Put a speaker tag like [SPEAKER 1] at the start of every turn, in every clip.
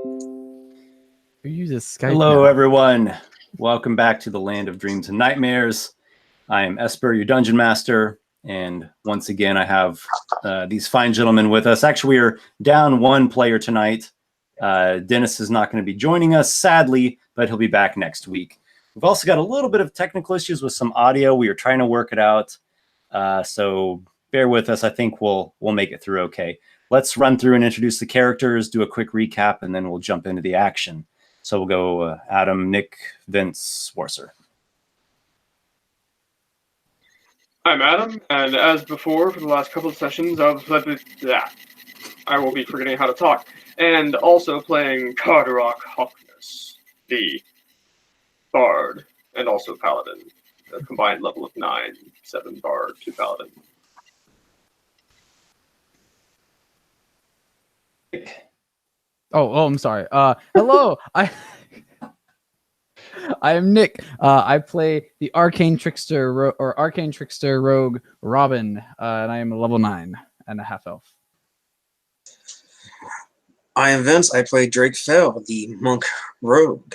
[SPEAKER 1] Who uses Skype?
[SPEAKER 2] Hello,
[SPEAKER 1] now?
[SPEAKER 2] everyone. Welcome back to the Land of Dreams and Nightmares. I am Esper, your Dungeon Master, and once again, I have these fine gentlemen with us. Actually, we are down one player tonight. Dennis is not going to be joining us, sadly, but he'll be back next week. We've also got a little bit of technical issues with some audio. We are trying to work it out, so bear with us. I think we'll make it through okay. Let's run through and introduce the characters, do a quick recap, and then we'll jump into the action. So we'll go Adam, Nick, Vince, Warsor.
[SPEAKER 3] I'm Adam, and as before, for the last couple of sessions, I will be forgetting how to talk, and also playing Carderock Hawkness, the Bard, and also Paladin. A combined level of 9, 7 Bard, 2 Paladin.
[SPEAKER 1] Oh, I'm sorry. Hello, I am Nick. I play the Arcane Trickster Arcane Trickster Rogue Robin, and I am a level 9 and a half elf.
[SPEAKER 4] I am Vince. I play Drake Fell, the Monk Rogue.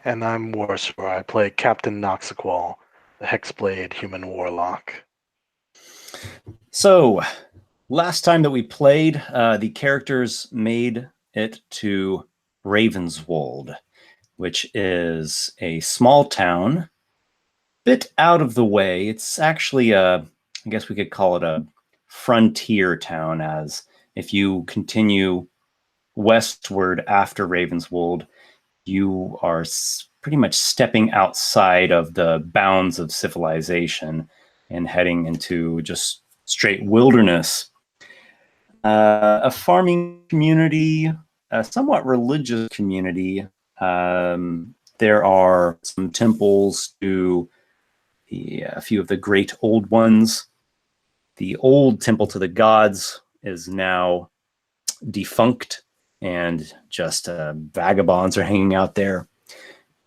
[SPEAKER 5] And I'm Warsor. I play Captain Noxiqual, the Hexblade human warlock.
[SPEAKER 2] So, last time that we played, the characters made it to Ravenswol, which is a small town, bit out of the way. It's actually I guess we could call it a frontier town, as if you continue westward after Ravenswol, you are pretty much stepping outside of the bounds of civilization and heading into just straight wilderness. A farming community, a somewhat religious community. There are some temples to a few of the great old ones. The old temple to the gods is now defunct, and just vagabonds are hanging out there.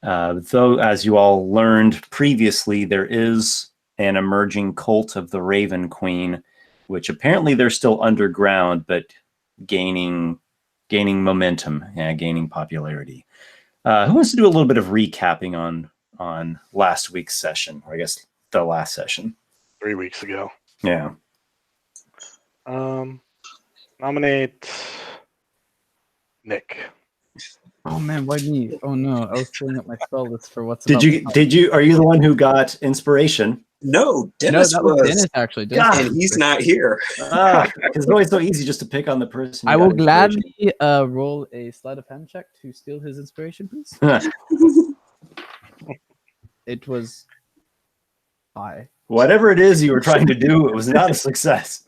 [SPEAKER 2] Though, as you all learned previously, there is an emerging cult of the Raven Queen, which apparently they're still underground, but gaining momentum, gaining popularity. Who wants to do a little bit of recapping on last week's session, or I guess the last session?
[SPEAKER 5] 3 weeks ago.
[SPEAKER 2] Yeah.
[SPEAKER 5] Nominate Nick.
[SPEAKER 1] Oh man, why me? Oh no, I was pulling up my spell list for what's.
[SPEAKER 2] Are you the one who got inspiration?
[SPEAKER 4] No, Dennis
[SPEAKER 1] that
[SPEAKER 4] was.
[SPEAKER 1] Dennis actually. Dennis
[SPEAKER 4] and he's not here.
[SPEAKER 2] It's always so easy just to pick on the person.
[SPEAKER 1] I will gladly roll a sleight of hand check to steal his inspiration, please. It was high.
[SPEAKER 2] Whatever it is you were trying to do, it was not a success.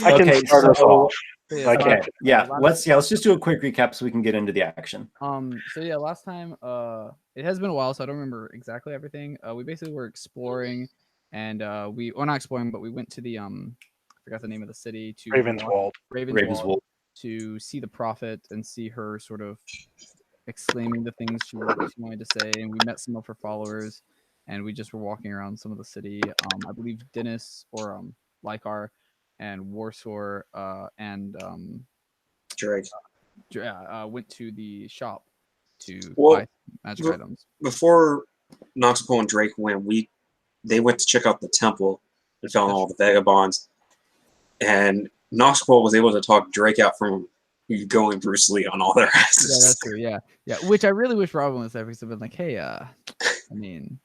[SPEAKER 5] I can start us off.
[SPEAKER 2] Okay. Let's just do a quick recap so we can get into the action.
[SPEAKER 1] So yeah, last time it has been a while, so I don't remember exactly everything. We basically were exploring, and we not exploring, but we went to the I forgot the name of the city, to Ravenswol to see the prophet and see her sort of exclaiming the things she wanted to say, and we met some of her followers, and we just were walking around some of the city. I believe Dennis or Lykar and Warsor and
[SPEAKER 4] Drake
[SPEAKER 1] went to the shop to buy magic items.
[SPEAKER 4] Before Noxiqual and Drake went, they went to check out the temple and found all the vagabonds. And Noxiqual was able to talk Drake out from going Bruce Lee on all their asses.
[SPEAKER 1] Yeah, that's true. Yeah. Which I really wish Robin was there, because I've been like, hey, I mean,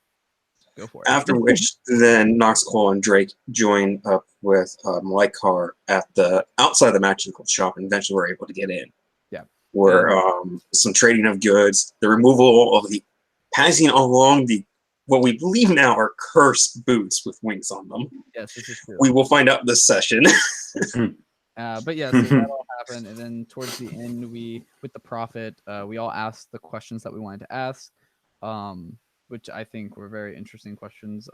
[SPEAKER 1] go for it.
[SPEAKER 4] After which, then Noxiqual and Drake joined up with Lykar at the outside the magical shop, and eventually were able to get in.
[SPEAKER 1] Yeah.
[SPEAKER 4] Where some trading of goods, the removal of the passing along what we believe now are cursed boots with wings on them.
[SPEAKER 1] Yes, this is true.
[SPEAKER 4] We will find out this session.
[SPEAKER 1] But yeah, so that all happened, and then towards the end, with the prophet, we all asked the questions that we wanted to ask, which I think were very interesting questions.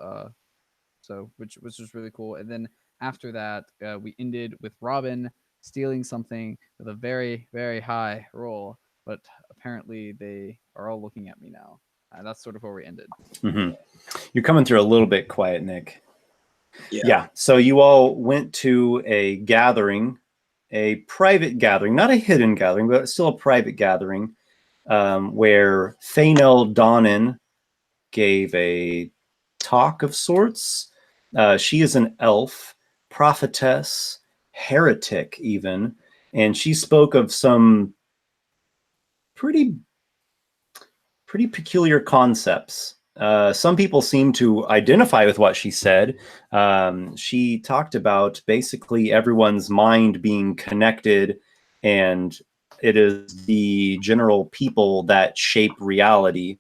[SPEAKER 1] Which was really cool. And then after that, we ended with Robin stealing something with a very, very high roll, but apparently they are all looking at me now. That's sort of where we ended.
[SPEAKER 2] Mm-hmm. You're coming through a little bit quiet, Nick. Yeah. So you all went to a gathering, a private gathering, not a hidden gathering, but still a private gathering, where Thanel Donnan gave a talk of sorts. She is an elf, prophetess, heretic even, and she spoke of some pretty peculiar concepts. Some people seem to identify with what she said. She talked about basically everyone's mind being connected, and it is the general people that shape reality,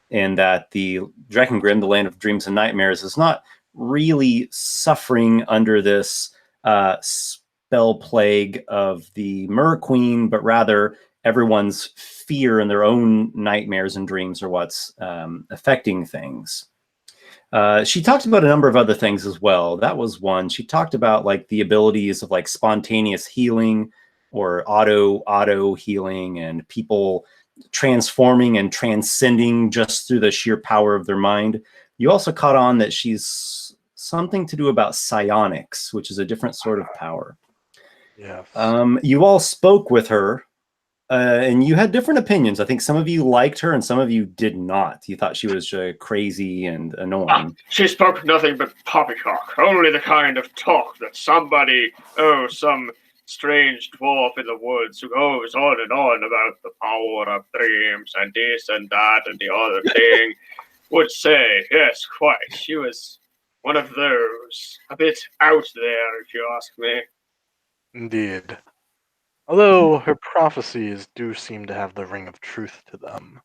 [SPEAKER 2] and that the Drekengrim, the land of dreams and nightmares, is not really suffering under this spell plague of the Mer Queen, but rather everyone's fear and their own nightmares and dreams are what's affecting things. She talked about a number of other things as well. That was one. She talked about like the abilities of like spontaneous healing or auto healing, and people transforming and transcending just through the sheer power of their mind. You also caught on that she's something to do about psionics, which is a different sort of power.
[SPEAKER 5] Yes.
[SPEAKER 2] You all spoke with her, and you had different opinions. I think some of you liked her and some of you did not. You thought she was crazy and annoying.
[SPEAKER 3] She spoke nothing but poppycock, only the kind of talk that somebody, some strange dwarf in the woods who goes on and on about the power of dreams and this and that and the other thing would say. Yes, quite. She was one of those. A bit out there, if you ask me.
[SPEAKER 5] Indeed. Although her prophecies do seem to have the ring of truth to them.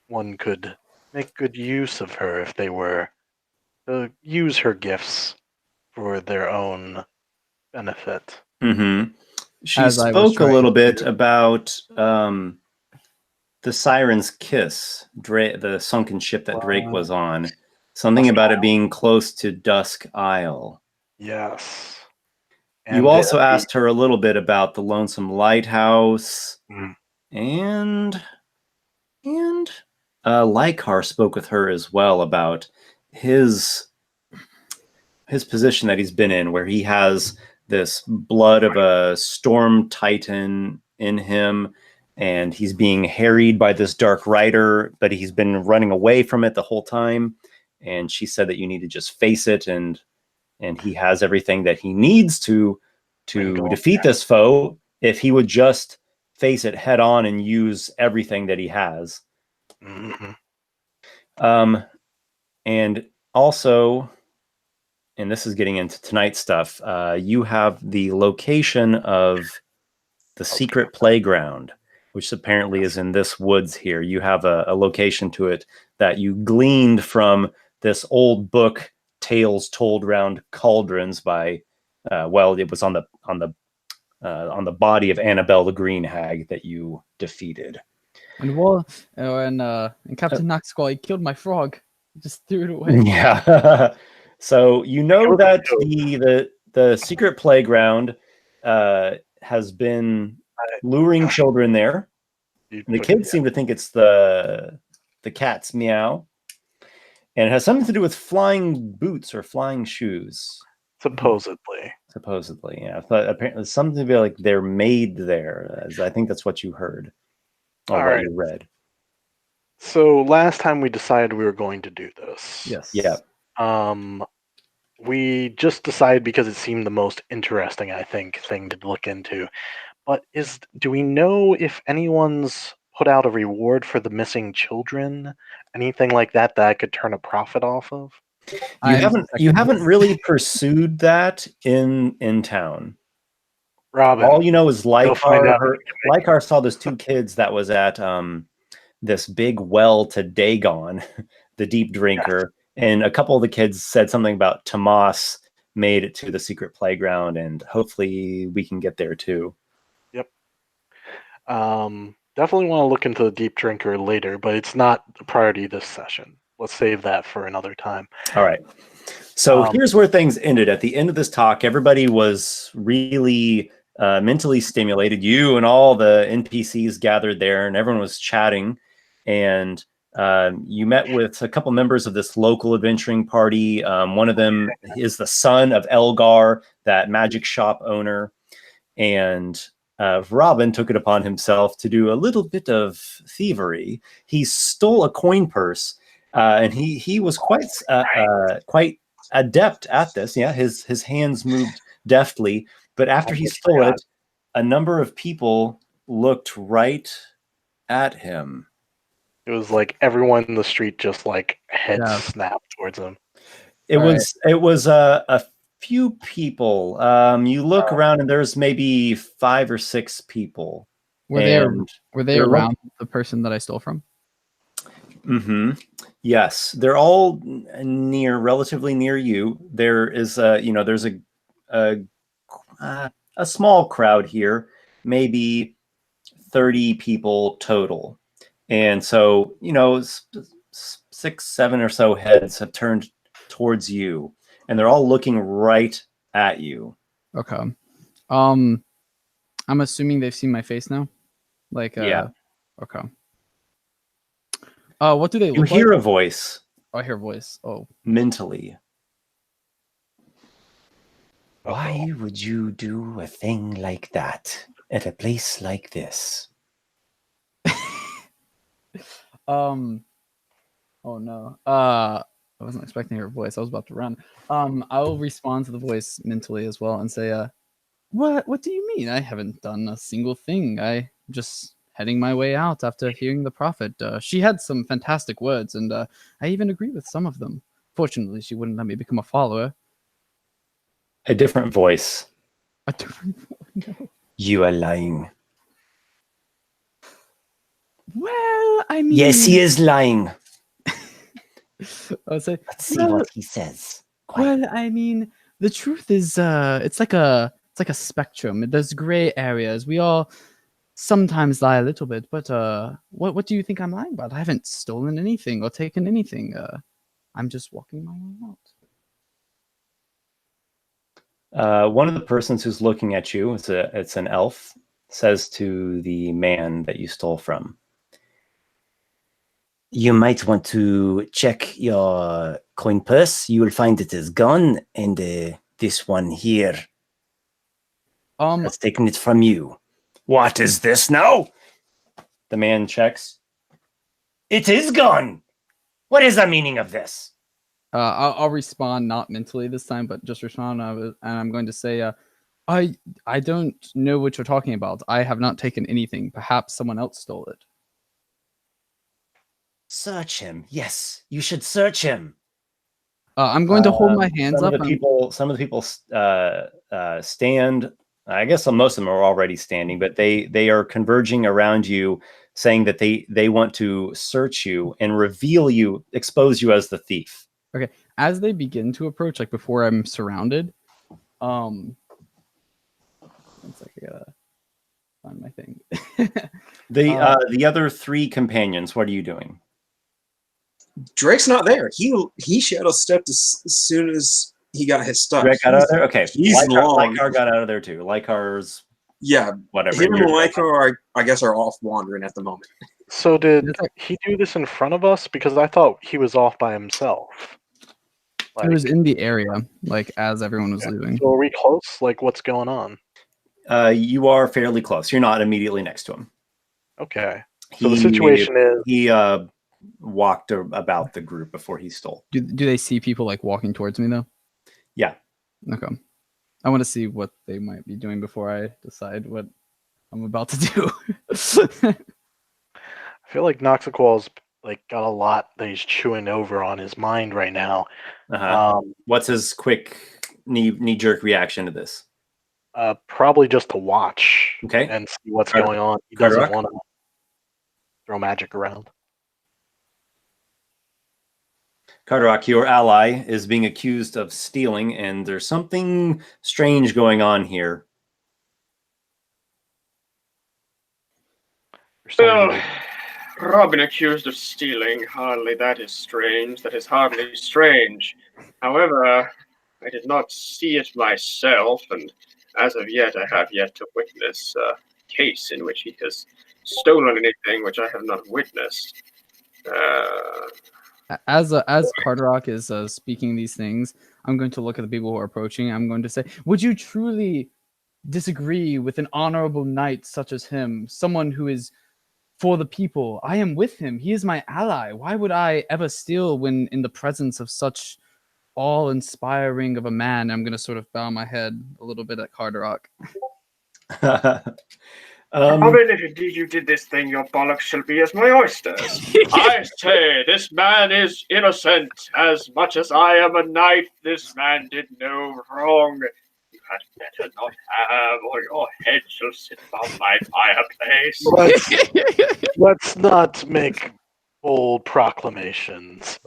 [SPEAKER 5] One could make good use of her if they were to use her gifts for their own benefit.
[SPEAKER 2] Mm-hmm. She
[SPEAKER 1] As I was
[SPEAKER 2] spoke a little
[SPEAKER 1] trying
[SPEAKER 2] bit about the Siren's Kiss, the sunken ship that Drake was on. Something about it being close to Dusk Isle.
[SPEAKER 5] Yes.
[SPEAKER 2] You also asked her a little bit about the Lonesome Lighthouse, and Lykar spoke with her as well about his position that he's been in, where he has this blood of a storm titan in him, and he's being harried by this dark rider, but he's been running away from it the whole time. And she said that you need to just face it, and he has everything that he needs to defeat this foe if he would just face it head on and use everything that he has. And also, and this is getting into tonight's stuff, you have the location of the secret playground, which apparently is in this woods here. You have a location to it that you gleaned from this old book, Tales Told Round Cauldrons, by it was on the body of Annabelle the Green Hag that you defeated.
[SPEAKER 1] And Captain Noxiqual, he killed my frog. He just threw it away.
[SPEAKER 2] Yeah. So you know that the secret playground has been luring children there. The kids seem to think it's the cat's meow, and it has something to do with flying boots or flying shoes. Supposedly, yeah. But apparently, something to be like they're made there. I think that's what you heard, or what you read.
[SPEAKER 5] So last time we decided we were going to do this.
[SPEAKER 2] Yes. Yeah.
[SPEAKER 5] We just decided because it seemed the most interesting, I think, thing to look into. But do we know if anyone's put out a reward for the missing children? Anything like that I could turn a profit off of?
[SPEAKER 2] You haven't really pursued that in town.
[SPEAKER 5] Robin,
[SPEAKER 2] all you know is Lykar saw those two kids that was at this big well to Dagon, the deep drinker, and a couple of the kids said something about Tomas made it to the secret playground, and hopefully we can get there too.
[SPEAKER 5] Yep. Definitely want to look into the deep drinker later, but it's not a priority this session. Let's save that for another time.
[SPEAKER 2] All right. So here's where things ended. At the end of this talk, everybody was really mentally stimulated. You and all the NPCs gathered there, and everyone was chatting. And You met with a couple members of this local adventuring party. One of them is the son of Elgar, that magic shop owner. And Robin took it upon himself to do a little bit of thievery. He stole a coin purse, and he was quite adept at this. Yeah, his hands moved deftly. But after he stole it, a number of people looked right at him.
[SPEAKER 5] It was like everyone in the street just like head snapped towards him.
[SPEAKER 2] It was a few people. You look around and there's maybe 5 or 6 people.
[SPEAKER 1] Were they around the person that I stole from?
[SPEAKER 2] Mm-hmm. Yes, they're all relatively near you. There is there's a small crowd here, maybe 30 people total. And so, 6, 7 or so heads have turned towards you, and they're all looking right at you.
[SPEAKER 1] Okay. I'm assuming they've seen my face now. Yeah. Okay. What do they look like?
[SPEAKER 2] You hear a voice.
[SPEAKER 1] Oh, I hear a voice. Oh.
[SPEAKER 2] Mentally.
[SPEAKER 6] Why would you do a thing like that at a place like this?
[SPEAKER 1] Oh no. I wasn't expecting her voice. I was about to run. I will respond to the voice mentally as well and say, what do you mean? I haven't done a single thing. I just heading my way out after hearing the prophet. She had some fantastic words, and I even agree with some of them. Fortunately, she wouldn't let me become a follower.
[SPEAKER 2] A different voice.
[SPEAKER 1] A different voice? No.
[SPEAKER 6] You are lying.
[SPEAKER 1] Well, I mean...
[SPEAKER 6] Yes, he is lying.
[SPEAKER 1] I'll say,
[SPEAKER 6] let's see what he says.
[SPEAKER 1] Quiet. Well, I mean, the truth is, it's like a spectrum. There's gray areas. We all sometimes lie a little bit, but what do you think I'm lying about? I haven't stolen anything or taken anything. I'm just walking my way
[SPEAKER 2] out. One of the persons who's looking at you, it's an elf, says to the man that you stole from,
[SPEAKER 6] you might want to check your coin purse. You will find it is gone, and this one here has taken it from you.
[SPEAKER 2] What is this now? The man checks.
[SPEAKER 6] It is gone. What is the meaning of this?
[SPEAKER 1] I'll respond not mentally this time, but just respond, and I'm going to say, I don't know what you're talking about. I have not taken anything. Perhaps someone else stole it.
[SPEAKER 6] Search him. Yes, you should search him.
[SPEAKER 1] I'm going to hold my hands up.
[SPEAKER 2] Some of the people stand. I guess most of them are already standing, but they are converging around you, saying that they want to search you and expose you as the thief.
[SPEAKER 1] Okay. As they begin to approach, like before I'm surrounded, one sec, I gotta find my thing.
[SPEAKER 2] The other 3 companions, what are you doing?
[SPEAKER 4] Drake's not there. He shadow stepped as soon as he got his stuff.
[SPEAKER 2] Drake got out of there? Okay.
[SPEAKER 4] Lykar
[SPEAKER 2] got out of there too. Lykar's whatever.
[SPEAKER 4] Him and Lykar I guess are off wandering at the moment.
[SPEAKER 5] So did he do this in front of us? Because I thought he was off by himself.
[SPEAKER 1] He was in the area, like as everyone was leaving.
[SPEAKER 5] So are we close? Like, what's going on?
[SPEAKER 2] You are fairly close. You're not immediately next to him.
[SPEAKER 5] Okay. So the situation is
[SPEAKER 2] he walked about the group before he stole.
[SPEAKER 1] Do they see people like walking towards me though?
[SPEAKER 2] Yeah.
[SPEAKER 1] Okay. I want to see what they might be doing before I decide what I'm about to do.
[SPEAKER 5] I feel like Noxiqual's like got a lot that he's chewing over on his mind right now.
[SPEAKER 2] What's his quick knee-jerk reaction to this?
[SPEAKER 5] Probably just to watch
[SPEAKER 2] and
[SPEAKER 5] see what's going on. He doesn't want to throw magic around.
[SPEAKER 2] Carderock, your ally, is being accused of stealing, and there's something strange going on here.
[SPEAKER 3] Robin accused of stealing. Hardly that is strange. That is hardly strange. However, I did not see it myself, and as of yet, I have yet to witness a case in which he has stolen anything which I have not witnessed.
[SPEAKER 1] As Carderock is speaking these things, I'm going to look at the people who are approaching. I'm going to say, would you truly disagree with an honorable knight such as him, someone who is for the people? I am with him. He is my ally. Why would I ever steal when in the presence of such awe-inspiring of a man? I'm going to sort of bow my head a little bit at Carderock.
[SPEAKER 3] I mean, if indeed you did this thing, your bollocks shall be as my oysters. I say, this man is innocent. As much as I am a knight, this man did no wrong. You had better not have, or your head shall sit above my fireplace.
[SPEAKER 5] Let's not make bold proclamations.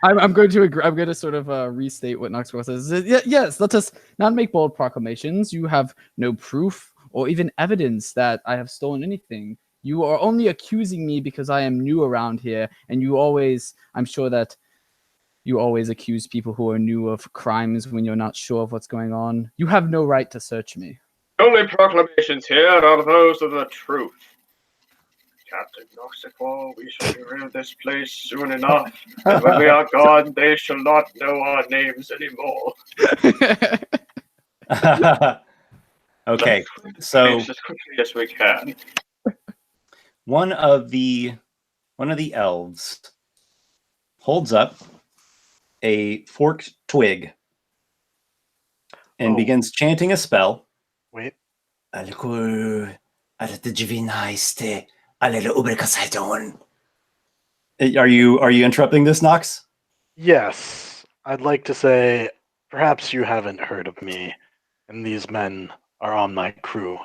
[SPEAKER 1] I'm going to agree. I'm going to sort of restate what Noxiqual says. Yes, let us not make bold proclamations. You have no proof or even evidence that I have stolen anything. You are only accusing me because I am new around here, and I'm sure that you always accuse people who are new of crimes when you're not sure of what's going on. You have no right to search me.
[SPEAKER 3] Only proclamations here are those of the truth. Captain Noxiqual, we shall be rid of this place soon enough. And when we are gone, they shall not know our names anymore.
[SPEAKER 2] Okay, so
[SPEAKER 3] as quickly as we can.
[SPEAKER 2] One of the elves holds up a forked twig and begins chanting a spell.
[SPEAKER 5] Wait.
[SPEAKER 6] Are you
[SPEAKER 2] interrupting this, Nox?
[SPEAKER 5] Yes. I'd like to say, perhaps you haven't heard of me, and these men are on my crew.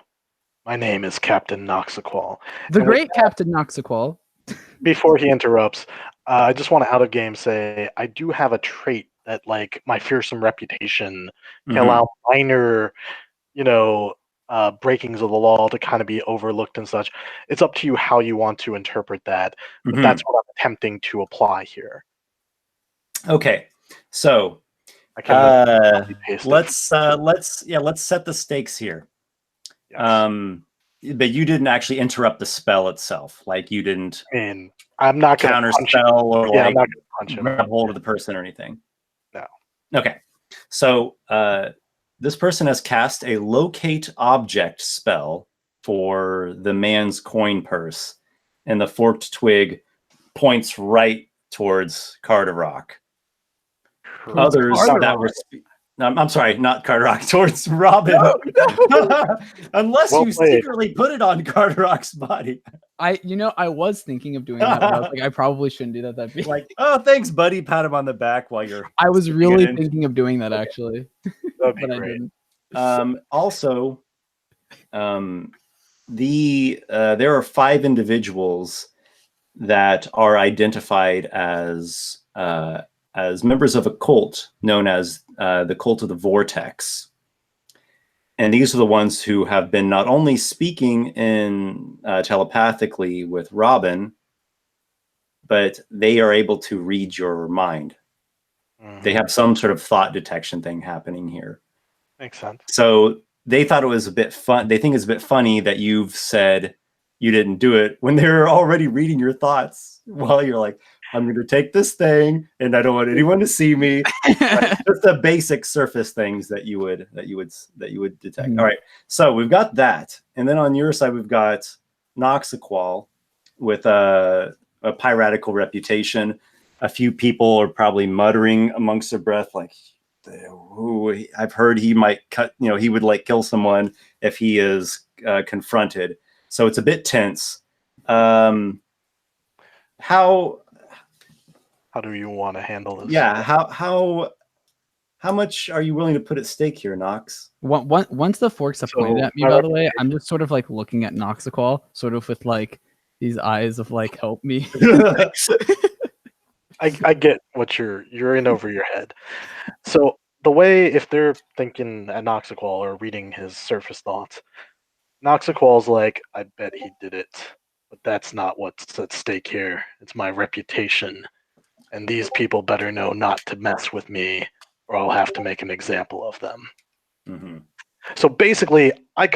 [SPEAKER 5] My name is Captain Noxiqual.
[SPEAKER 1] The great Captain Noxiqual.
[SPEAKER 5] Before he interrupts, I just want to out of game say I do have a trait that, like, my fearsome reputation can allow minor, breakings of the law to kind of be overlooked and such. It's up to you how you want to interpret that, but that's what I'm attempting to apply here.
[SPEAKER 2] Okay, so let's set the stakes here. Yes. But you didn't actually interrupt the spell itself. Like, you didn't.
[SPEAKER 5] I mean, I'm not going to
[SPEAKER 2] counter spell or
[SPEAKER 5] I'm not going to punch him.
[SPEAKER 2] Grab hold of the person or anything.
[SPEAKER 5] No.
[SPEAKER 2] Okay, so this person has cast a locate object spell for the man's coin purse, and the forked twig points right towards Carderock. Others that were I'm sorry, not Carderock, towards Robin. No. Unless you secretly put it on Carderock's body.
[SPEAKER 1] I was thinking of doing that, but I was like, I probably shouldn't do that. That'd be
[SPEAKER 2] like, oh, thanks, buddy. Pat him on the back while you're.
[SPEAKER 1] I was really thinking of doing that, actually.
[SPEAKER 5] That'd be great.
[SPEAKER 1] I didn't.
[SPEAKER 2] Also, there are 5 individuals that are identified as members of a cult known as the Cult of the Vortex. And these are the ones who have been not only speaking in telepathically with Robin, but they are able to read your mind. They have some sort of thought detection thing happening here.
[SPEAKER 5] Makes sense.
[SPEAKER 2] So they thought it was a bit fun. They think it's a bit funny that you've said you didn't do it when they're already reading your thoughts while you're like, I'm going to take this thing and I don't want anyone to see me. Just the basic surface things that you would detect. All right. So we've got that. And then on your side, we've got Noxiqual with a piratical reputation. A few people are probably muttering amongst their breath, like, ooh, I've heard he might he would like kill someone if he is confronted. So it's a bit tense.
[SPEAKER 5] How do you want to handle this?
[SPEAKER 2] Yeah, how much are you willing to put at stake here, Nox?
[SPEAKER 1] Once the forks have pointed at me, by the way, I'm just sort of like looking at Noxiqual, sort of with like these eyes of like, help me.
[SPEAKER 5] I get what you're in over your head. So the way, if they're thinking at Noxiqual or reading his surface thoughts, Noxiqual's like, I bet he did it, but that's not what's at stake here. It's my reputation. And these people better know not to mess with me, or I'll have to make an example of them. So basically, I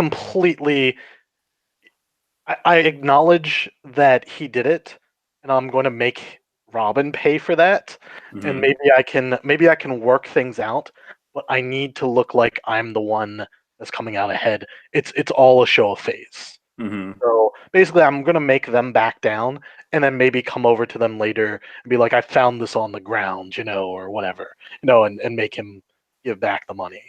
[SPEAKER 5] acknowledge that he did it, and I'm going to make Robin pay for that. And maybe I can work things out, but I need to look like I'm the one that's coming out ahead. It's all a show of face. So basically, I'm gonna make them back down, and then maybe come over to them later and be like, "I found this on the ground," or whatever, and make him give back the money,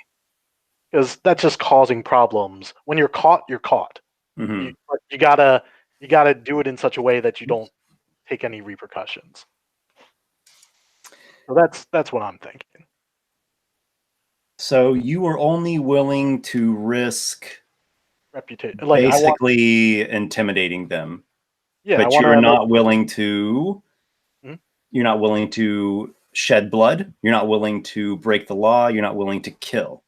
[SPEAKER 5] because that's just causing problems. When you're caught, you're caught. You gotta do it in such a way that you don't take any repercussions. So that's what I'm thinking.
[SPEAKER 2] So you are only willing to risk
[SPEAKER 5] Reputation,
[SPEAKER 2] basically intimidating them.
[SPEAKER 5] Yeah,
[SPEAKER 2] but you're not willing to. You're not willing to shed blood. You're not willing to break the law. You're not willing to kill.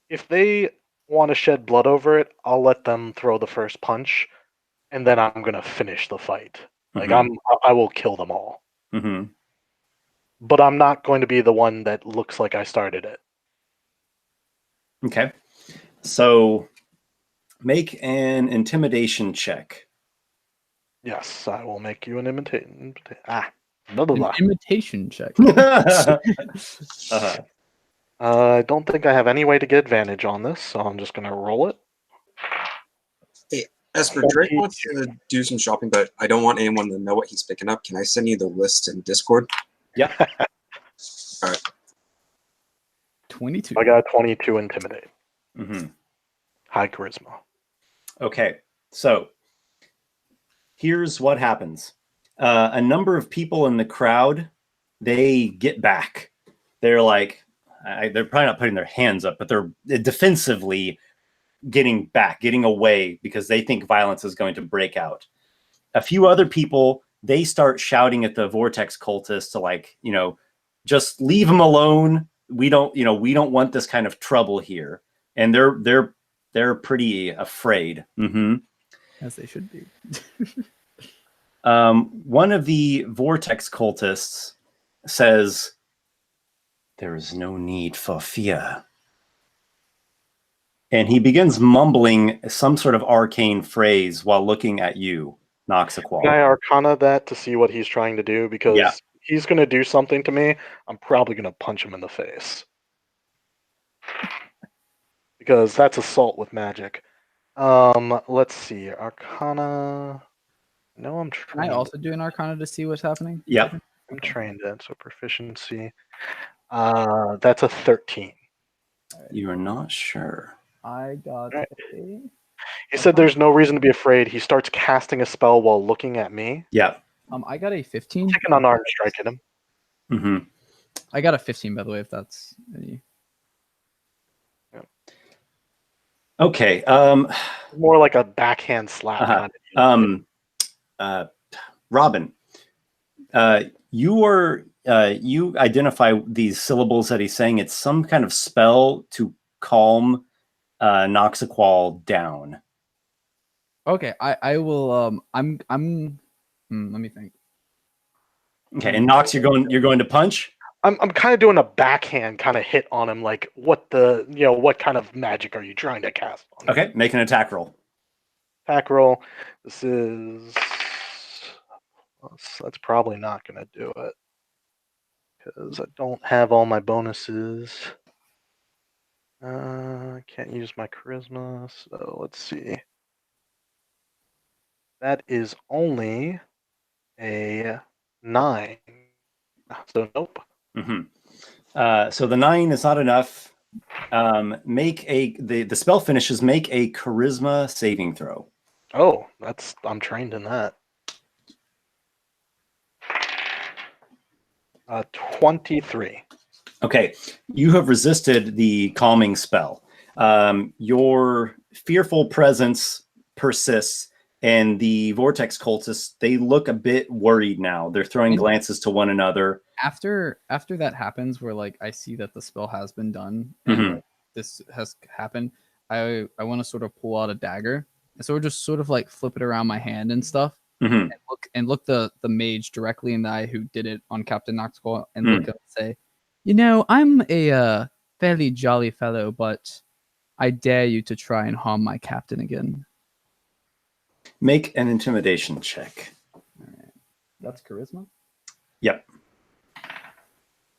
[SPEAKER 5] If they want to shed blood over it, I'll let them throw the first punch, and then I'm gonna finish the fight. I will kill them all. But I'm not going to be the one that looks like I started it.
[SPEAKER 2] Okay. So make an intimidation check.
[SPEAKER 5] Yes, I will make you an imitation.
[SPEAKER 1] Imitation check.
[SPEAKER 5] I don't think I have any way to get advantage on this, so I'm just gonna roll it.
[SPEAKER 4] Hey, Esper, Drake wants to do some shopping, but I don't want anyone to know what he's picking up. Can I send you the list in Discord?
[SPEAKER 2] Yeah.
[SPEAKER 4] All right.
[SPEAKER 1] 22.
[SPEAKER 5] I got 22 intimidate. High charisma.
[SPEAKER 2] Okay, so here's what happens. A number of people in the crowd, they get back. They're like, they're probably not putting their hands up, but they're defensively getting back, getting away, because they think violence is going to break out. A few other people, they start shouting at the vortex cultists to just leave them alone. We don't want this kind of trouble here. And they're pretty afraid.
[SPEAKER 1] As they should be.
[SPEAKER 2] One of the vortex cultists says, "There is no need for fear." And he begins mumbling some sort of arcane phrase while looking at you, Noxiqual.
[SPEAKER 5] Can I Arcana that to see what he's trying to do? Because he's going to do something to me. I'm probably going to punch him in the face. Because that's assault with magic. Let's see. Arcana. No, I'm trained.
[SPEAKER 1] Can I also do an Arcana to see what's happening?
[SPEAKER 2] Yeah.
[SPEAKER 5] I'm trained in, so proficiency. That's a 13.
[SPEAKER 2] You are not sure.
[SPEAKER 1] I got
[SPEAKER 5] Right.
[SPEAKER 1] a...
[SPEAKER 5] He said there's no reason to be afraid. He starts casting a spell while looking at me.
[SPEAKER 2] Yeah.
[SPEAKER 1] I got a 15.
[SPEAKER 5] Take an unarmed strike at him.
[SPEAKER 1] I got a 15, by the way, if that's any...
[SPEAKER 2] Okay.
[SPEAKER 5] More like a backhand slap.
[SPEAKER 2] Kind of. Robin, you identify these syllables that he's saying. It's some kind of spell to calm Noxiqual down.
[SPEAKER 1] Okay, I will. Let me think.
[SPEAKER 2] Okay, and Nox, you're going to punch.
[SPEAKER 5] I'm kind of doing a backhand kind of hit on him, like what kind of magic are you trying to cast on him?
[SPEAKER 2] Okay, make an attack roll.
[SPEAKER 5] Attack roll. That's probably not going to do it because I don't have all my bonuses. I can't use my charisma, so let's see. That is only a 9. So nope.
[SPEAKER 2] So the 9 is not enough. The spell finishes. Make a charisma saving throw.
[SPEAKER 5] Oh, I'm trained in that. 23.
[SPEAKER 2] Okay, you have resisted the calming spell. Your fearful presence persists, and the vortex cultists, they look a bit worried now. They're throwing glances to one another.
[SPEAKER 1] After that happens, where I see that the spell has been done and this has happened, I want to sort of pull out a dagger and so just sort of flip it around my hand and stuff, and look the mage directly in the eye who did it on Captain Noxiqual and look and say, I'm a fairly jolly fellow, but I dare you to try and harm my captain again.
[SPEAKER 2] Make an intimidation check.
[SPEAKER 1] All right. That's charisma?
[SPEAKER 2] Yep.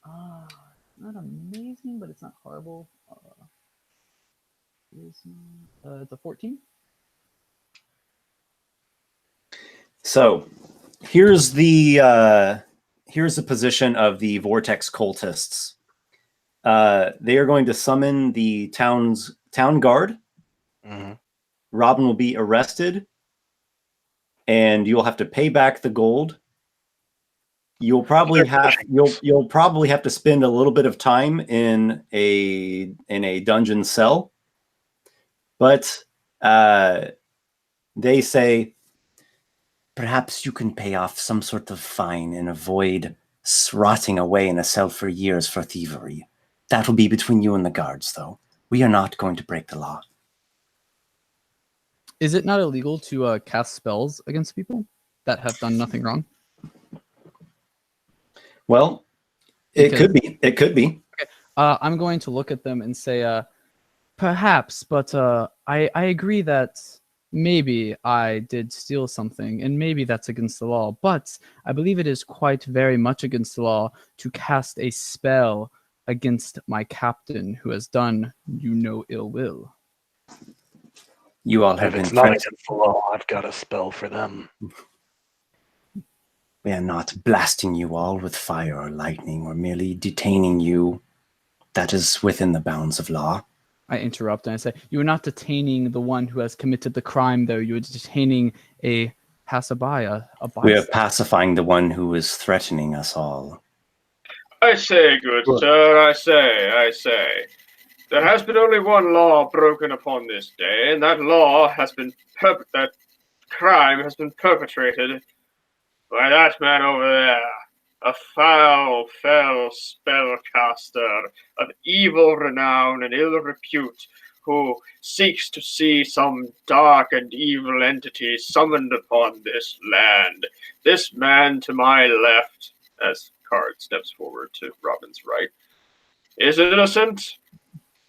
[SPEAKER 1] Not amazing, but it's not horrible. It's a 14.
[SPEAKER 2] So here's the position of the Vortex cultists. They are going to summon the town guard.
[SPEAKER 5] Mm-hmm.
[SPEAKER 2] Robin will be arrested, and you'll have to pay back the gold. You'll probably have to spend a little bit of time in a dungeon cell, but they say
[SPEAKER 6] perhaps you can pay off some sort of fine and avoid rotting away in a cell for years for thievery. That will be between you and the guards, though. We are not going to break the law.
[SPEAKER 1] Is it not illegal to cast spells against people that have done nothing wrong?
[SPEAKER 2] Well, it could be. It could be.
[SPEAKER 1] Okay. I'm going to look at them and say, perhaps, but I agree that maybe I did steal something, and maybe that's against the law, but I believe it is quite very much against the law to cast a spell against my captain who has done you no ill will.
[SPEAKER 6] You all have
[SPEAKER 5] If
[SPEAKER 6] been
[SPEAKER 5] it's not against the law, I've got a spell for them.
[SPEAKER 6] We are not blasting you all with fire or lightning or merely detaining you. That is within the bounds of law.
[SPEAKER 1] I interrupt and I say, you are not detaining the one who has committed the crime, though. You are detaining a passerby, a
[SPEAKER 6] We are pacifying the one who is threatening us all.
[SPEAKER 3] I say, good sir, I say. There has been only one law broken upon this day, and that law has been that crime has been perpetrated by that man over there, a foul, fell spellcaster of evil renown and ill repute, who seeks to see some dark and evil entity summoned upon this land. This man to my left, as Card steps forward to Robin's right, is innocent.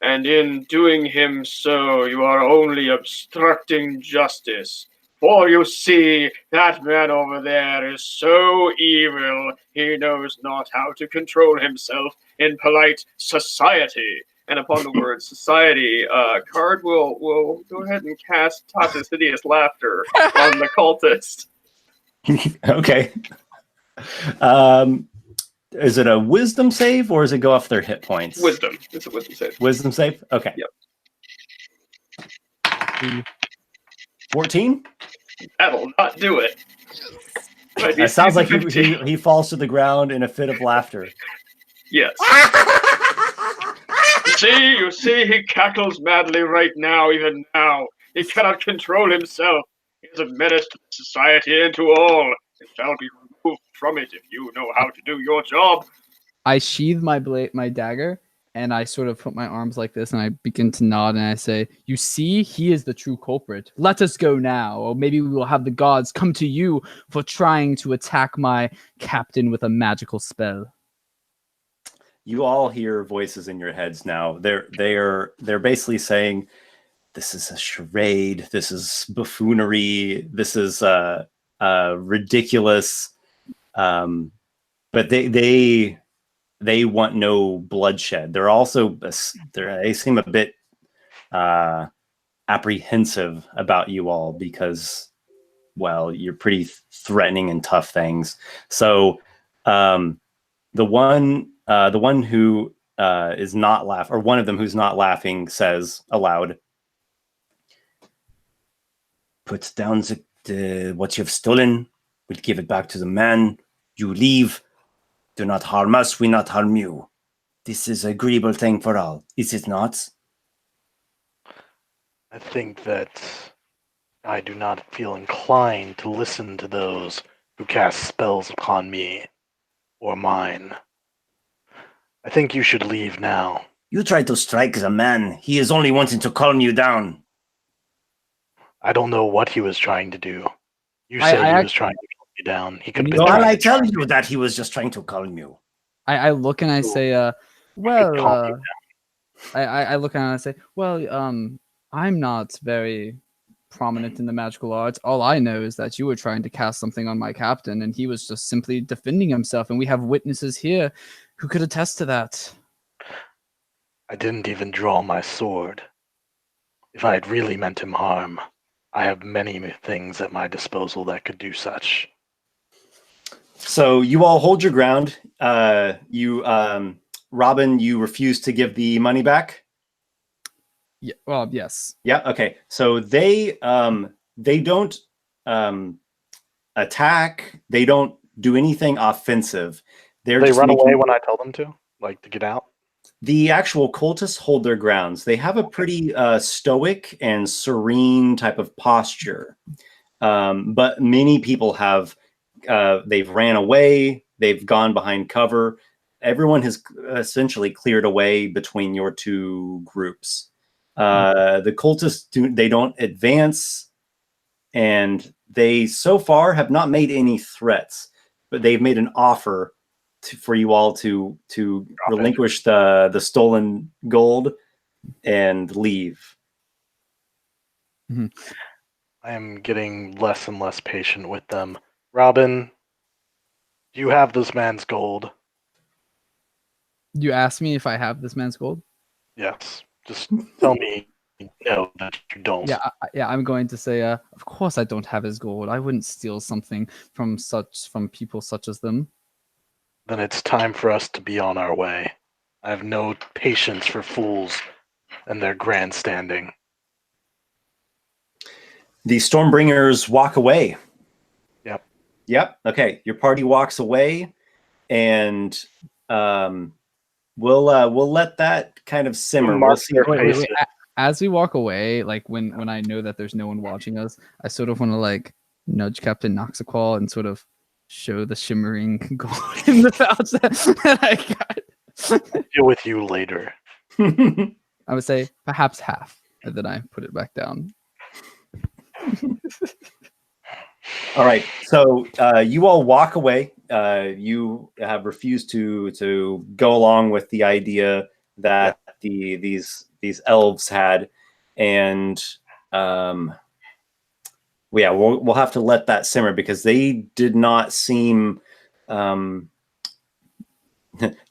[SPEAKER 3] And in doing him so, you are only obstructing justice. For you see, that man over there is so evil, he knows not how to control himself in polite society. And upon the word society, Card will go ahead and cast Tasha's hideous laughter on the cultist.
[SPEAKER 2] Okay. Is it a wisdom save or does it go off their hit points?
[SPEAKER 3] Wisdom. It's a wisdom save.
[SPEAKER 2] Wisdom save? Okay.
[SPEAKER 3] Yep.
[SPEAKER 2] 14?
[SPEAKER 3] That'll not do it.
[SPEAKER 2] It sounds like he falls to the ground in a fit of laughter.
[SPEAKER 3] Yes. You see, he cackles madly right now, even now. He cannot control himself. He is a menace to society and to all. It shall be removed from it if you know how to do your job.
[SPEAKER 1] I sheathe my dagger, and I sort of put my arms like this, and I begin to nod, and I say, you see, he is the true culprit. Let us go now, or maybe we will have the gods come to you for trying to attack my captain with a magical spell.
[SPEAKER 2] You all hear voices in your heads now. They're basically saying, this is a charade, this is buffoonery, this is ridiculous. But they want no bloodshed. They're also they seem a bit apprehensive about you all because, well, you're pretty threatening and tough things. So the one who is not laughing, or one of them who's not laughing, says aloud,
[SPEAKER 6] "Put down what you have stolen. We'll give it back to the man. You leave. Do not harm us. We not harm you. This is an agreeable thing for all. Is it not?"
[SPEAKER 5] I think that I do not feel inclined to listen to those who cast spells upon me or mine. I think you should leave now.
[SPEAKER 6] You try to strike the man. He is only wanting to calm you down.
[SPEAKER 5] I don't know what he was trying to do. You said he was trying to calm you down. He could have been
[SPEAKER 6] Well,
[SPEAKER 5] trying
[SPEAKER 6] I
[SPEAKER 5] to
[SPEAKER 6] tell you that he was just trying to calm you.
[SPEAKER 1] I look and I say, I look and I say, well, I'm not very prominent in the magical arts. All I know is that you were trying to cast something on my captain, and he was just simply defending himself. And we have witnesses here who could attest to that.
[SPEAKER 5] I didn't even draw my sword. If I had really meant him harm, I have many things at my disposal that could do such.
[SPEAKER 2] So you all hold your ground. Robin, you refuse to give the money back?
[SPEAKER 1] Yeah. Well, yes.
[SPEAKER 2] Yeah. Okay. So they don't attack. They don't do anything offensive.
[SPEAKER 5] They run away when I tell them to, like to get out.
[SPEAKER 2] The actual cultists hold their grounds. They have a pretty stoic and serene type of posture. But many people have, they've ran away. They've gone behind cover. Everyone has essentially cleared away between your two groups. The cultists, they don't advance, and they so far have not made any threats, but they've made an offer for you all to relinquish the stolen gold and leave.
[SPEAKER 1] Mm-hmm.
[SPEAKER 5] I am getting less and less patient with them. Robin, do you have this man's gold?
[SPEAKER 1] You asked me if I have this man's gold?
[SPEAKER 5] Yes. Just tell me no, that you don't.
[SPEAKER 1] Yeah, I'm going to say, of course I don't have his gold. I wouldn't steal something from people such as them.
[SPEAKER 5] Then it's time for us to be on our way. I have no patience for fools and their grandstanding.
[SPEAKER 2] The Stormbringers walk away.
[SPEAKER 5] Yep.
[SPEAKER 2] Okay. Your party walks away, and we'll let that kind of simmer. We'll see.
[SPEAKER 1] Wait. As we walk away, like when I know that there's no one watching us, I sort of want to like nudge Captain Noxiqual and sort of show the shimmering gold in the pouch that I got.
[SPEAKER 5] Deal with you later.
[SPEAKER 1] I would say perhaps half, and then I put it back down.
[SPEAKER 2] All right. So you all walk away. You have refused to go along with the idea that these elves had, and we'll have to let that simmer because they did not seem they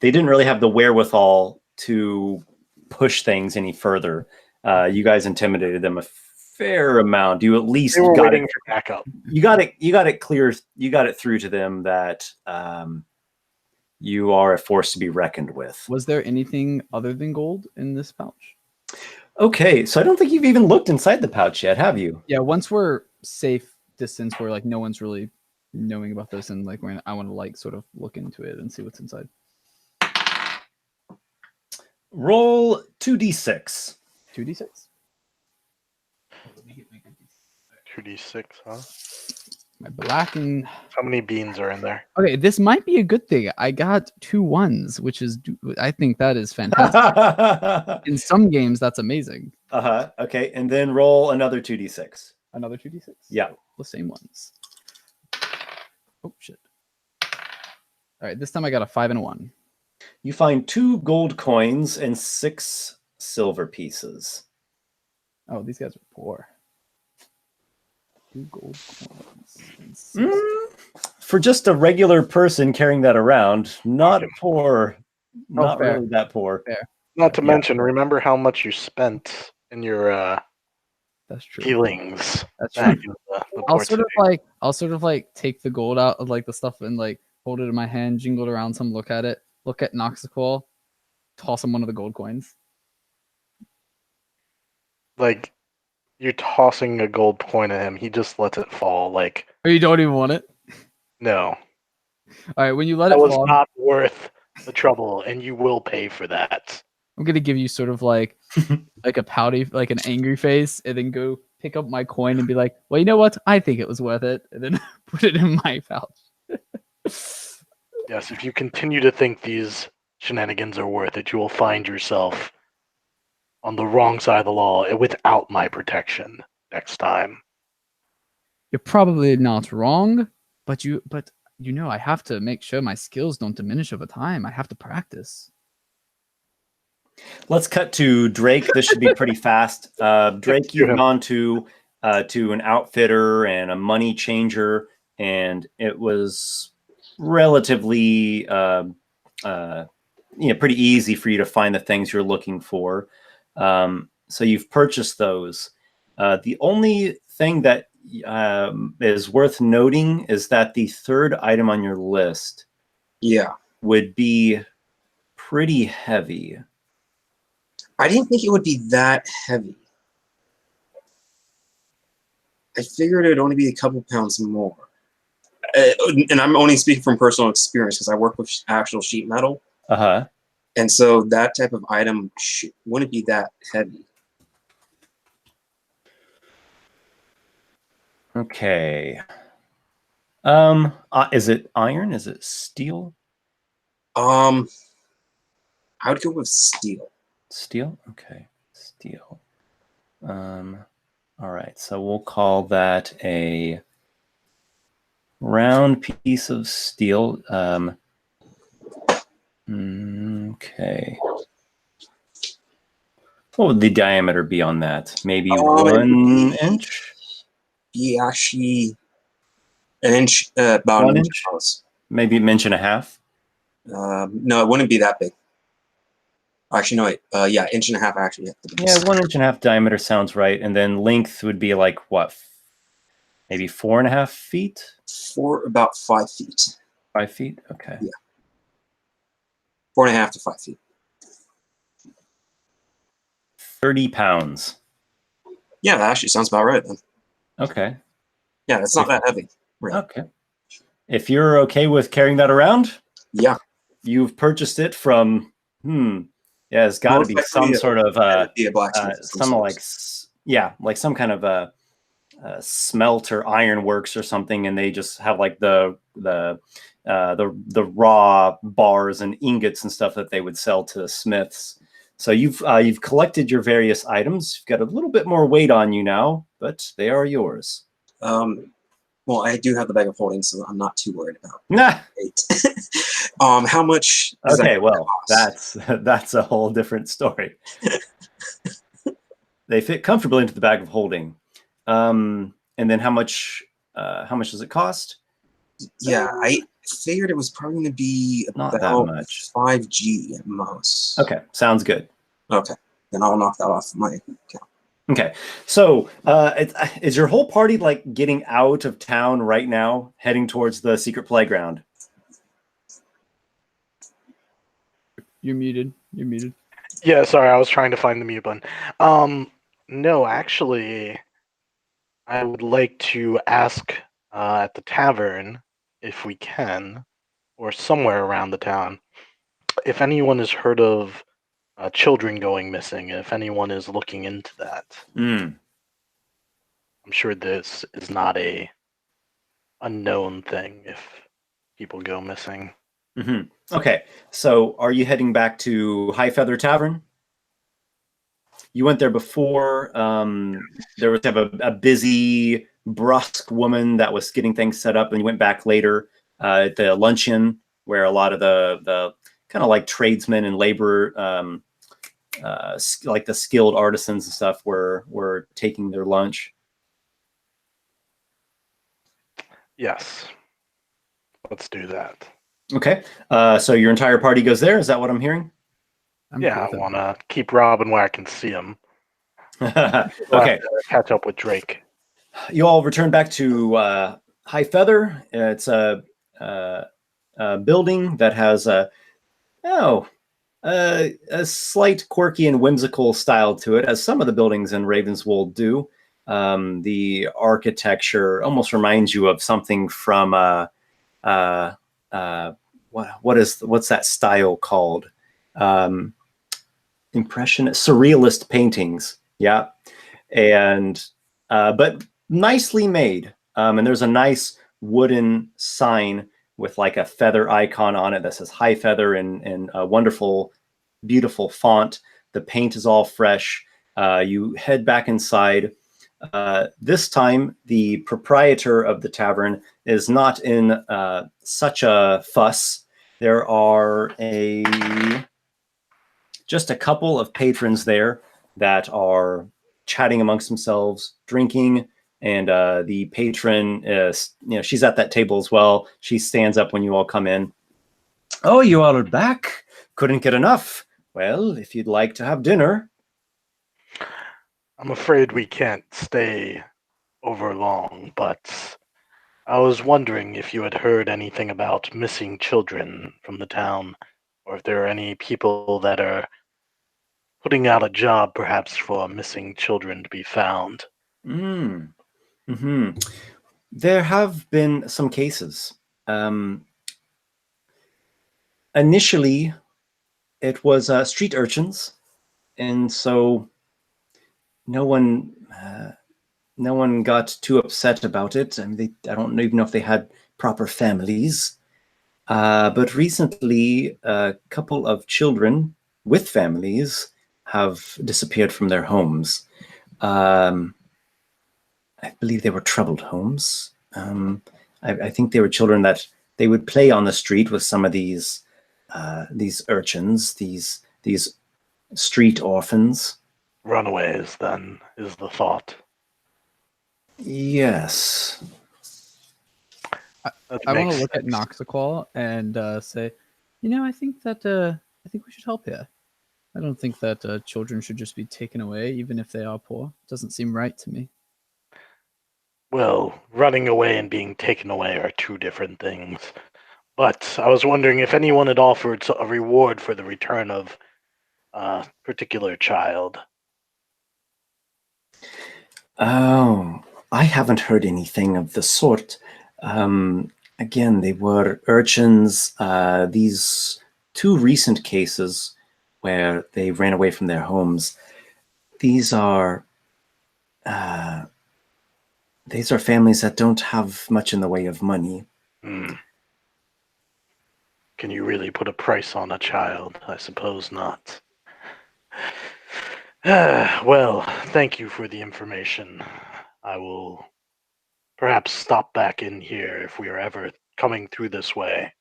[SPEAKER 2] didn't really have the wherewithal to push things any further. You guys intimidated them a fair amount. You at least
[SPEAKER 5] they were
[SPEAKER 2] got
[SPEAKER 5] waiting
[SPEAKER 2] it.
[SPEAKER 5] for backup.
[SPEAKER 2] You got it clear. You got it through to them that you are a force to be reckoned with.
[SPEAKER 1] Was there anything other than gold in this pouch?
[SPEAKER 2] Okay, so I don't think you've even looked inside the pouch yet, have you?
[SPEAKER 1] Yeah, once we're safe distance where like no one's really knowing about this, and like I want to like sort of look into it and see what's inside.
[SPEAKER 2] Roll 2d6.
[SPEAKER 1] 2d6.
[SPEAKER 5] 2d6, huh?
[SPEAKER 1] My black and
[SPEAKER 5] How many beans are in there?
[SPEAKER 1] okay, this might be a good thing. I got 2 1s, which is I think that is fantastic. In some games, that's amazing.
[SPEAKER 2] Okay, and then roll another 2d6.
[SPEAKER 1] Another 2d6.
[SPEAKER 2] Yeah,
[SPEAKER 1] the same ones. Oh shit! All right, this time I got a 5 and a 1.
[SPEAKER 2] You find 2 gold coins and 6 silver pieces.
[SPEAKER 1] Oh, these guys are poor. 2 gold coins and 6.
[SPEAKER 2] For just a regular person carrying that around, not poor. Not
[SPEAKER 1] fair.
[SPEAKER 2] really that poor.
[SPEAKER 1] Fair.
[SPEAKER 5] Not to mention, remember how much you spent in your
[SPEAKER 1] That's true.
[SPEAKER 5] healings.
[SPEAKER 1] That's
[SPEAKER 5] back
[SPEAKER 1] true.
[SPEAKER 5] in the
[SPEAKER 1] I'll
[SPEAKER 5] port
[SPEAKER 1] sort of like take the gold out of like the stuff and like hold it in my hand, jingle it around some, look at it, look at Noxiqual, toss him one of the gold coins.
[SPEAKER 5] Like, you're tossing a gold coin at him, he just lets it fall. Like,
[SPEAKER 1] Or you don't even want it.
[SPEAKER 5] no,
[SPEAKER 1] All right, when you let
[SPEAKER 5] that
[SPEAKER 1] it
[SPEAKER 5] was
[SPEAKER 1] fall,
[SPEAKER 5] not worth the trouble, and you will pay for that.
[SPEAKER 1] I'm gonna give you sort of like like a pouty, like an angry face, and then go pick up my coin and be like, well, you know what? I think it was worth it, and then put it in my pouch.
[SPEAKER 5] Yes, if you continue to think these shenanigans are worth it, you will find yourself on the wrong side of the law without my protection next time.
[SPEAKER 1] You're probably not wrong, but you know I have to make sure my skills don't diminish over time. I have to practice.
[SPEAKER 2] Let's cut to Drake. This should be pretty fast. Drake, you've gone to to an outfitter and a money changer, and it was relatively pretty easy for you to find the things you're looking for. So you've purchased those. The only thing that is worth noting is that the third item on your list would be pretty heavy.
[SPEAKER 4] I didn't think it would be that heavy. I figured it would only be a couple pounds more. And I'm only speaking from personal experience because I work with actual sheet metal.
[SPEAKER 2] Uh-huh.
[SPEAKER 4] And so that type of item wouldn't be that heavy.
[SPEAKER 2] Okay. Is it iron? Is it steel?
[SPEAKER 4] I would go with steel.
[SPEAKER 2] Steel? Okay. Steel. All right. So we'll call that a round piece of steel. Okay. What would the diameter be on that? Maybe 1 inch?
[SPEAKER 4] Be actually an inch, about
[SPEAKER 2] 1
[SPEAKER 4] an
[SPEAKER 2] inch?
[SPEAKER 4] inch.
[SPEAKER 2] Maybe an inch and a half?
[SPEAKER 4] No, it wouldn't be that big. Actually, no, wait. Yeah, inch and a half actually.
[SPEAKER 2] Yeah, 1 inch and a half diameter sounds right. And then length would be like what? Maybe 4.5 feet?
[SPEAKER 4] About 5 feet.
[SPEAKER 2] 5 feet? Okay.
[SPEAKER 4] Yeah. 4.5 to 5 feet.
[SPEAKER 2] 30 pounds.
[SPEAKER 4] Yeah, that actually sounds about right then.
[SPEAKER 2] Okay.
[SPEAKER 4] Yeah, it's not that heavy. Really.
[SPEAKER 2] Okay. If you're okay with carrying that around,
[SPEAKER 4] yeah,
[SPEAKER 2] you've purchased it from yeah, it's got to be some sort of some like some kind of a smelt or ironworks or something, and they just have like the raw bars and ingots and stuff that they would sell to smiths. So you've collected your various items. You've got a little bit more weight on you now, but they are yours.
[SPEAKER 4] Well, I do have the bag of holding, so I'm not too worried about
[SPEAKER 2] it.
[SPEAKER 4] How much?
[SPEAKER 2] Okay, well, that's a whole different story. They fit comfortably into the bag of holding. And then how much does it cost?
[SPEAKER 4] Yeah, I figured it was probably going to be
[SPEAKER 2] not
[SPEAKER 4] about
[SPEAKER 2] that much.
[SPEAKER 4] 5G at most.
[SPEAKER 2] Okay, sounds good.
[SPEAKER 4] Okay, then I'll knock that off my account.
[SPEAKER 2] Okay, so is your whole party like getting out of town right now, heading towards the secret playground?
[SPEAKER 1] You're muted. You're muted.
[SPEAKER 5] Yeah, sorry, I was trying to find the mute button. No, actually, I would like to ask at the tavern, if we can, or somewhere around the town, if anyone has heard of children going missing, if anyone is looking into that. I'm sure this is not a unknown thing if people go missing.
[SPEAKER 2] Okay, so are you heading back to High Feather Tavern? You went there before. There was a busy, brusque woman that was getting things set up, and you went back later at the luncheon where a lot of the kind of like tradesmen and labor, like the skilled artisans and stuff, were taking their lunch.
[SPEAKER 5] Yes, let's do that.
[SPEAKER 2] Okay, so your entire party goes there. Is that what I'm hearing?
[SPEAKER 5] I want to keep Robin where I can see him.
[SPEAKER 2] Okay.
[SPEAKER 5] Catch up with Drake.
[SPEAKER 2] You all return back to High Feather. It's a building that has a slight quirky and whimsical style to it, as some of the buildings in Ravenswol do. The architecture almost reminds you of something from what's that style called? Surrealist paintings. Yeah. And but nicely made. And there's a nice wooden sign with like a feather icon on it that says High Feather in a wonderful, beautiful font. The paint is all fresh. You head back inside. This time, the proprietor of the tavern is not in such a fuss. There are just a couple of patrons there that are chatting amongst themselves, drinking, And the patron is, she's at that table as well. She stands up when you all come in. Oh, you all are back. Couldn't get enough. Well, if you'd like to have dinner.
[SPEAKER 5] I'm afraid we can't stay over long, but I was wondering if you had heard anything about missing children from the town, or if there are any people that are putting out a job perhaps for missing children to be found.
[SPEAKER 2] Mm-hmm. There have been some cases. Initially, it was street urchins, and so no one got too upset about it. I mean, I don't even know if they had proper families. But recently, a couple of children with families have disappeared from their homes. I believe they were troubled homes. I think they were children that they would play on the street with some of these urchins, these street orphans.
[SPEAKER 5] Runaways, then, is the thought.
[SPEAKER 2] Yes.
[SPEAKER 1] I want to look at Noxiqual and say, I think we should help here. I don't think that children should just be taken away, even if they are poor. It doesn't seem right to me.
[SPEAKER 5] Well, running away and being taken away are two different things. But I was wondering if anyone had offered a reward for the return of a particular child.
[SPEAKER 2] Oh, I haven't heard anything of the sort. Again, they were urchins. These two recent cases where they ran away from their homes, these are families that don't have much in the way of money.
[SPEAKER 5] Can you really put a price on a child? I suppose not. Well, thank you for the information. I will perhaps stop back in here if we are ever coming through this way.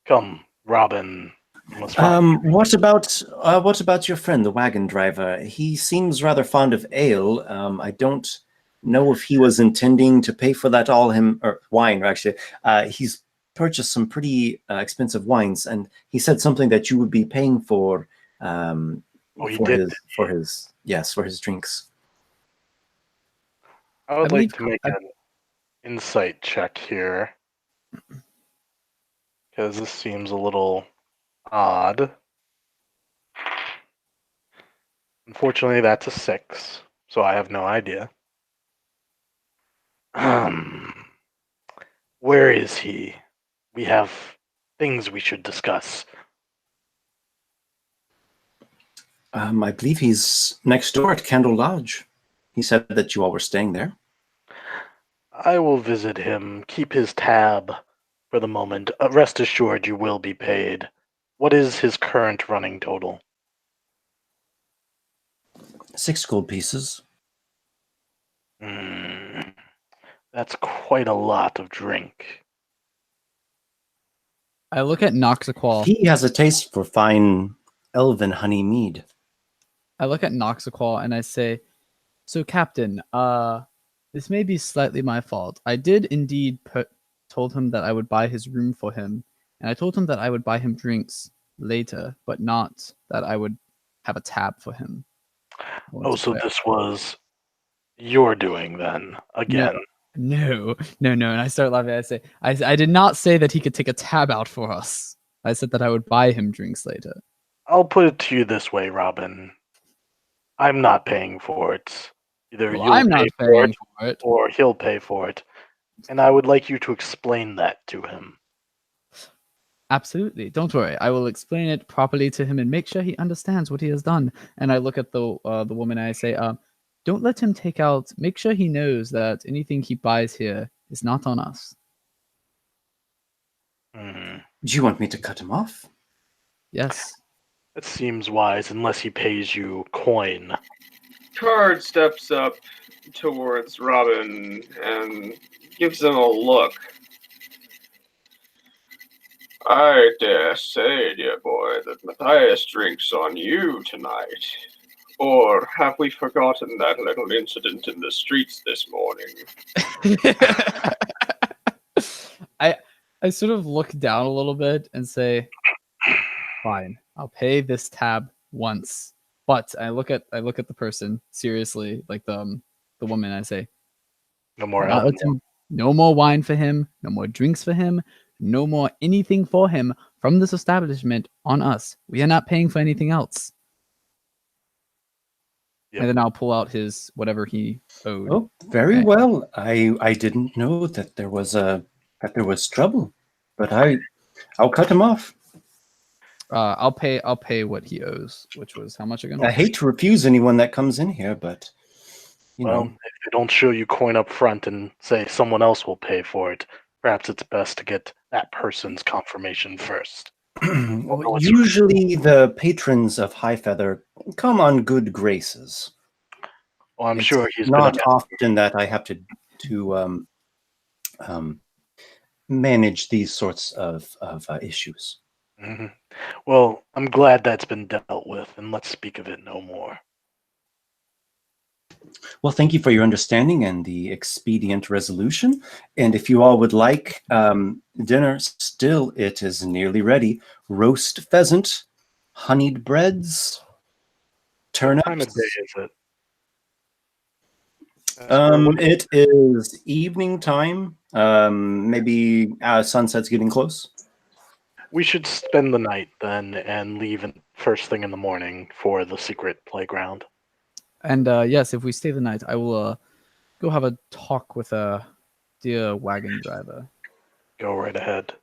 [SPEAKER 5] Come, Robin.
[SPEAKER 2] What about your friend, the wagon driver? He seems rather fond of ale. I don't know if he was intending to pay for that wine. Actually, he's purchased some pretty expensive wines, and he said something that you would be paying for for his drinks.
[SPEAKER 5] I would like to make an insight check here, because this seems a little odd. Unfortunately, that's a 6, so I have no idea. Where is he? We have things we should discuss.
[SPEAKER 2] I believe he's next door at Candle Lodge. He said that you all were staying there.
[SPEAKER 5] I will visit him, keep his tab for the moment. Rest assured you will be paid. What is his current running total?
[SPEAKER 2] 6 gold pieces.
[SPEAKER 5] That's quite a lot of drink.
[SPEAKER 1] I look at Noxiqual.
[SPEAKER 2] He has a taste for fine elven honey mead.
[SPEAKER 1] I look at Noxiqual and I say, so Captain, this may be slightly my fault. I did indeed told him that I would buy his room for him, and I told him that I would buy him drinks later, but not that I would have a tab for him.
[SPEAKER 5] Oh, so this was your doing then, again?
[SPEAKER 1] No. And I start laughing. I say, I did not say that he could take a tab out for us. I said that I would buy him drinks later.
[SPEAKER 5] I'll put it to you this way, Robin. I'm not paying for it. Either
[SPEAKER 1] I'm not paying for it,
[SPEAKER 5] or he'll pay for it. And I would like you to explain that to him.
[SPEAKER 1] Absolutely. Don't worry. I will explain it properly to him and make sure he understands what he has done. And I look at the woman and I say, don't let him take out. Make sure he knows that anything he buys here is not on us.
[SPEAKER 2] Do you want me to cut him off?
[SPEAKER 1] Yes.
[SPEAKER 5] It seems wise, unless he pays you coin.
[SPEAKER 3] Card steps up towards Robin and gives him a look. I dare say, dear boy, that Matthias drinks on you tonight. Or have we forgotten that little incident in the streets this morning?
[SPEAKER 1] I sort of look down a little bit and say, fine, I'll pay this tab once. But I look at the person seriously, like the woman, and I say,
[SPEAKER 5] No more
[SPEAKER 1] "Not let him- no more wine for him, no more drinks for him, no more anything for him from this establishment on us. We are not paying for anything else."
[SPEAKER 5] Yep.
[SPEAKER 1] And then I'll pull out his whatever he owed.
[SPEAKER 2] Oh, very
[SPEAKER 1] Okay.
[SPEAKER 2] well. I didn't know that there was trouble, but I'll cut him off.
[SPEAKER 1] I'll pay what he owes, which was how much again?
[SPEAKER 2] I hate to refuse anyone that comes in here, but you
[SPEAKER 5] Well,
[SPEAKER 2] know.
[SPEAKER 5] if they don't show you coin up front and say someone else will pay for it, perhaps it's best to get that person's confirmation first.
[SPEAKER 2] Well, usually the patrons of High Feather come on good graces.
[SPEAKER 5] Well, I'm
[SPEAKER 2] It's
[SPEAKER 5] sure he's
[SPEAKER 2] not
[SPEAKER 5] been
[SPEAKER 2] often that I have to manage these sorts of issues.
[SPEAKER 5] Mhm. Well, I'm glad that's been dealt with, and let's speak of it no more.
[SPEAKER 2] Well, thank you for your understanding and the expedient resolution. And if you all would like dinner, still it is nearly ready. Roast pheasant, honeyed breads, turnips.
[SPEAKER 5] What time of day is it?
[SPEAKER 2] It is evening time. Maybe sunset's getting close.
[SPEAKER 5] We should spend the night then and leave first thing in the morning for the secret playground.
[SPEAKER 1] And yes, if we stay the night, I will go have a talk with the wagon driver.
[SPEAKER 5] Go right ahead.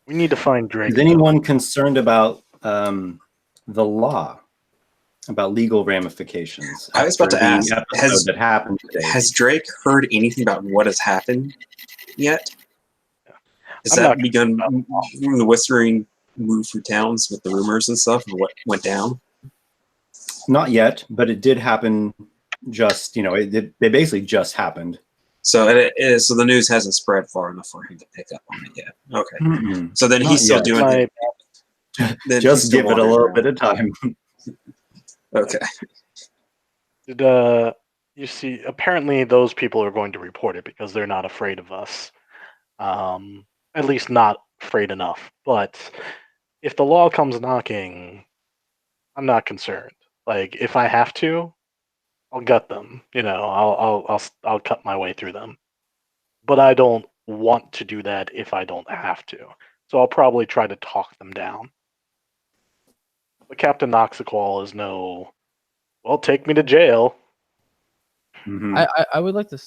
[SPEAKER 5] We need to find Drake.
[SPEAKER 2] Is anyone concerned about the law, about legal ramifications?
[SPEAKER 4] I was about to ask,
[SPEAKER 2] that happened today.
[SPEAKER 4] Has Drake heard anything about what has happened yet? Has that begun the whispering move through towns with the rumors and stuff of what went down?
[SPEAKER 2] Not yet, but it did happen. Just they basically just happened.
[SPEAKER 4] So so the news hasn't spread far enough for him to pick up on it yet. Okay, so then he's still doing it.
[SPEAKER 2] Just give it a little bit of time.
[SPEAKER 4] Okay.
[SPEAKER 5] Did you see? Apparently, those people are going to report it because they're not afraid of us. At least not afraid enough. But if the law comes knocking, I'm not concerned. Like if I have to, I'll gut them. I'll cut my way through them. But I don't want to do that if I don't have to. So I'll probably try to talk them down. But Captain Noxiqual is no. Well, take me to jail.
[SPEAKER 2] Mm-hmm.
[SPEAKER 1] I would like to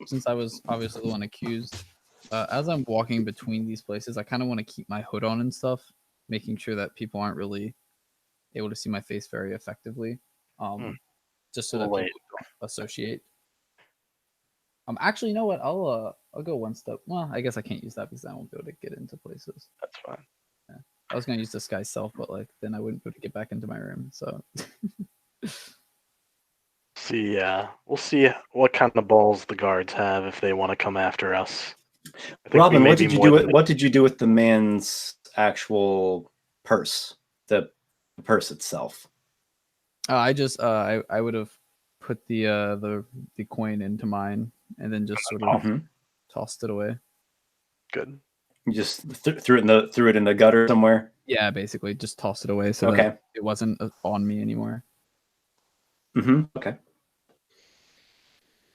[SPEAKER 1] since I was obviously the one accused. As I'm walking between these places, I kind of want to keep my hood on and stuff, making sure that people aren't really able to see my face very effectively, just so that people don't associate. Actually, you know what? I'll go one step. Well, I guess I can't use that because I won't be able to get into places.
[SPEAKER 5] That's fine.
[SPEAKER 1] Yeah. I was gonna use disguise self, but then I wouldn't be able to get back into my room. So.
[SPEAKER 5] See, we'll see what kind of balls the guards have if they want to come after us.
[SPEAKER 2] Robin, what did you do? What did you do with the man's actual purse? The purse itself.
[SPEAKER 1] I just I would have put the coin into mine and then just sort of tossed it away.
[SPEAKER 5] Good.
[SPEAKER 2] You just threw it in the gutter somewhere.
[SPEAKER 1] Yeah, basically just tossed it away so that it wasn't on me anymore.
[SPEAKER 2] Okay.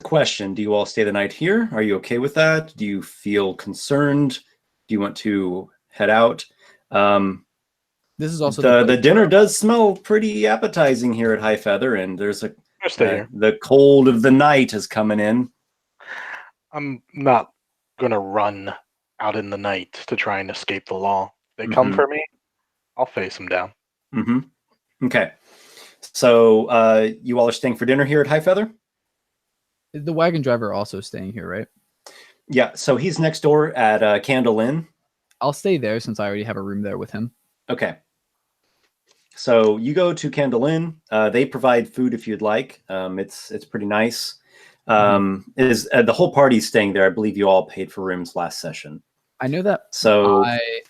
[SPEAKER 2] Question: do you all stay the night here? Are you okay with that? Do you feel concerned? Do you want to head out?
[SPEAKER 1] This is also
[SPEAKER 2] the dinner does smell pretty appetizing here at High Feather, and there's the cold of the night is coming in.
[SPEAKER 5] I'm not gonna run out in the night to try and escape the law. If they come for me, I'll face them down.
[SPEAKER 2] Okay. So you all are staying for dinner here at High Feather?
[SPEAKER 1] The wagon driver also staying here, right?
[SPEAKER 2] Yeah, so he's next door at Candle Inn.
[SPEAKER 1] I'll stay there since I already have a room there with him.
[SPEAKER 2] Okay. So you go to Candle Inn. They provide food if you'd like. It's pretty nice. The whole party's staying there. I believe you all paid for rooms last session.
[SPEAKER 1] I know that.
[SPEAKER 2] So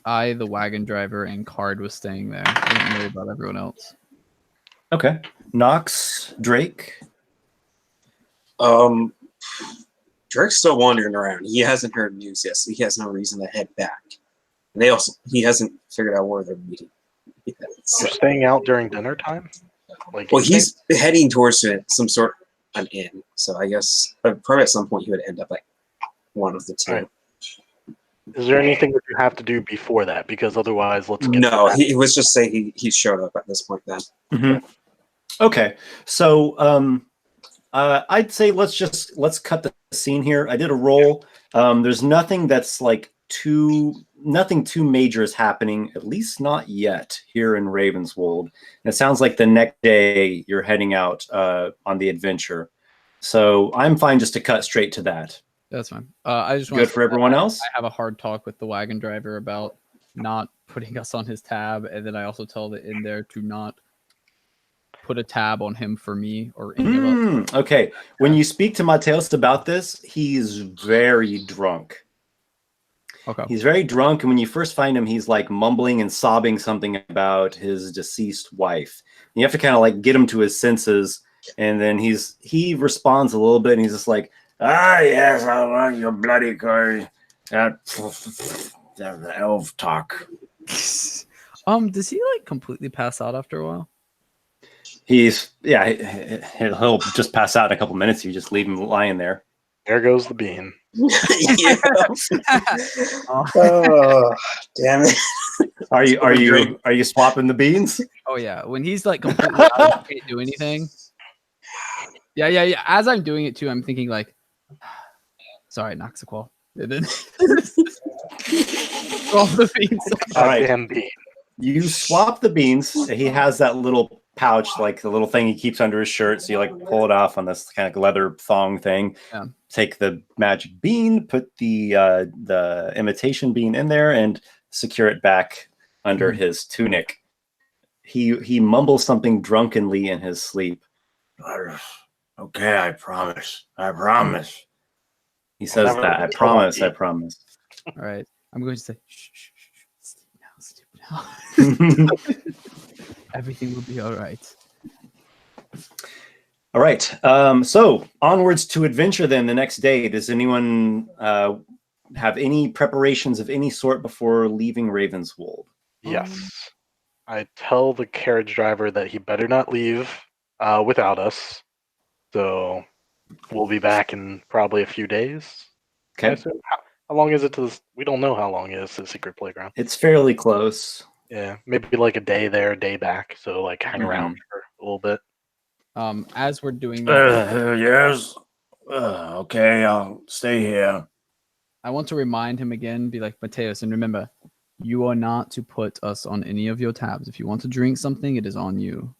[SPEAKER 1] I the wagon driver, and Card was staying there. I didn't know about everyone else.
[SPEAKER 2] Okay. Nox, Drake.
[SPEAKER 4] Drake's still wandering around. He hasn't heard news yet, so he has no reason to head back. And he hasn't figured out where they're meeting. Yeah, so.
[SPEAKER 5] You're staying out during dinner time?
[SPEAKER 4] Well, he's heading towards some sort of an inn. So I guess probably at some point he would end up like one of the two.
[SPEAKER 5] Right. Is there anything that you have to do before that? Because otherwise, let's get
[SPEAKER 4] No, he was just saying he showed up at this point then.
[SPEAKER 2] Mm-hmm. Okay. So I'd say let's cut the scene here. I did a roll. There's nothing that's like nothing too major is happening, at least not yet here in Ravenswold. And it sounds like the next day you're heading out on the adventure. So I'm fine just to cut straight to that.
[SPEAKER 1] That's fine. I just
[SPEAKER 2] good for everyone else.
[SPEAKER 1] I have a hard talk with the wagon driver about not putting us on his tab, and then I also tell the inn there to not put a tab on him for me or any of us.
[SPEAKER 2] Okay. When you speak to Mateos about this, he's very drunk.
[SPEAKER 1] Okay.
[SPEAKER 2] He's very drunk, and when you first find him, he's like mumbling and sobbing something about his deceased wife. And you have to kind of like get him to his senses, and then he responds a little bit, and he's just like, "Ah, yes, I want your bloody curry. That elf talk."
[SPEAKER 1] Does he like completely pass out after a while?
[SPEAKER 2] He'll just pass out in a couple minutes. You just leave him lying there.
[SPEAKER 5] There goes the bean.
[SPEAKER 4] Oh, damn it!
[SPEAKER 2] Are you swapping the beans?
[SPEAKER 1] Oh yeah, when he's like completely out, can't do anything. Yeah. As I'm doing it too, I'm thinking like, sorry, Noxiqual. And then all the beans.
[SPEAKER 2] All right, you swap the beans. He has that little pouch, like the little thing he keeps under his shirt. So you like pull it off on this kind of leather thong thing.
[SPEAKER 1] Yeah.
[SPEAKER 2] Take the magic bean, put the imitation bean in there, and secure it back under his tunic. He mumbles something drunkenly in his sleep. Okay, I promise. He says that. I promise.
[SPEAKER 1] All right. I'm going to say, shh, sleep now. Everything will be all right.
[SPEAKER 2] All right. So onwards to adventure then the next day. Does anyone have any preparations of any sort before leaving Ravenswold?
[SPEAKER 5] Yes. I tell the carriage driver that he better not leave without us. So we'll be back in probably a few days.
[SPEAKER 2] Okay.
[SPEAKER 5] How long is it to this? We don't know how long it is to the secret playground.
[SPEAKER 2] It's fairly close.
[SPEAKER 5] Yeah, maybe like a day there, a day back. So like hang around for a little bit.
[SPEAKER 1] As we're doing that,
[SPEAKER 6] yes. Okay, I'll stay here.
[SPEAKER 1] I want to remind him again, be like, Mateos, and remember, you are not to put us on any of your tabs. If you want to drink something, it is on you.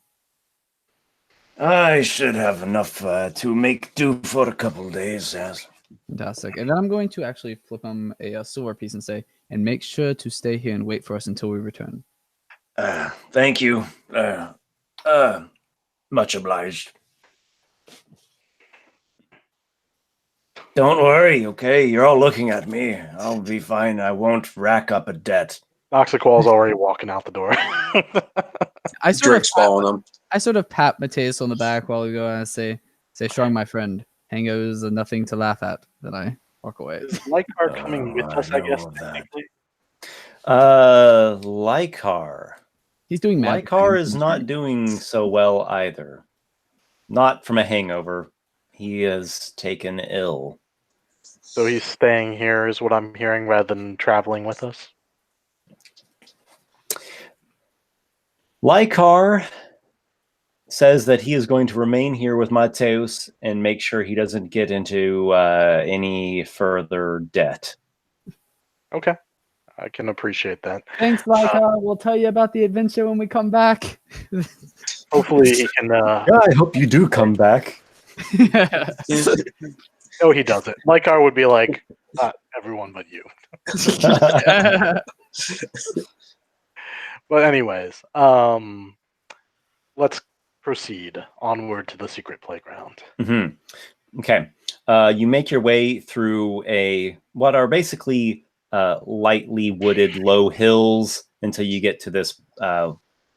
[SPEAKER 6] I should have enough to make do for a couple of days, yes.
[SPEAKER 1] Fantastic. And then I'm going to actually flip him a silver piece and say, and make sure to stay here and wait for us until we return.
[SPEAKER 6] Thank you. Much obliged. Don't worry, okay? You're all looking at me. I'll be fine. I won't rack up a debt.
[SPEAKER 5] Noxiqual's already walking out the door.
[SPEAKER 1] I sort of pat Mateus on the back while we go and say strong, my friend. Hangovers are nothing to laugh at. Then I walk away.
[SPEAKER 5] Is Lykar coming with us, I guess, technically?
[SPEAKER 2] Lykar.
[SPEAKER 1] He's doing magic.
[SPEAKER 2] Lykar is not doing so well either. Not from a hangover. He is taken ill.
[SPEAKER 5] So he's staying here is what I'm hearing rather than traveling with us?
[SPEAKER 2] Lykar says that he is going to remain here with Mateus and make sure he doesn't get into any further debt.
[SPEAKER 5] Okay. I can appreciate that.
[SPEAKER 1] Thanks, Lykar. We'll tell you about the adventure when we come back.
[SPEAKER 5] Hopefully he can...
[SPEAKER 2] Yeah, I hope you do come back.
[SPEAKER 5] No, he doesn't. Lykar would be like, not everyone but you. But anyways, let's proceed onward to the secret playground.
[SPEAKER 2] Mm-hmm. Okay. You make your way through what are basically lightly wooded low hills until you get to this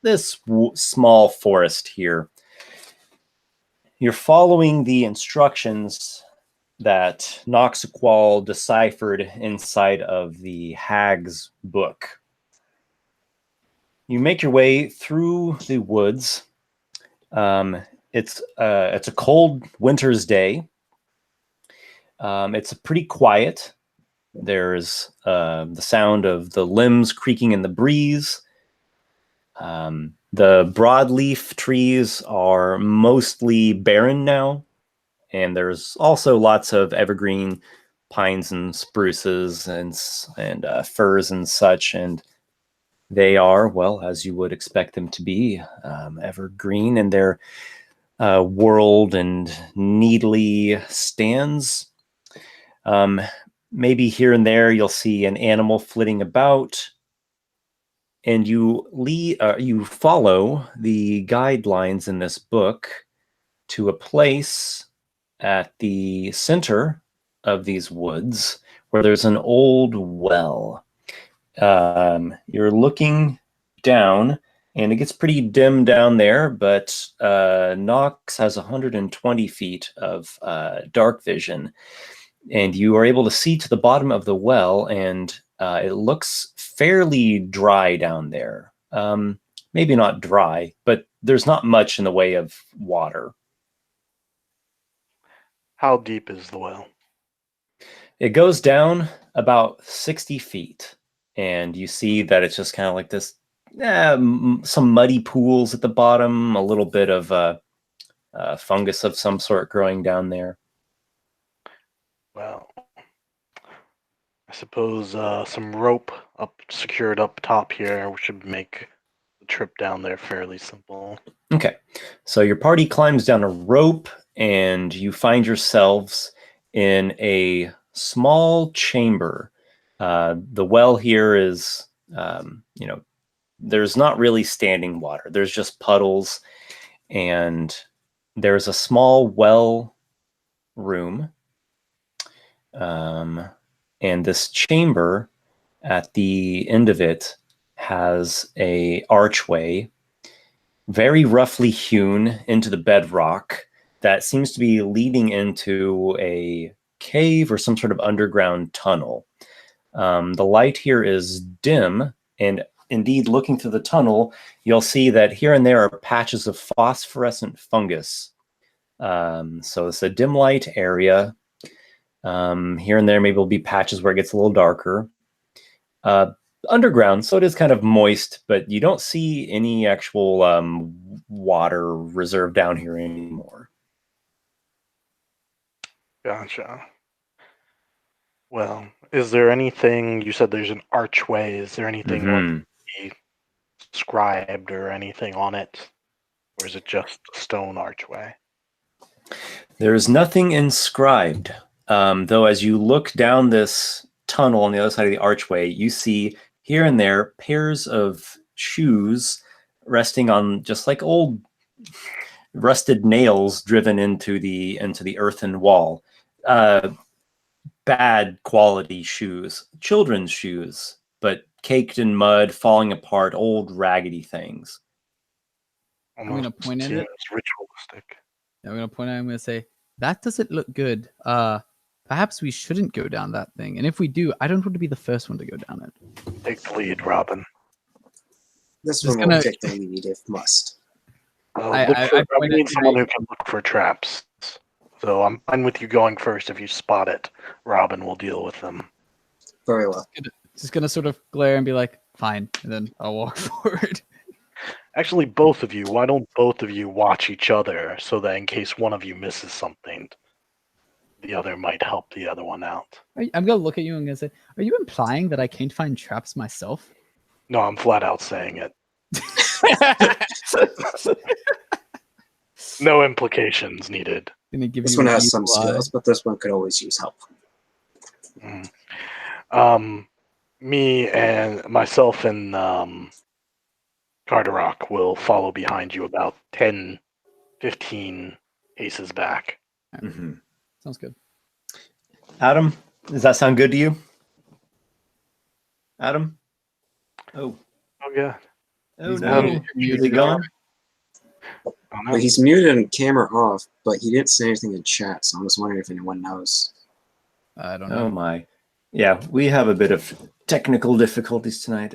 [SPEAKER 2] this small forest here. You're following the instructions that Noxiqual deciphered inside of the hag's book. You make your way through the woods. It's a cold winter's day. It's pretty quiet. There's the sound of the limbs creaking in the breeze. The broadleaf trees are mostly barren now, and there's also lots of evergreen pines and spruces and firs and such, and they are, well, as you would expect them to be, evergreen in their whorled and needly stands. Maybe here and there you'll see an animal flitting about, and you follow the guidelines in this book to a place at the center of these woods where there's an old well. You're looking down, and it gets pretty dim down there, but Nox has 120 feet of dark vision, and you are able to see to the bottom of the well, and it looks fairly dry down there. Maybe not dry, but there's not much in the way of water.
[SPEAKER 5] How deep is the well?
[SPEAKER 2] It goes down about 60 feet, and you see that it's just kind of like this, some muddy pools at the bottom, a little bit of fungus of some sort growing down there.
[SPEAKER 5] Well, I suppose some rope secured up top here should make the trip down there fairly simple.
[SPEAKER 2] Okay, so your party climbs down a rope, and you find yourselves in a small chamber. The well here is, there's not really standing water. There's just puddles, and there's a small well room. And this chamber at the end of it has a archway, very roughly hewn into the bedrock, that seems to be leading into a cave or some sort of underground tunnel. The light here is dim, and indeed, looking through the tunnel, you'll see that here and there are patches of phosphorescent fungus. So it's a dim light area. Here and there, maybe will be patches where it gets a little darker. Underground, so it is kind of moist, but you don't see any actual water reserve down here anymore.
[SPEAKER 5] Gotcha. Well, is there anything, you said there's an archway, is there anything like inscribed or anything on it? Or is it just a stone archway?
[SPEAKER 2] There is nothing inscribed, though as you look down this tunnel on the other side of the archway, you see here and there pairs of shoes resting on just like old rusted nails driven into the earthen wall. Bad quality shoes, children's shoes, but caked in mud, falling apart, old raggedy things.
[SPEAKER 1] I'm going to point at it.
[SPEAKER 5] Ritualistic.
[SPEAKER 1] I'm going to point at it. I'm going to say, that doesn't look good. Perhaps we shouldn't go down that thing. And if we do, I don't want to be the first one to go down it.
[SPEAKER 5] Take the lead, Robin.
[SPEAKER 4] This
[SPEAKER 1] Just
[SPEAKER 4] one will
[SPEAKER 1] gonna-
[SPEAKER 4] take the lead if must.
[SPEAKER 5] I need someone who can look for traps. So I'm fine with you going first. If you spot it, Robin will deal with them.
[SPEAKER 4] Very well.
[SPEAKER 1] Just going to sort of glare and be like, fine. And then I'll walk forward.
[SPEAKER 5] Actually, both of you. Why don't both of you watch each other so that in case one of you misses something, the other might help the other one out.
[SPEAKER 1] I'm going to look at you and going to say, are you implying that I can't find traps myself?
[SPEAKER 5] No, I'm flat out saying it. No implications needed.
[SPEAKER 4] This one has some skills, but this one could always use help.
[SPEAKER 5] Me and myself and Carderock will follow behind you about 10, 15 paces back.
[SPEAKER 1] Sounds good.
[SPEAKER 2] Adam, does that sound good to you? Adam? Oh,
[SPEAKER 5] yeah.
[SPEAKER 2] Oh
[SPEAKER 1] He's
[SPEAKER 2] no,
[SPEAKER 1] muted.
[SPEAKER 2] is he gone?
[SPEAKER 5] I don't know.
[SPEAKER 4] But he's muted and camera off, but he didn't say anything in chat, so I'm just wondering if anyone knows.
[SPEAKER 1] I don't
[SPEAKER 2] Oh
[SPEAKER 1] know.
[SPEAKER 2] my. Yeah, we have a bit of technical difficulties tonight.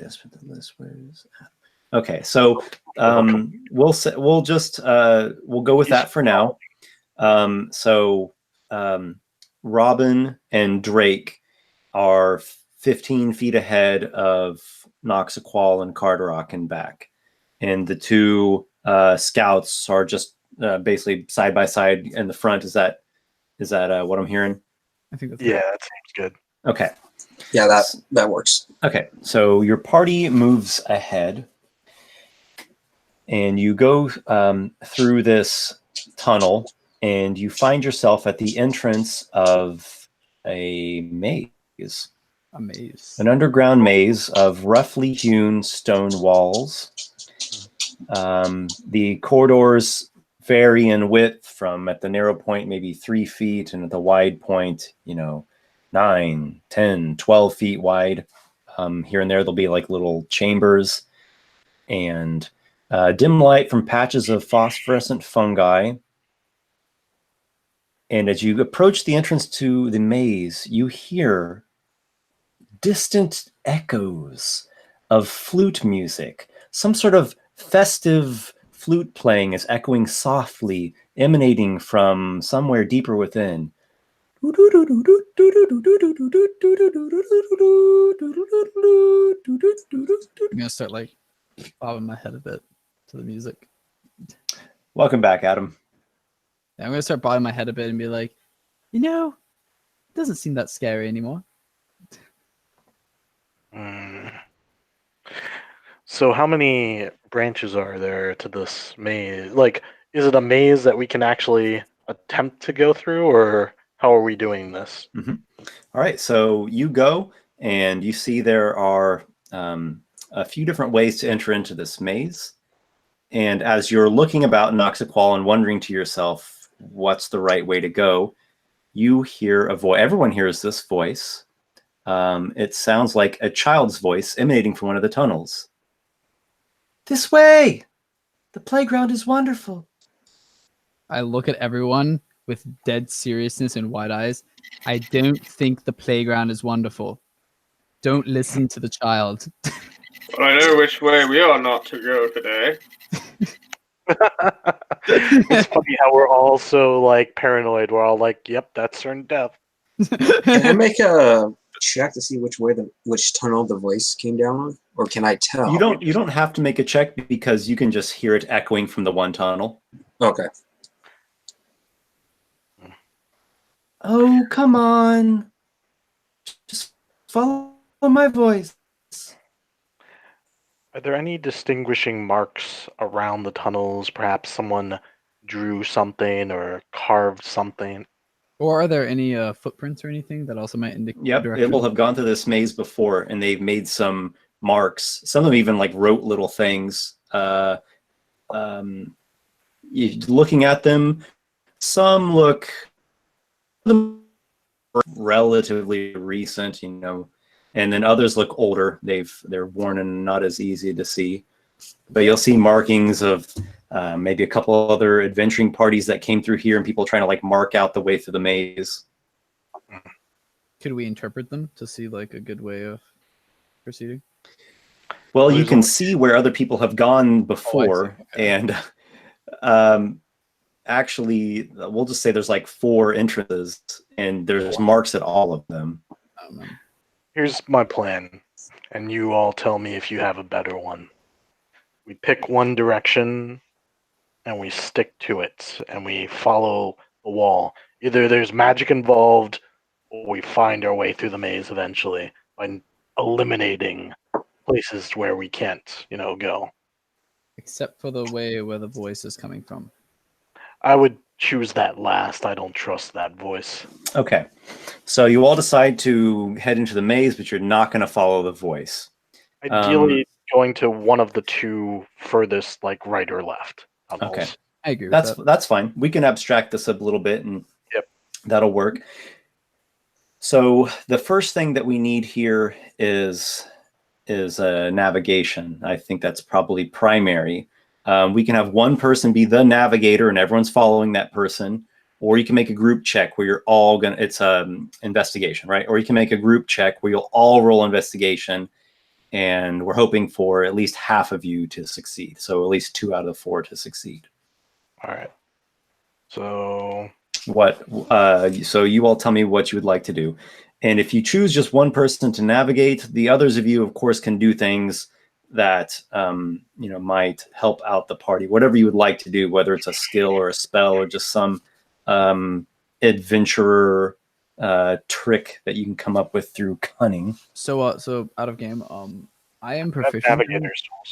[SPEAKER 2] Okay, so we'll go with that for now. Robin and Drake are 15 feet ahead of Noxiqual and Carderock and back, and the two scouts are just basically side by side in the front. Is that what I'm hearing?
[SPEAKER 1] I think that's
[SPEAKER 5] Yeah, that seems good.
[SPEAKER 2] Okay.
[SPEAKER 4] Yeah, that works.
[SPEAKER 2] Okay, so your party moves ahead, and you go through this tunnel, and you find yourself at the entrance of a maze.
[SPEAKER 1] a maze.
[SPEAKER 2] An underground maze of roughly hewn stone walls. The corridors vary in width from at the narrow point maybe 3 feet, and at the wide point, 9, 10, 12 feet wide. Here and there, there'll be like little chambers, and dim light from patches of phosphorescent fungi. And as you approach the entrance to the maze, you hear distant echoes of flute music. Some sort of festive flute playing is echoing softly, emanating from somewhere deeper within.
[SPEAKER 1] I'm gonna start like bobbing my head a bit to the music.
[SPEAKER 2] Welcome back, Adam.
[SPEAKER 1] Yeah, I'm gonna start bobbing my head a bit and be like, it doesn't seem that scary anymore.
[SPEAKER 5] So how many branches are there to this maze? Like, is it a maze that we can actually attempt to go through, or how are we doing this?
[SPEAKER 2] Mm-hmm. All right, so you go, and you see there are a few different ways to enter into this maze. And as you're looking about Noxiqual and wondering to yourself, what's the right way to go, you hear a voice. Everyone hears this voice. It sounds like a child's voice emanating from one of the tunnels. This way! The playground is wonderful.
[SPEAKER 1] I look at everyone with dead seriousness and wide eyes. I don't think the playground is wonderful. Don't listen to the child.
[SPEAKER 3] But I know which way we are not to go today.
[SPEAKER 5] It's funny how we're all so like paranoid. We're all like, "Yep, that's certain death."
[SPEAKER 4] Can I make a check to see which tunnel the voice came down on, or can I tell?
[SPEAKER 2] You don't have to make a check because you can just hear it echoing from the one tunnel.
[SPEAKER 4] Okay.
[SPEAKER 2] Oh, come on. Just follow my voice.
[SPEAKER 5] Are there any distinguishing marks around the tunnels? Perhaps someone drew something or carved something.
[SPEAKER 1] Or are there any footprints or anything that also might indicate
[SPEAKER 2] Yep,
[SPEAKER 1] direction?
[SPEAKER 2] people have gone through this maze before, and they've made some marks. Some of them even like wrote little things. Looking at them, some look relatively recent, and then others look older. They're worn and not as easy to see. But you'll see markings of maybe a couple other adventuring parties that came through here, and people trying to like mark out the way through the maze.
[SPEAKER 1] Could we interpret them to see like a good way of proceeding?
[SPEAKER 2] Well, you
[SPEAKER 5] There's
[SPEAKER 2] can
[SPEAKER 5] only-
[SPEAKER 2] see where other people have gone before,
[SPEAKER 1] Okay.
[SPEAKER 2] and actually, we'll just say there's like 4 entrances, and there's marks at all of them.
[SPEAKER 5] Here's my plan, and you all tell me if you have a better one. We pick one direction, and we stick to it, and we follow the wall. Either there's magic involved, or we find our way through the maze eventually by eliminating places where we can't, go.
[SPEAKER 1] Except for the way where the voice is coming from.
[SPEAKER 5] I would choose that last. I don't trust that voice.
[SPEAKER 2] Okay, so you all decide to head into the maze, but you're not going to follow the voice.
[SPEAKER 5] Ideally, going to one of the two furthest, like right or left tunnels.
[SPEAKER 2] Okay.
[SPEAKER 1] I agree with that.
[SPEAKER 2] That's fine. We can abstract this a little bit, and
[SPEAKER 5] Yep.
[SPEAKER 2] that'll work. So the first thing that we need here is is navigation. I think that's probably primary. We can have one person be the navigator and everyone's following that person, or you can make a group check where you're all gonna. It's investigation, right? Or you can make a group check where you'll all roll investigation, and we're hoping for at least half of you to succeed. So at least 2 out of 4 to succeed.
[SPEAKER 5] All right. So
[SPEAKER 2] what? So you all tell me what you would like to do, and if you choose just one person to navigate, the others of you, of course, can do things that might help out the party. Whatever you would like to do, whether it's a skill or a spell or just some adventurer trick that you can come up with through cunning.
[SPEAKER 1] So out of game, I am proficient.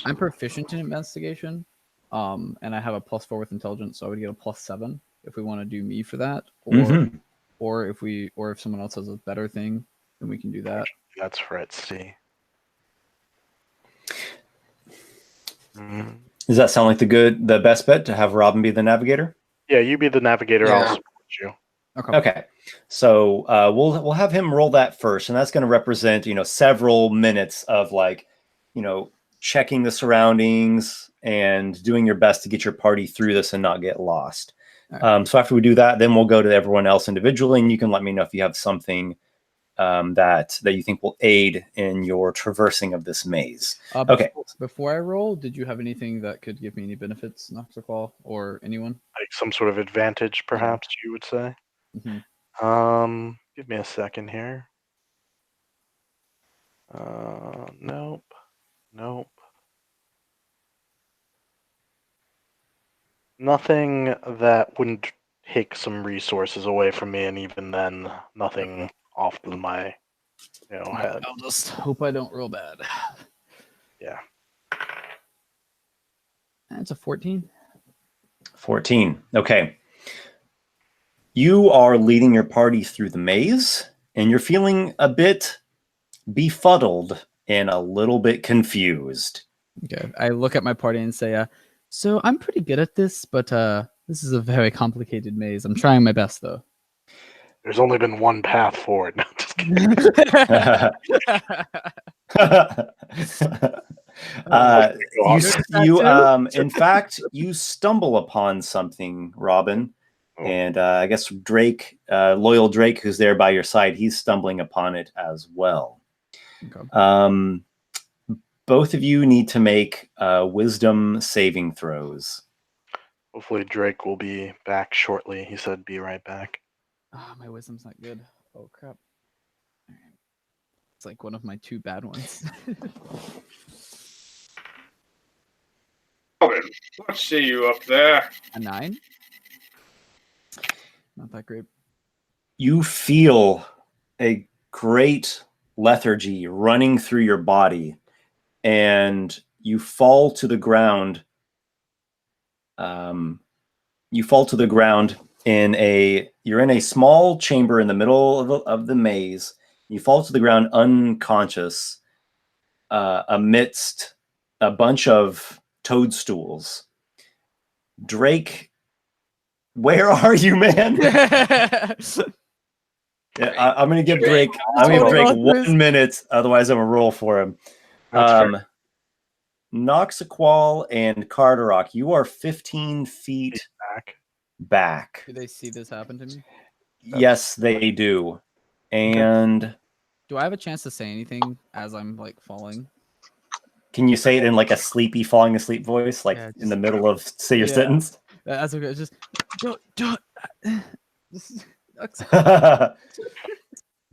[SPEAKER 1] I'm proficient in investigation, and I have a +4 with intelligence, so I would get a +7 if we want to do me for that, or if someone else has a better thing, then we can do that.
[SPEAKER 5] That's for at C.
[SPEAKER 2] Does that sound like the best bet to have Robin be the navigator?
[SPEAKER 5] Yeah, you be the navigator.
[SPEAKER 4] Yeah.
[SPEAKER 5] I'll support you.
[SPEAKER 2] Okay. So we'll have him roll that first, and that's going to represent several minutes of checking the surroundings and doing your best to get your party through this and not get lost. Right. So after we do that, then we'll go to everyone else individually, and you can let me know if you have something that you think will aid in your traversing of this maze. Okay.
[SPEAKER 1] Before I roll, did you have anything that could give me any benefits, Noxiqual, or anyone?
[SPEAKER 5] Like some sort of advantage, perhaps, you would say?
[SPEAKER 1] Mm-hmm.
[SPEAKER 5] Give me a second here. Nope. Nothing that wouldn't take some resources away from me, and even then, nothing off of my head.
[SPEAKER 1] I'll just hope I don't roll bad.
[SPEAKER 5] Yeah.
[SPEAKER 1] That's a 14.
[SPEAKER 2] 14. Okay. You are leading your party through the maze, and you're feeling a bit befuddled and a little bit confused.
[SPEAKER 1] Okay. I look at my party and say, so I'm pretty good at this, but this is a very complicated maze. I'm trying my best, though.
[SPEAKER 5] There's only been one path forward. No, just kidding.
[SPEAKER 2] In fact, you stumble upon something, Robin. And I guess Drake, loyal Drake, who's there by your side, he's stumbling upon it as well. Okay. Both of you need to make wisdom saving throws.
[SPEAKER 5] Hopefully Drake will be back shortly. He said be right back.
[SPEAKER 1] My wisdom's not good. Oh, crap. It's like one of my 2 bad ones.
[SPEAKER 3] Robin, let's see you up there.
[SPEAKER 1] A 9? Not that great.
[SPEAKER 2] You feel a great lethargy running through your body, and you fall to the ground. You're in a small chamber in the middle of the maze. You fall to the ground unconscious amidst a bunch of toadstools. Drake, where are you, man? Yeah, I'm gonna give Drake. 1 minute. Otherwise, I'm gonna roll for him. Noxiqual and Carderock, you are 15 feet back.
[SPEAKER 1] Do they see this happen to me?
[SPEAKER 2] Yes, they do. And
[SPEAKER 1] do I have a chance to say anything as I'm falling?
[SPEAKER 2] Can you say it in like a sleepy, falling asleep voice, in the middle of your sentence?
[SPEAKER 1] That's okay. Just don't.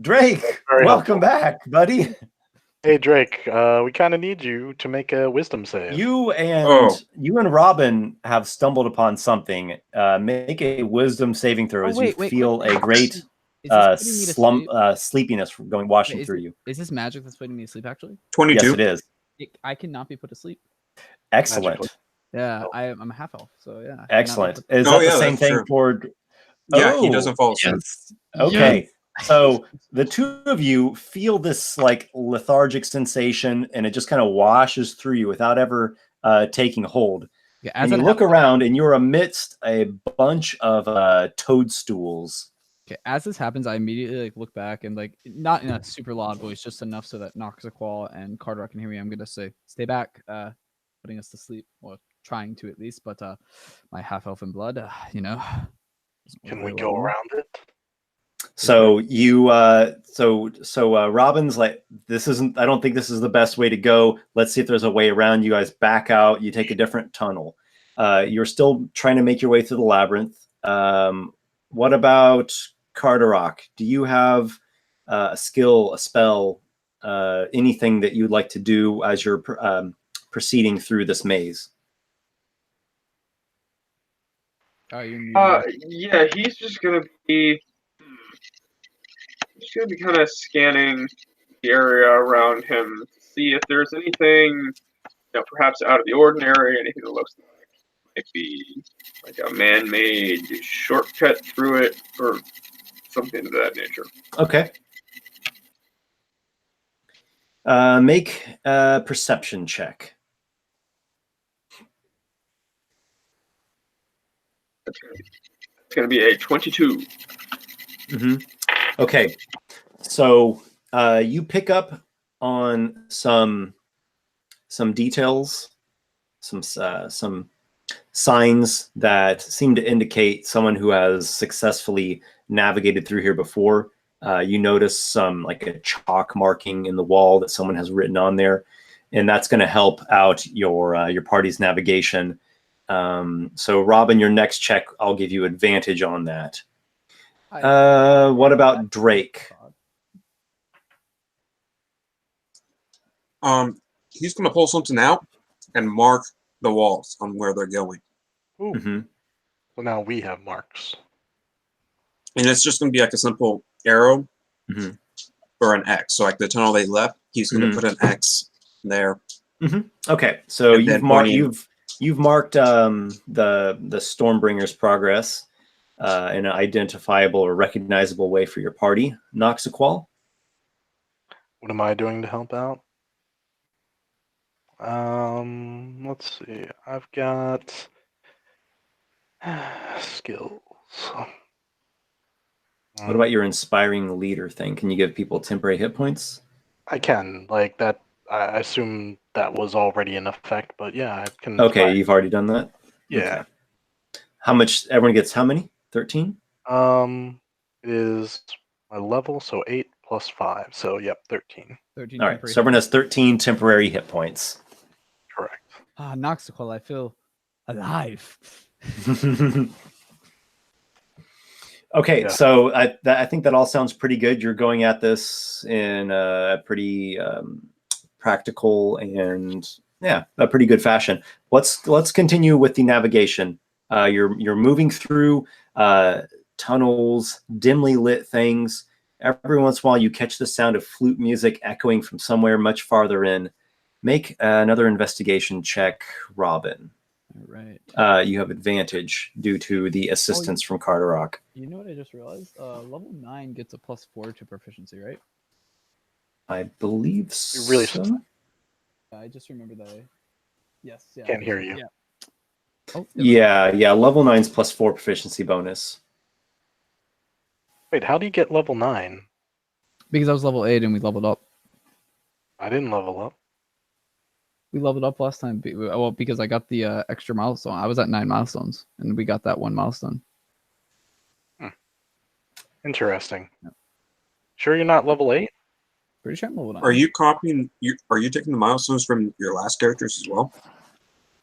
[SPEAKER 2] Drake, welcome back, buddy.
[SPEAKER 5] Hey Drake, we kind of need you to make a wisdom save.
[SPEAKER 2] You and Robin have stumbled upon something. Make a wisdom saving throw as you feel a great sleepiness washing through you.
[SPEAKER 1] Is this magic that's putting me to sleep? Actually,
[SPEAKER 4] 22.
[SPEAKER 2] Yes, it is.
[SPEAKER 1] I cannot be put to sleep.
[SPEAKER 2] Excellent.
[SPEAKER 5] Magically.
[SPEAKER 1] Yeah, I'm a half elf, so yeah.
[SPEAKER 2] Excellent. Is that the same thing for?
[SPEAKER 4] Yeah, he doesn't fall asleep.
[SPEAKER 1] Yes.
[SPEAKER 2] Okay.
[SPEAKER 1] Yes.
[SPEAKER 2] So the 2 of you feel this lethargic sensation, and it just kind of washes through you without ever taking hold. And you look around, and you're amidst a bunch of toadstools
[SPEAKER 1] Okay, as this happens, I immediately like look back and like not in a super loud voice, just enough so that Noxiqual and Carderock can hear me. I'm gonna say, "Stay back," putting us to sleep, or trying to at least. But my half elf in blood, you know.
[SPEAKER 5] Can we go around it?
[SPEAKER 2] So you Robin's like, this isn't, I don't think this is the best way to go. Let's see if there's a way around. You guys back out, you take a different tunnel. You're still trying to make your way through the labyrinth. What about Carderock? Do you have a skill, a spell, anything that you'd like to do as you're proceeding through this maze?
[SPEAKER 3] Yeah, he's just gonna be kind of scanning the area around him to see if there's anything, perhaps out of the ordinary, anything that looks like might be like a man-made shortcut through it, or something of that nature.
[SPEAKER 2] Okay. Make a perception check.
[SPEAKER 3] It's going to be a 22.
[SPEAKER 2] Mm-hmm. Okay, so you pick up on some details, some signs that seem to indicate someone who has successfully navigated through here before. You notice some like a chalk marking in the wall that someone has written on there, and that's going to help out your party's navigation. So Robin, your next check, I'll give you advantage on that. What about Drake?
[SPEAKER 4] He's going to pull something out and mark the walls on where they're going.
[SPEAKER 5] Ooh.
[SPEAKER 2] Mm-hmm.
[SPEAKER 5] So now we have marks.
[SPEAKER 4] And it's just going to be like a simple arrow
[SPEAKER 2] Mm-hmm.
[SPEAKER 4] or an X. So like the tunnel they left, he's going to put an X there.
[SPEAKER 2] Mm-hmm. Okay, so
[SPEAKER 4] And
[SPEAKER 2] you've marked the Stormbringer's progress in an identifiable or recognizable way for your party. Noxiqual?
[SPEAKER 5] What am I doing to help out? Let's see. I've got skills.
[SPEAKER 2] What about your inspiring leader thing? Can you give people temporary hit points?
[SPEAKER 5] I can, like that. I assume that was already in effect, but yeah, I can.
[SPEAKER 2] Okay, you've already done that?
[SPEAKER 5] Yeah.
[SPEAKER 2] Okay. How much? Everyone gets how many? 13?
[SPEAKER 5] It is my level, so 8 plus 5. So, yep, 13.
[SPEAKER 1] 13.
[SPEAKER 2] All right, so everyone has 13 temporary hit points.
[SPEAKER 5] Correct.
[SPEAKER 1] Noxiqual, I feel alive.
[SPEAKER 2] Okay,
[SPEAKER 5] Yeah.
[SPEAKER 2] so I think that all sounds pretty good. You're going at this in a pretty practical and a pretty good fashion. Let's continue with the navigation. You're moving through tunnels, dimly lit things. Every once in a while, you catch the sound of flute music echoing from somewhere much farther in. Make another investigation check, Robin.
[SPEAKER 1] All right.
[SPEAKER 2] You have advantage due to the assistance from Carderock.
[SPEAKER 1] You know what I just realized? Level 9 gets a +4 to proficiency, right?
[SPEAKER 2] I believe
[SPEAKER 5] You're really
[SPEAKER 2] so.
[SPEAKER 1] I just remember that. Yes. Yeah.
[SPEAKER 5] Can't hear you.
[SPEAKER 1] Yeah. Oh,
[SPEAKER 2] Yeah. Level 9's +4 proficiency bonus.
[SPEAKER 5] Wait, how do you get level 9?
[SPEAKER 1] Because I was level 8 and we leveled up.
[SPEAKER 5] I didn't level up.
[SPEAKER 1] We leveled up last time. Well, because I got the extra milestone. I was at 9 milestones, and we got that 1 milestone.
[SPEAKER 5] Interesting. Yeah. Sure, you're not level 8?
[SPEAKER 1] Pretty sure I'm level 9.
[SPEAKER 4] Are you copying? Are you taking the milestones from your last characters as well?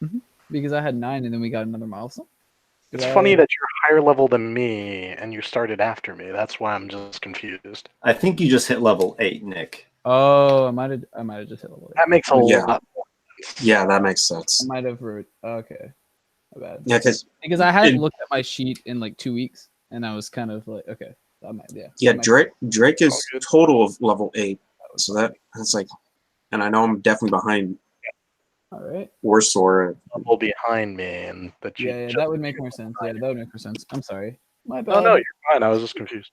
[SPEAKER 1] Mm-hmm. Because I had 9, and then we got another milestone.
[SPEAKER 5] It's funny that you're higher level than me, and you started after me. That's why I'm just confused.
[SPEAKER 2] I think you just hit level 8, Nick.
[SPEAKER 1] Oh, I might have just hit level 8.
[SPEAKER 5] That makes a lot more
[SPEAKER 4] sense. Yeah, that makes sense.
[SPEAKER 1] I might have wrote. Okay, my bad.
[SPEAKER 4] Yeah,
[SPEAKER 1] because I hadn't looked at my sheet in like 2 weeks, and I was kind of like, okay, I might,
[SPEAKER 4] Yeah, Drake is total of level 8, so that's like, and I know I'm definitely behind.
[SPEAKER 1] All right.
[SPEAKER 4] Warsor.
[SPEAKER 5] Level behind me, and that you.
[SPEAKER 1] Yeah, that would make more sense. Yeah, that would make more sense. I'm sorry. My bad.
[SPEAKER 5] Oh no, you're fine. I was just confused.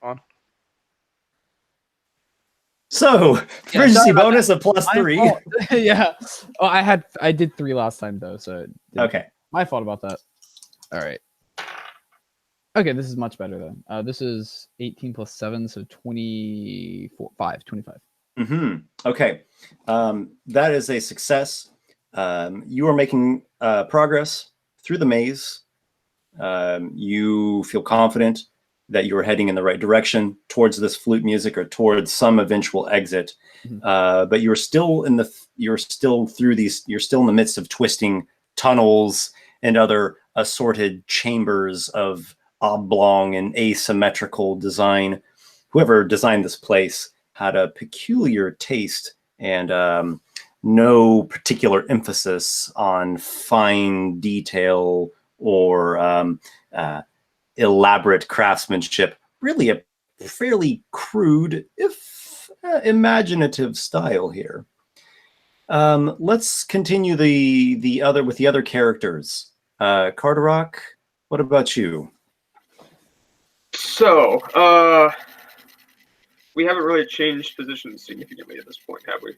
[SPEAKER 5] On.
[SPEAKER 2] So, proficiency bonus of +3.
[SPEAKER 1] Yeah. Oh, I did 3 last time though, so
[SPEAKER 2] okay.
[SPEAKER 1] My fault about that. All right. Okay, this is much better then. This is 18 plus 7, so 25.
[SPEAKER 2] Okay. That is a success. You are making progress through the maze. You feel confident that you are heading in the right direction towards this flute music or towards some eventual exit. But you're still in the you're still in the midst of twisting tunnels and other assorted chambers of oblong and asymmetrical design. Whoever designed this place had a peculiar taste and no particular emphasis on fine detail or elaborate craftsmanship. Really a fairly crude, if imaginative style here. Let's continue the other characters. Carderock, what about you?
[SPEAKER 3] So, we haven't really changed positions significantly at this point, have we?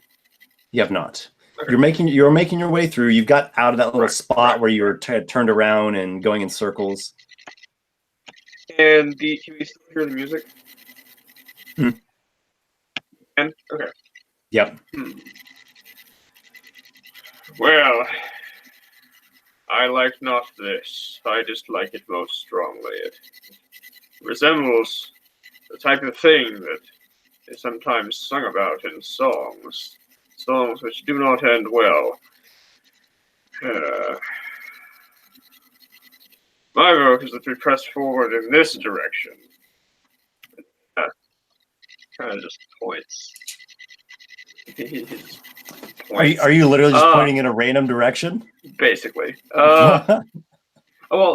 [SPEAKER 2] You have not.
[SPEAKER 3] Okay.
[SPEAKER 2] You're making your way through. You've got out of that little spot where you were turned around and going in circles.
[SPEAKER 3] And can we still hear the music? And okay.
[SPEAKER 2] Yep.
[SPEAKER 3] Well, I like not this. I dislike it most strongly. It resembles the type of thing that is sometimes sung about in songs which do not end well. My vote is that we press forward in this direction. Kind of just points.
[SPEAKER 2] Are you literally just pointing in a random direction?
[SPEAKER 3] Basically. Well,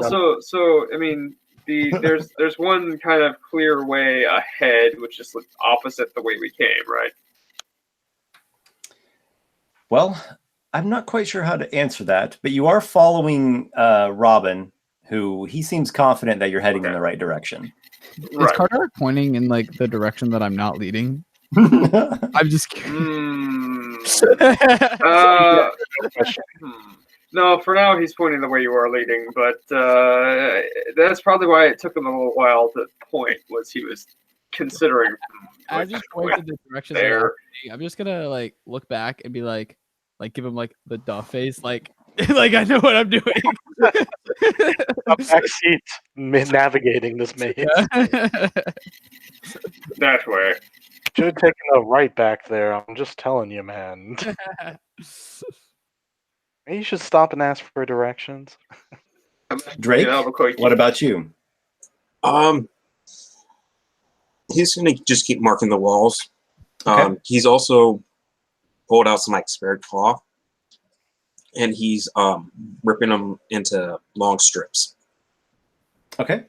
[SPEAKER 3] so I mean, there's one kind of clear way ahead, which is opposite the way we came, right?
[SPEAKER 2] Well, I'm not quite sure how to answer that, but you are following Robin, who he seems confident that you're heading in the right direction.
[SPEAKER 1] Is Cardok pointing in like the direction that I'm not leading? I'm just curious.
[SPEAKER 3] No, for now he's pointing the way you are leading, but that's probably why it took him a little while to point. Was he was considering?
[SPEAKER 1] I just pointed the direction there. I'm just gonna like look back and be like give him like the duh face, like I know what I'm doing.
[SPEAKER 5] A backseat navigating this maze.
[SPEAKER 3] Yeah. That way.
[SPEAKER 5] Should have taken a right back there. I'm just telling you, man. Maybe you should stop and ask for directions.
[SPEAKER 2] Drake, what about you?
[SPEAKER 4] He's gonna just keep marking the walls.
[SPEAKER 2] Okay.
[SPEAKER 4] He's also pulled out some spared cloth, and he's ripping them into long strips.
[SPEAKER 2] Okay.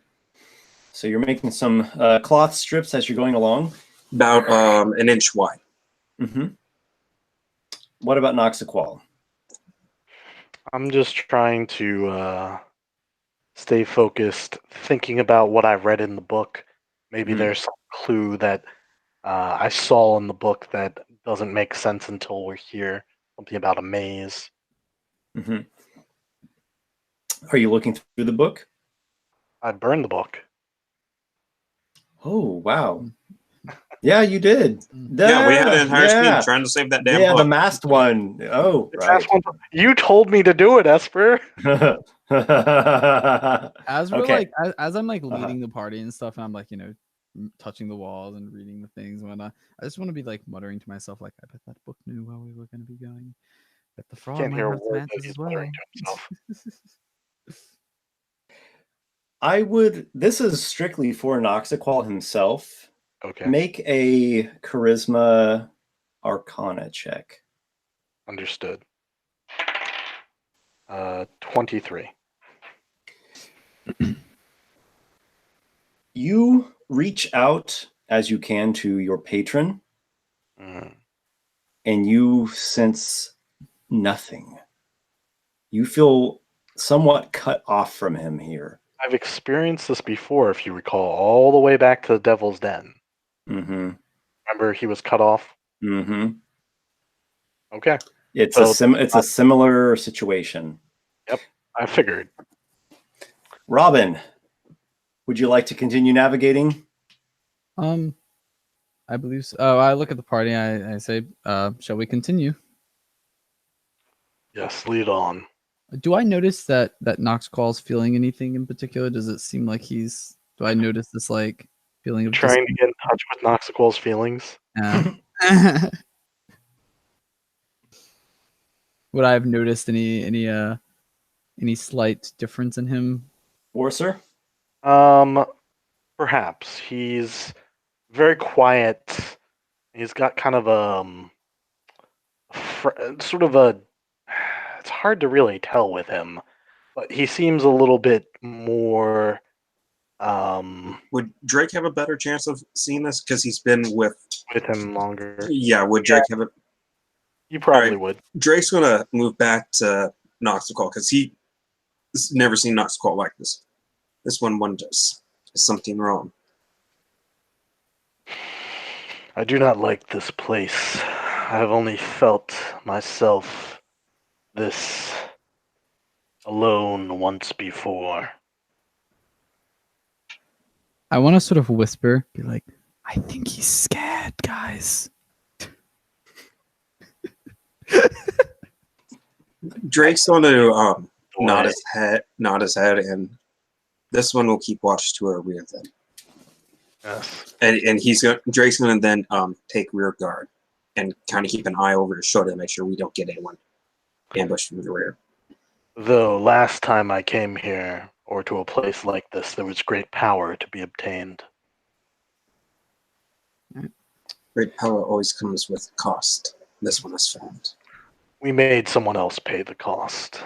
[SPEAKER 2] So you're making some cloth strips as you're going along?
[SPEAKER 4] About an inch wide.
[SPEAKER 2] Mm-hmm. What about Noxiqual?
[SPEAKER 5] I'm just trying to stay focused, thinking about what I read in the book. Maybe there's some clue that I saw in the book that doesn't make sense until we're here. Something about a maze.
[SPEAKER 2] Mm-hmm. Are you looking through the book?
[SPEAKER 5] I burned the book.
[SPEAKER 2] Oh, wow. Yeah, you did.
[SPEAKER 4] Yeah, we had an entire team trying to save that damn book.
[SPEAKER 2] Yeah, the masked one. Oh, right.
[SPEAKER 5] You told me to do it, Esper.
[SPEAKER 1] As we're as I'm leading the party and stuff, and I'm touching the walls and reading the things and whatnot, I just want to be muttering to myself, I bet that book knew where we were going to be going. Bet the frog
[SPEAKER 5] Can't
[SPEAKER 1] might
[SPEAKER 5] hear a
[SPEAKER 1] have some
[SPEAKER 5] word
[SPEAKER 1] answers
[SPEAKER 5] that
[SPEAKER 1] as well.
[SPEAKER 2] This is strictly for Noxiqual himself.
[SPEAKER 5] Okay.
[SPEAKER 2] Make a charisma arcana check.
[SPEAKER 5] Understood. 23.
[SPEAKER 2] You reach out as you can to your patron, and you sense nothing. You feel somewhat cut off from him here.
[SPEAKER 5] I've experienced this before, if you recall, all the way back to the Devil's Den.
[SPEAKER 2] Mm-hmm.
[SPEAKER 5] Remember, he was cut off?
[SPEAKER 2] Mm-hmm.
[SPEAKER 5] Okay.
[SPEAKER 2] It's a similar situation.
[SPEAKER 5] Yep, I figured.
[SPEAKER 2] Robin, Would you like to continue navigating?
[SPEAKER 1] I believe so. Oh, I look at the party. I say, shall we continue?
[SPEAKER 5] Yes, lead on.
[SPEAKER 1] Do I notice that Noxiqual's feeling anything in particular? Does it seem like he's? Do I notice this like feeling of
[SPEAKER 5] Trying to get in touch with Noxiqual's feelings?
[SPEAKER 1] Would I have noticed any slight difference in him?
[SPEAKER 2] Warsor?
[SPEAKER 5] Perhaps. He's very quiet. He's got kind of sort of a. It's hard to really tell with him, but he seems a little bit more.
[SPEAKER 4] Would Drake have a better chance of seeing this because he's been with
[SPEAKER 5] him longer?
[SPEAKER 4] Yeah, would Drake have a?
[SPEAKER 5] You probably would.
[SPEAKER 4] Drake's gonna move back to Noxiqual because he's never seen Noxiqual like this. This one wonders, is something wrong?
[SPEAKER 5] I do not like this place. I have only felt myself this alone once before.
[SPEAKER 1] I want to sort of whisper, be like, I think he's scared, guys.
[SPEAKER 4] Drake's going to nod his head, and this one will keep watch to our rear then.
[SPEAKER 5] Yes.
[SPEAKER 4] And Drake's going to then take rear guard and kind of keep an eye over his shoulder to make sure we don't get anyone ambushed from the rear.
[SPEAKER 5] Though last time I came here, or to a place like this, there was great power to be obtained.
[SPEAKER 4] Great power always comes with cost. This one is found.
[SPEAKER 5] We made someone else pay the cost.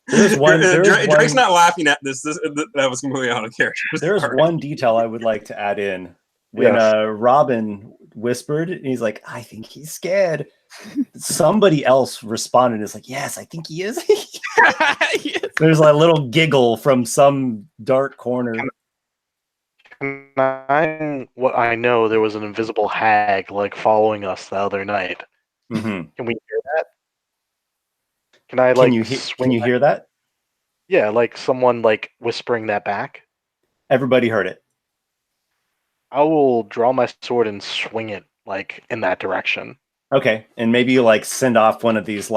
[SPEAKER 4] Drake's not laughing at this. That was completely out of character.
[SPEAKER 2] There's one detail I would like to add in. When Robin whispered, he's like, I think he's scared. Somebody else responded, is like, yes, I think he is. Yes. There's a little giggle from some dark corner.
[SPEAKER 5] What I know, there was an invisible hag following us the other night.
[SPEAKER 2] Mm-hmm.
[SPEAKER 5] Can we hear that? Can I
[SPEAKER 2] Can you hear that?
[SPEAKER 5] Yeah, someone whispering that back.
[SPEAKER 2] Everybody heard it.
[SPEAKER 5] I will draw my sword and swing it in that direction.
[SPEAKER 2] Okay, and maybe you send off one of these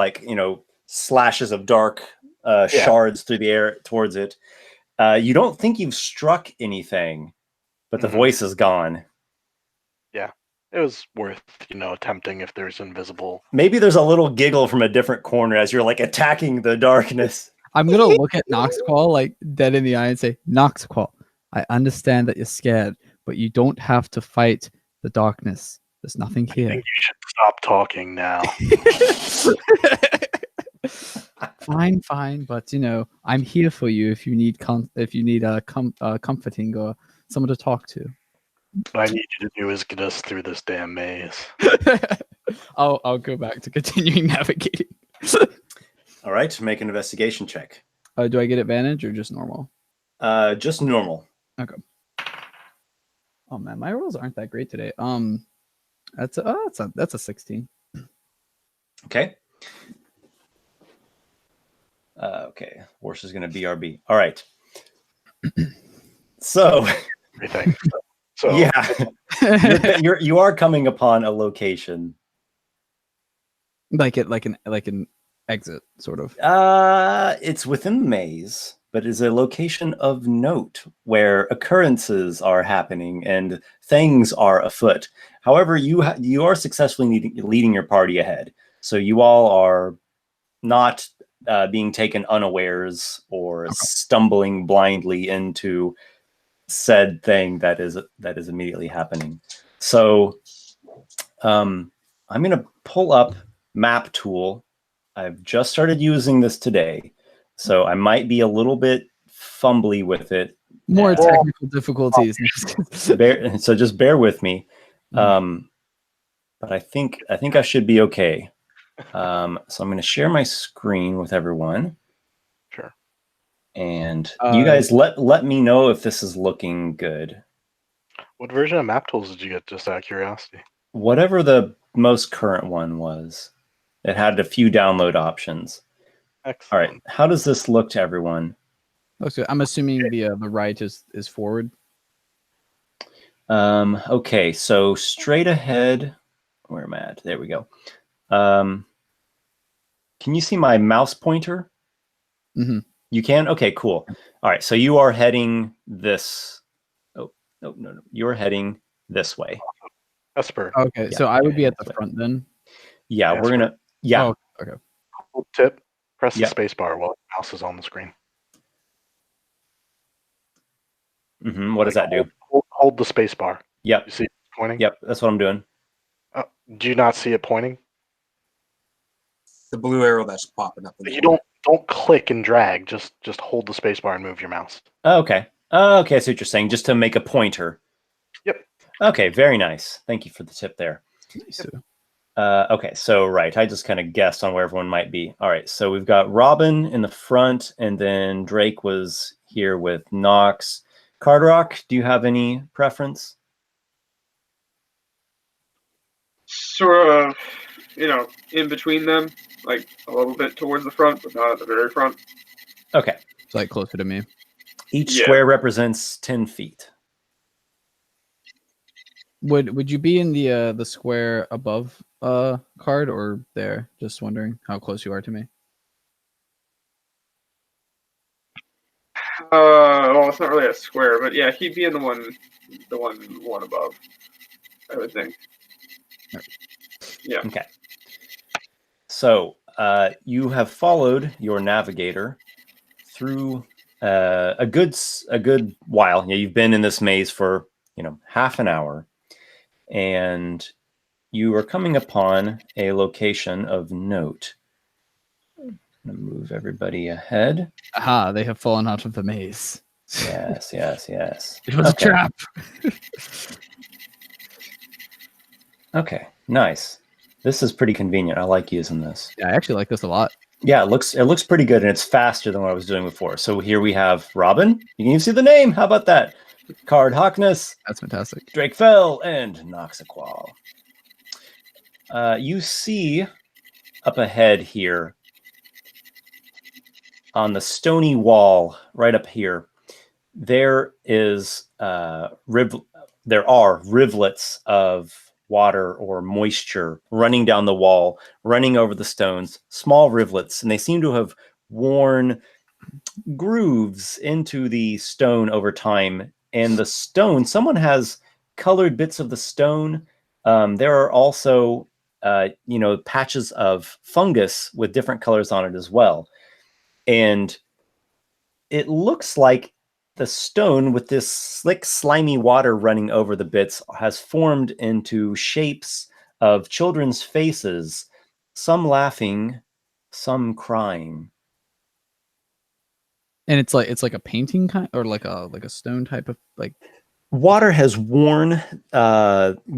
[SPEAKER 2] slashes of dark shards through the air towards it. You don't think you've struck anything, but the voice is gone.
[SPEAKER 5] Yeah, it was worth attempting if there's invisible.
[SPEAKER 2] Maybe there's a little giggle from a different corner as you're attacking the darkness.
[SPEAKER 1] I'm gonna look at Noxiqual dead in the eye and say, Noxiqual, I understand that you're scared, but you don't have to fight the darkness. There's nothing here.
[SPEAKER 5] I think you should stop talking now.
[SPEAKER 1] Fine, but I'm here for you if you need comforting or someone to talk to.
[SPEAKER 5] What I need you to do is get us through this damn maze.
[SPEAKER 1] I'll go back to continuing navigating.
[SPEAKER 2] All right, make an investigation check.
[SPEAKER 1] Do I get advantage or just normal?
[SPEAKER 2] Just normal.
[SPEAKER 1] Okay. Oh man, my rolls aren't that great today. That's a 16.
[SPEAKER 2] Okay. Okay. Warsor is going to BRB. All right. So. Yeah, you are coming upon a location.
[SPEAKER 1] Like an exit, sort of.
[SPEAKER 2] It's within the maze, but it's a location of note where occurrences are happening and things are afoot. However, you are successfully leading your party ahead, so you all are not being taken unawares or stumbling blindly into said thing that is immediately happening. So, I'm gonna pull up map tool. I've just started using this today, so I might be a little bit fumbly with it.
[SPEAKER 1] More technical difficulties.
[SPEAKER 2] So just bear with me. But I think I should be okay. So I'm going to share my screen with everyone.
[SPEAKER 5] Sure.
[SPEAKER 2] And you guys let me know if this is looking good.
[SPEAKER 5] What version of map tools did you get, just out of curiosity?
[SPEAKER 2] Whatever the most current one was. It had a few download options.
[SPEAKER 5] Excellent.
[SPEAKER 2] All right. How does this look to everyone?
[SPEAKER 1] Looks good. I'm assuming the right is forward.
[SPEAKER 2] Okay, so straight ahead. Where am I at? There we go. Can you see my mouse pointer?
[SPEAKER 1] Mm-hmm.
[SPEAKER 2] You can? Okay, cool. All right, so you are heading this. Oh, no. You're heading this way.
[SPEAKER 5] Esper.
[SPEAKER 1] Okay,
[SPEAKER 2] Yeah,
[SPEAKER 1] so I would be
[SPEAKER 2] yeah,
[SPEAKER 1] at the front then.
[SPEAKER 2] Yeah,
[SPEAKER 5] Yes,
[SPEAKER 2] we're going to. Yeah.
[SPEAKER 1] Oh, okay.
[SPEAKER 5] Hold tip. Press
[SPEAKER 2] Yep.
[SPEAKER 5] the space bar while the mouse is on the screen.
[SPEAKER 2] What does that do?
[SPEAKER 5] Hold the space bar.
[SPEAKER 2] Yep.
[SPEAKER 5] You see it pointing?
[SPEAKER 2] Yep, that's what I'm doing.
[SPEAKER 5] Do you not see it pointing?
[SPEAKER 4] The blue arrow that's popping up. In the
[SPEAKER 5] You
[SPEAKER 4] corner.
[SPEAKER 5] don't click and drag. Just hold the space bar and move your mouse.
[SPEAKER 2] Oh, okay. Okay, I see what you're saying. Just to make a pointer.
[SPEAKER 5] Yep.
[SPEAKER 2] Okay, very nice. Thank you for the tip there.
[SPEAKER 1] Nice.
[SPEAKER 2] Okay, so right, I just kind of guessed on where everyone might be. All right, so we've got Robin in the front, and then Drake was here with Nox. Carderock, do you have any preference?
[SPEAKER 3] Sort of, in between them, like a little bit towards the front, but not at the very front.
[SPEAKER 2] Okay.
[SPEAKER 1] It's like closer to me.
[SPEAKER 2] Each
[SPEAKER 3] Yeah.
[SPEAKER 2] square represents 10 feet.
[SPEAKER 1] Would you be in the square above card or there? Just wondering how close you are to me.
[SPEAKER 3] Well, it's not really a square, but yeah, he'd be in the one above, I would think. Yeah.
[SPEAKER 2] Okay. So you have followed your navigator through a good while. You've been in this maze for half an hour, and you are coming upon a location of note. I'm gonna move everybody ahead.
[SPEAKER 1] Aha! They have fallen out of the maze.
[SPEAKER 2] Yes.
[SPEAKER 1] It was a trap.
[SPEAKER 2] Okay, nice. This is pretty convenient. I like using this.
[SPEAKER 1] Yeah, I actually like this a lot.
[SPEAKER 2] Yeah, it looks pretty good, and it's faster than what I was doing before. So here we have Robin. You can even see the name. How about that? Cardrock,
[SPEAKER 1] That's fantastic.
[SPEAKER 2] Drake Fell, and Noxiqual. You see up ahead here on the stony wall, right up here, there are rivulets of water or moisture running down the wall, running over the stones, small rivulets, and they seem to have worn grooves into the stone over time. And the stone, someone has colored bits of the stone. There are also, patches of fungus with different colors on it as well. And it looks like the stone with this slick, slimy water running over the bits has formed into shapes of children's faces, some laughing, some crying.
[SPEAKER 1] And it's like a painting kind, or like a stone type of like.
[SPEAKER 2] Water has worn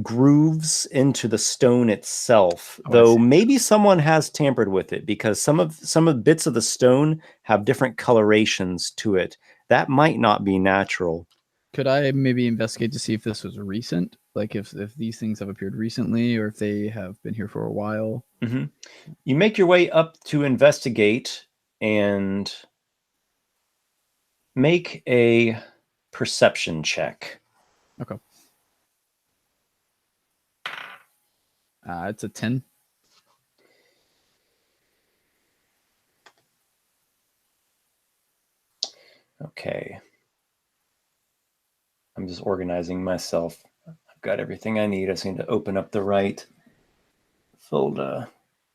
[SPEAKER 2] grooves into the stone itself, though maybe someone has tampered with it, because some of bits of the stone have different colorations to it. That might not be natural.
[SPEAKER 1] Could I maybe investigate to see if this was recent? Like if these things have appeared recently, or if they have been here for a while?
[SPEAKER 2] Mm-hmm. You make your way up to investigate and make a perception check.
[SPEAKER 1] Okay. It's a 10.
[SPEAKER 2] Okay. I'm just organizing myself. I've got everything I need. I just need to open up the right folder.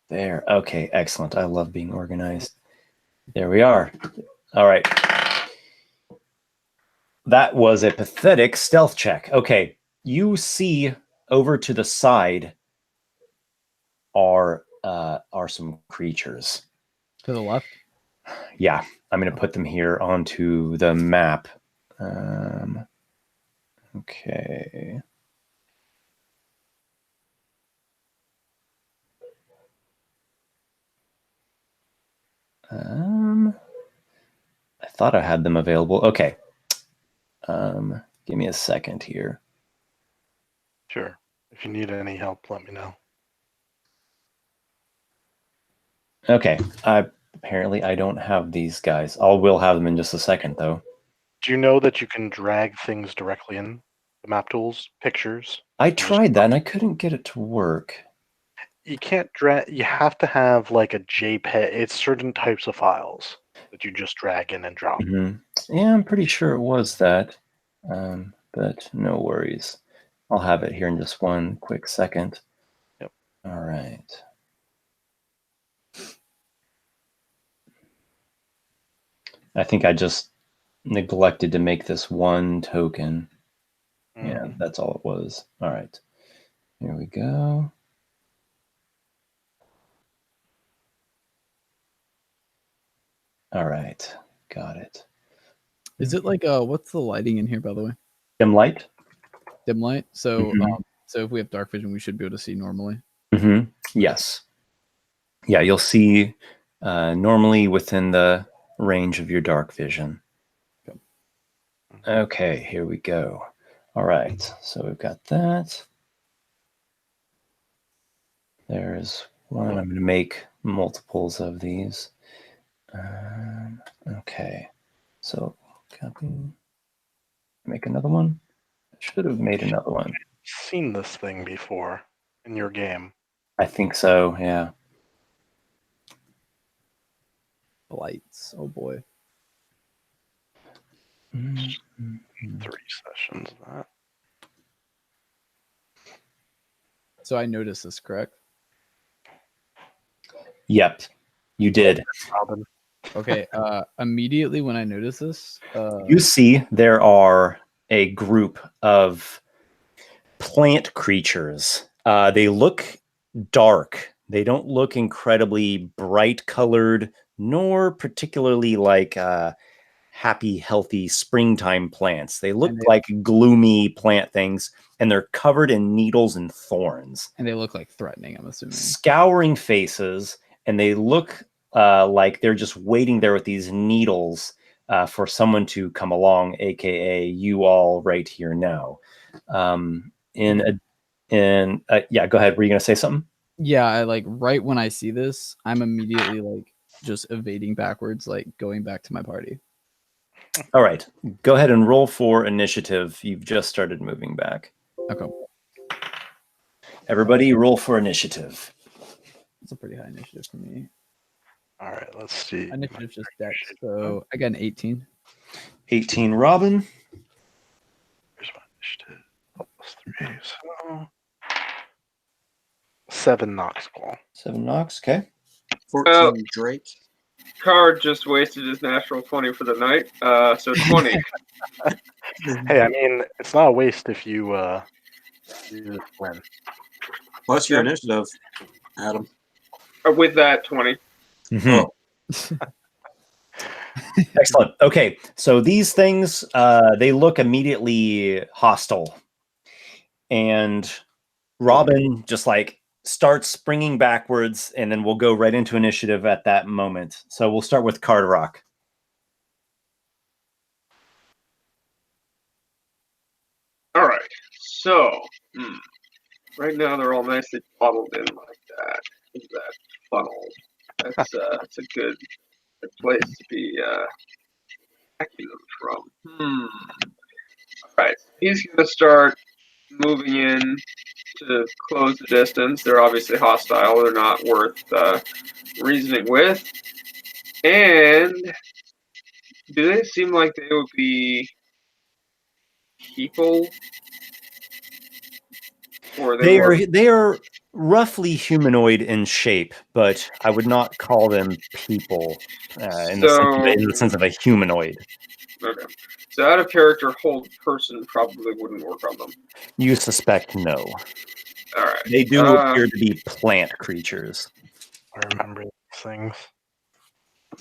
[SPEAKER 2] There. Okay, excellent. I love being organized. There we are. All right. That was a pathetic stealth check. Okay. You see over to the side are some creatures.
[SPEAKER 1] To the left?
[SPEAKER 2] Yeah. I'm going to put them here onto the map. Okay. I thought I had them available. Okay. Give me a second here.
[SPEAKER 5] Sure. If you need any help, let me know.
[SPEAKER 2] Okay. I Apparently, I don't have these guys. I will have them in just a second, though.
[SPEAKER 5] Do you know that you can drag things directly in the map tools, pictures?
[SPEAKER 2] I tried that and I couldn't get it to work.
[SPEAKER 5] You can't drag. You have to have like a JPEG. It's certain types of files that you just drag in and drop.
[SPEAKER 2] Yeah, I'm pretty sure it was that, but no worries. I'll have it here in just one quick second.
[SPEAKER 5] Yep.
[SPEAKER 2] All right. I think I just neglected to make this one token. Yeah, that's all it was. All right. Here we go. All right. Got it.
[SPEAKER 1] Is it like what's the lighting in here, by the way?
[SPEAKER 2] Dim light?
[SPEAKER 1] Dim light. So so if we have dark vision, we should be able to see normally.
[SPEAKER 2] Yes. Yeah, you'll see normally within the range of your dark vision. Okay, here we go. All right, so we've got that. There's one. I'm going to make multiples of these. Okay, so copy. Make another one. I should have made another one.
[SPEAKER 5] Seen this thing before in your game.
[SPEAKER 2] I think so, yeah.
[SPEAKER 1] Blights. Oh boy.
[SPEAKER 5] 3 sessions of that.
[SPEAKER 1] So I noticed this, correct?
[SPEAKER 2] Yep, you did.
[SPEAKER 5] Robin.
[SPEAKER 1] Okay. Immediately when I noticed this,
[SPEAKER 2] You see there are a group of plant creatures. They look dark. They don't look incredibly bright colored, nor particularly like happy, healthy springtime plants. They look like gloomy plant things, and they're covered in needles and thorns.
[SPEAKER 1] And they look like threatening, I'm assuming.
[SPEAKER 2] Scouring faces, and they look like they're just waiting there with these needles for someone to come along, aka you all right here now. Yeah, go ahead. Were you gonna say something?
[SPEAKER 1] Yeah, I like right when I see this, I'm immediately like just evading backwards, like going back to my party.
[SPEAKER 2] All right, go ahead and roll for initiative. You've just started moving back.
[SPEAKER 1] Okay.
[SPEAKER 2] Everybody roll for initiative.
[SPEAKER 1] It's a pretty high initiative for me.
[SPEAKER 5] All right, let's see.
[SPEAKER 1] Initiative's just dex, so I got an 18.
[SPEAKER 2] 18, Robin.
[SPEAKER 5] Here's my initiative. +3, so 7 Noxiqual.
[SPEAKER 2] 7 Nox, okay.
[SPEAKER 4] 14 Drake.
[SPEAKER 3] Card just wasted his natural 20 for the night, so 20.
[SPEAKER 5] Hey, I mean, it's not a waste if you just win.
[SPEAKER 4] Plus your initiative, Adam.
[SPEAKER 3] With that 20.
[SPEAKER 2] Oh. Excellent. Okay, so these things, they look immediately hostile. And Robin just like starts springing backwards, and then we'll go right into initiative at that moment. So we'll start with Carderock.
[SPEAKER 3] All right, so right now they're all nicely bottled in like that. In that funnel. That's a good place to be attacking them from. All right, he's gonna start moving in to close the distance. They're obviously hostile. They're not worth reasoning with. And do they seem like they would be people? Or
[SPEAKER 2] They are roughly humanoid in shape, but I would not call them people in the sense of a humanoid.
[SPEAKER 3] Okay. So out of character, hold person probably wouldn't work on them.
[SPEAKER 2] You suspect no.
[SPEAKER 3] All right.
[SPEAKER 2] They do appear to be plant creatures.
[SPEAKER 5] I remember these things.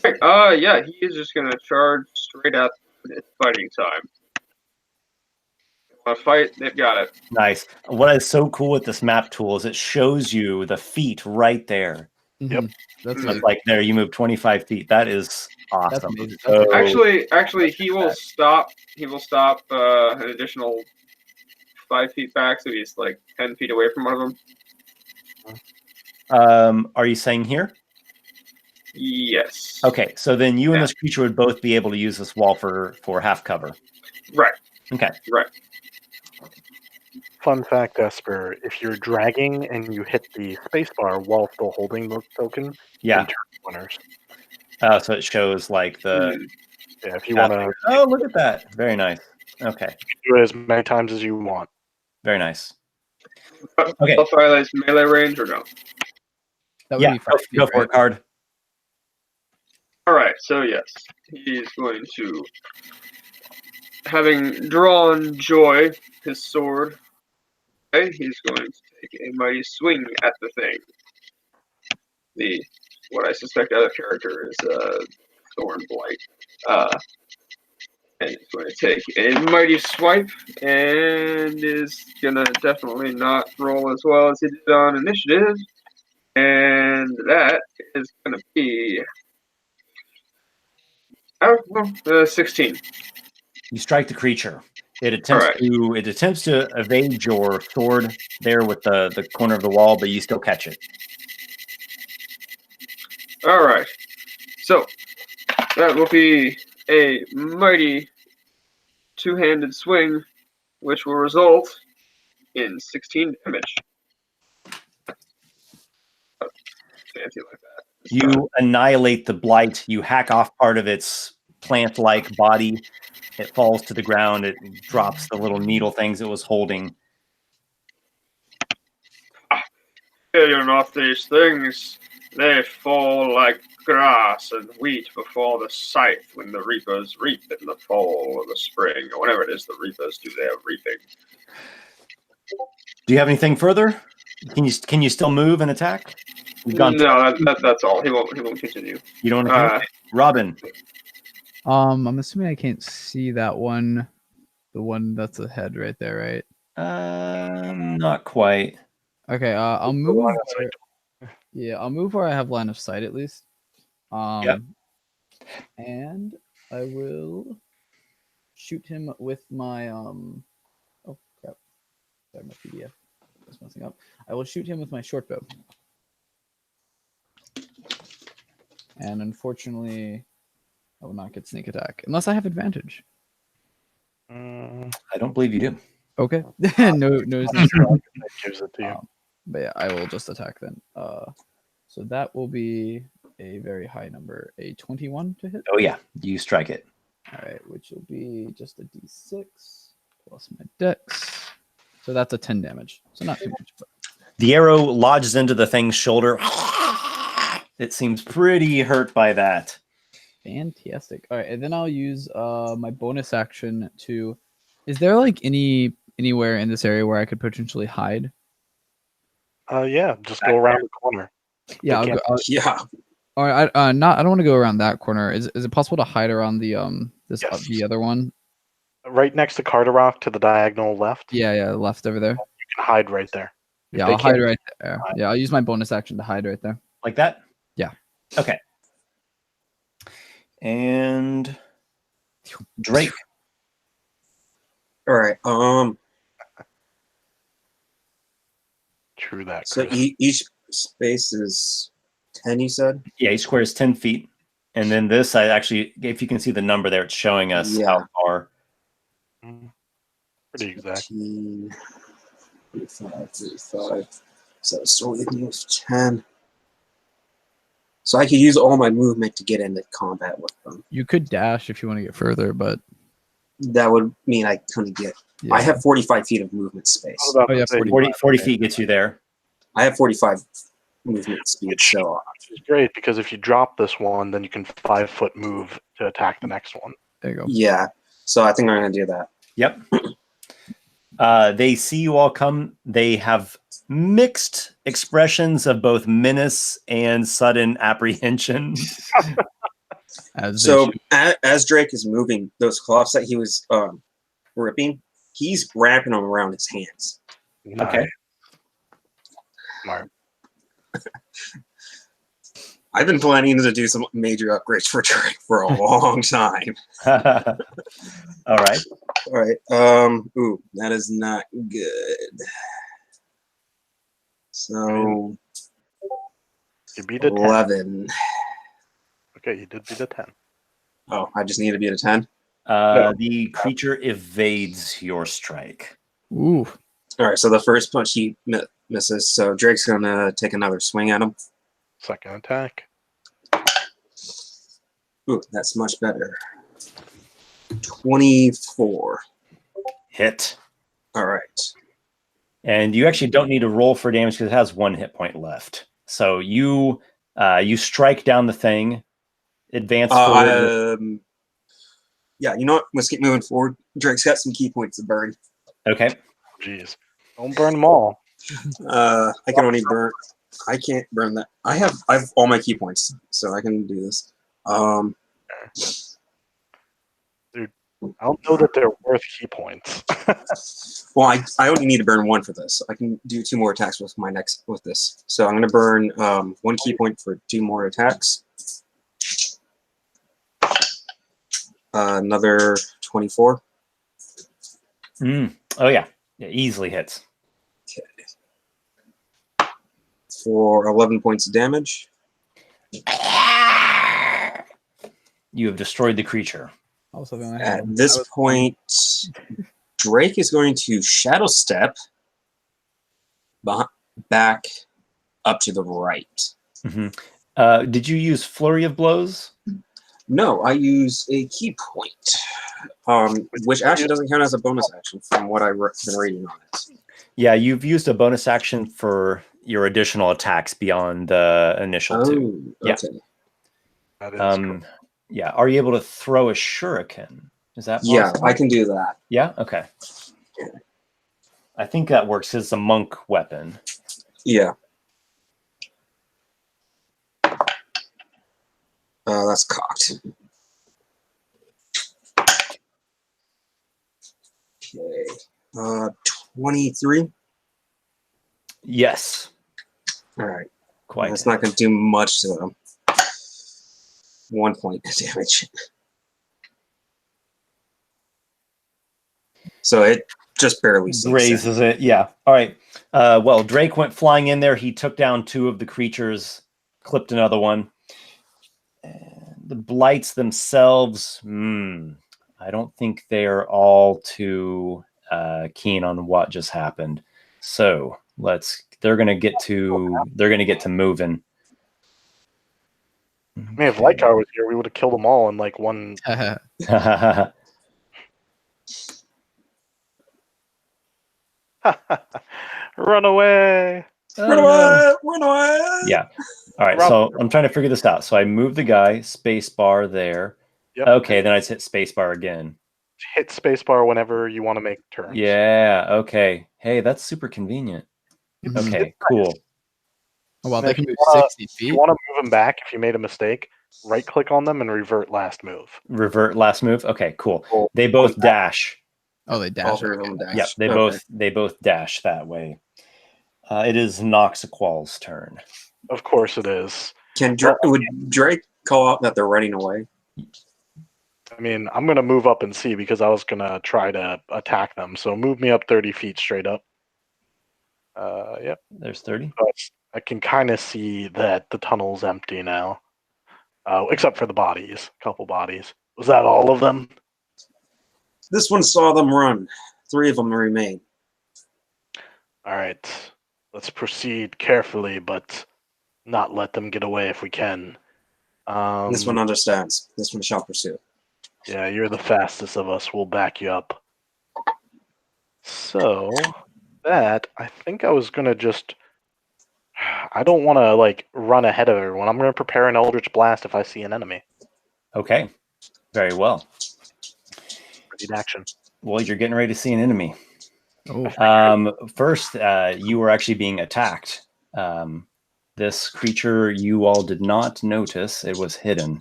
[SPEAKER 3] Okay. Yeah, he is just gonna charge straight at it's fighting time. Want to fight? They've got it.
[SPEAKER 2] Nice. What is so cool with this map tool is it shows you the feet right there.
[SPEAKER 5] Yep.
[SPEAKER 1] That's
[SPEAKER 2] like there, you move 25 feet. That is awesome.
[SPEAKER 3] So, actually, he will stop. He will stop an additional 5 feet back, so he's like 10 feet away from one of them.
[SPEAKER 2] Are you saying here?
[SPEAKER 3] Yes.
[SPEAKER 2] Okay, so then you and this creature would both be able to use this wall for half cover.
[SPEAKER 3] Right.
[SPEAKER 2] Okay.
[SPEAKER 3] Right.
[SPEAKER 5] Fun fact, Esper, if you're dragging and you hit the spacebar while still holding the token, you can turn corners.
[SPEAKER 2] So it shows like the...
[SPEAKER 5] Yeah, if you want to...
[SPEAKER 2] Oh, look at that. Very nice. Okay.
[SPEAKER 5] Do it as many times as you want.
[SPEAKER 2] Very nice.
[SPEAKER 3] Okay. I'll violate melee range or no?
[SPEAKER 1] That would be 5 feet,
[SPEAKER 2] go for it, Card.
[SPEAKER 3] All right, so yes, he's going to, having drawn Joy, his sword, okay, he's going to take a mighty swing at the thing. What I suspect other character is Thorn Blight. And he's going to take a mighty swipe and is going to definitely not roll as well as he did on initiative. And that is going to be 16.
[SPEAKER 2] You strike the creature. It attempts to evade your sword there with the corner of the wall, but you still catch it.
[SPEAKER 3] All right. So that will be a mighty two-handed swing, which will result in 16 damage. Fancy like that.
[SPEAKER 2] You annihilate the blight. You hack off part of its plant-like body. It falls to the ground. It drops the little needle things it was holding.
[SPEAKER 3] Killing off these things, they fall like grass and wheat before the scythe when the reapers reap in the fall or the spring, or whenever it is the reapers do their reaping.
[SPEAKER 2] Do you have anything further? Can you still move and attack?
[SPEAKER 3] No, that's all. He won't continue.
[SPEAKER 2] You don't want to Robin.
[SPEAKER 1] I'm assuming I can't see that one. The one that's ahead right there, right?
[SPEAKER 2] Not quite.
[SPEAKER 1] Okay, I'll move. Yeah, I'll move where I have line of sight at least. And I will shoot him with my oh crap. Sorry, my PDF was messing up. I will shoot him with my short bow. And unfortunately, I will not get sneak attack unless I have advantage.
[SPEAKER 2] I don't believe you do.
[SPEAKER 1] Okay. no sneak attack.
[SPEAKER 5] Gives it to you.
[SPEAKER 1] But yeah, I will just attack then. So that will be a very high number, a 21 to hit.
[SPEAKER 2] Oh yeah, you strike it.
[SPEAKER 1] All right, which will be just a d6 plus my dex. So that's a 10 damage. So not too much. But...
[SPEAKER 2] The arrow lodges into the thing's shoulder. It seems pretty hurt by that.
[SPEAKER 1] Fantastic. All right, and then I'll use my bonus action to... Is there like anywhere in this area where I could potentially hide?
[SPEAKER 5] Yeah, just go around the corner.
[SPEAKER 1] Yeah, I'll go,
[SPEAKER 4] Yeah.
[SPEAKER 1] all right, I don't want to go around that corner. Is it possible to hide around the the other one?
[SPEAKER 5] Right next to Carderock to the diagonal left.
[SPEAKER 1] Yeah, left over there.
[SPEAKER 5] You can hide right there.
[SPEAKER 1] Yeah, I'll hide right there. Yeah, I'll use my bonus action to hide right there.
[SPEAKER 2] Like that?
[SPEAKER 1] Yeah.
[SPEAKER 2] Okay. And Drake.
[SPEAKER 4] All right.
[SPEAKER 5] True that.
[SPEAKER 4] So
[SPEAKER 5] Chris.
[SPEAKER 4] each space is 10. You said.
[SPEAKER 2] Yeah, each square is 10 feet. And then this, I actually, if you can see the number there, it's showing us how far.
[SPEAKER 5] Pretty exact.
[SPEAKER 4] 15, 35, 35. So still leaving with 10. So I could use all my movement to get into combat with them.
[SPEAKER 1] You could dash if you want to get further, but
[SPEAKER 4] That would mean I couldn't get.
[SPEAKER 1] yeah.
[SPEAKER 4] I have 45 feet of movement space.
[SPEAKER 5] What about
[SPEAKER 1] Oh, yeah,
[SPEAKER 2] 40 feet gets you there.
[SPEAKER 4] I have 45 movement speed. So
[SPEAKER 5] Which is great because if you drop this one, then you can 5-foot move to attack the next one.
[SPEAKER 1] There you go.
[SPEAKER 4] yeah. So I think I'm going to do that.
[SPEAKER 2] Yep. They see you all come. They have mixed expressions of both menace and sudden apprehension.
[SPEAKER 4] So as Drake is moving, those cloths that he was ripping, he's wrapping them around his hands.
[SPEAKER 2] Okay.
[SPEAKER 5] Smart.
[SPEAKER 4] I've been planning to do some major upgrades for Drake for a long time.
[SPEAKER 2] All right.
[SPEAKER 4] All right. Ooh, that is not good. So
[SPEAKER 5] You beat it.
[SPEAKER 4] 11.
[SPEAKER 5] Okay, you did beat a 10.
[SPEAKER 4] Oh, I just need to be at a 10.
[SPEAKER 2] The creature evades your strike.
[SPEAKER 1] Ooh.
[SPEAKER 4] All right, so the first punch he misses. So Drake's gonna take another swing at him.
[SPEAKER 5] Second attack.
[SPEAKER 4] Ooh, that's much better. 24.
[SPEAKER 2] Hit.
[SPEAKER 4] All right.
[SPEAKER 2] And you actually don't need to roll for damage because it has 1 hit point left. So you strike down the thing, advance forward.
[SPEAKER 4] Yeah, you know what? Let's keep moving forward. Drake's got some key points to burn.
[SPEAKER 2] Okay.
[SPEAKER 5] Jeez. Don't burn them all.
[SPEAKER 4] I can only burn. I can't burn that. I have all my key points, so I can do this.
[SPEAKER 5] Dude, I don't know that they're worth key points.
[SPEAKER 4] Well, I only need to burn 1 for this. I can do 2 more attacks with this. So I'm going to burn 1 key point for 2 more attacks. Another 24.
[SPEAKER 2] Oh yeah, easily hits.
[SPEAKER 4] Okay. For 11 points of damage.
[SPEAKER 2] You have destroyed the creature.
[SPEAKER 4] At this point, Drake is going to shadow step back up to the right.
[SPEAKER 2] Mm-hmm. Did you use Flurry of Blows?
[SPEAKER 4] No, I use a key point, which actually doesn't count as a bonus action from what I've been reading on it.
[SPEAKER 2] Yeah, you've used a bonus action for your additional attacks beyond the initial 2.
[SPEAKER 4] Okay.
[SPEAKER 2] Yeah.
[SPEAKER 5] That is correct.
[SPEAKER 2] Yeah. Are you able to throw a shuriken? Is that possible?
[SPEAKER 4] Yeah, I can do that.
[SPEAKER 2] Yeah? Okay. I think that works. It's a monk weapon.
[SPEAKER 4] Yeah. That's cocked. Okay. 23.
[SPEAKER 2] Yes.
[SPEAKER 4] All right.
[SPEAKER 2] Quite.
[SPEAKER 4] That's not going to do much to them. 1 point of damage. So it just barely
[SPEAKER 2] grazes it. Yeah. All right. Well, Drake went flying in there. He took down 2 of the creatures, clipped another one. And the blights themselves, I don't think they're all too keen on what just happened. So they're gonna get to moving.
[SPEAKER 5] I mean, if Lykar was here, we would have killed them all in like one. Run away!
[SPEAKER 4] Run away! Run away!
[SPEAKER 2] Yeah. All right. So I'm trying to figure this out. So I move the guy, space bar there.
[SPEAKER 5] Yep.
[SPEAKER 2] Okay. Then I hit space bar again.
[SPEAKER 5] Hit spacebar whenever you want to make turns.
[SPEAKER 2] Yeah. Okay. Hey, that's super convenient. Okay. Cool.
[SPEAKER 1] Oh, well,
[SPEAKER 5] And
[SPEAKER 1] they
[SPEAKER 5] if
[SPEAKER 1] can
[SPEAKER 5] you
[SPEAKER 1] move
[SPEAKER 5] wanna-
[SPEAKER 1] 60
[SPEAKER 5] If
[SPEAKER 1] feet.
[SPEAKER 5] you want to move them back, if you made a mistake, right click on them and revert last move.
[SPEAKER 2] Revert last move. Okay. Cool.
[SPEAKER 5] Cool.
[SPEAKER 2] They both dash.
[SPEAKER 1] Oh, they
[SPEAKER 4] All
[SPEAKER 1] dash.
[SPEAKER 4] 3 of them dash.
[SPEAKER 2] Yep. They both dash that way. It is Noxiqual's turn.
[SPEAKER 5] Of course it is.
[SPEAKER 4] Would Drake call out that they're running away?
[SPEAKER 5] I mean, I'm going to move up and see because I was going to try to attack them. So move me up 30 feet straight up. Yep.
[SPEAKER 2] There's 30.
[SPEAKER 5] I can kind of see that the tunnel's empty now. Except for the bodies. A couple bodies. Was that all of them?
[SPEAKER 4] This one saw them run. 3 of them remain.
[SPEAKER 5] All right. Let's proceed carefully, but not let them get away if we can.
[SPEAKER 4] This one understands. This one shall pursue.
[SPEAKER 5] Yeah, you're the fastest of us. We'll back you up. So, that, I think I was going to just... I don't want to, like, run ahead of everyone. I'm going to prepare an Eldritch Blast if I see an enemy.
[SPEAKER 2] Okay. Very well.
[SPEAKER 5] Ready to action.
[SPEAKER 2] Well, you're getting ready to see an enemy.
[SPEAKER 1] Oh.
[SPEAKER 2] First, you were actually being attacked. This creature you all did not notice. It was hidden.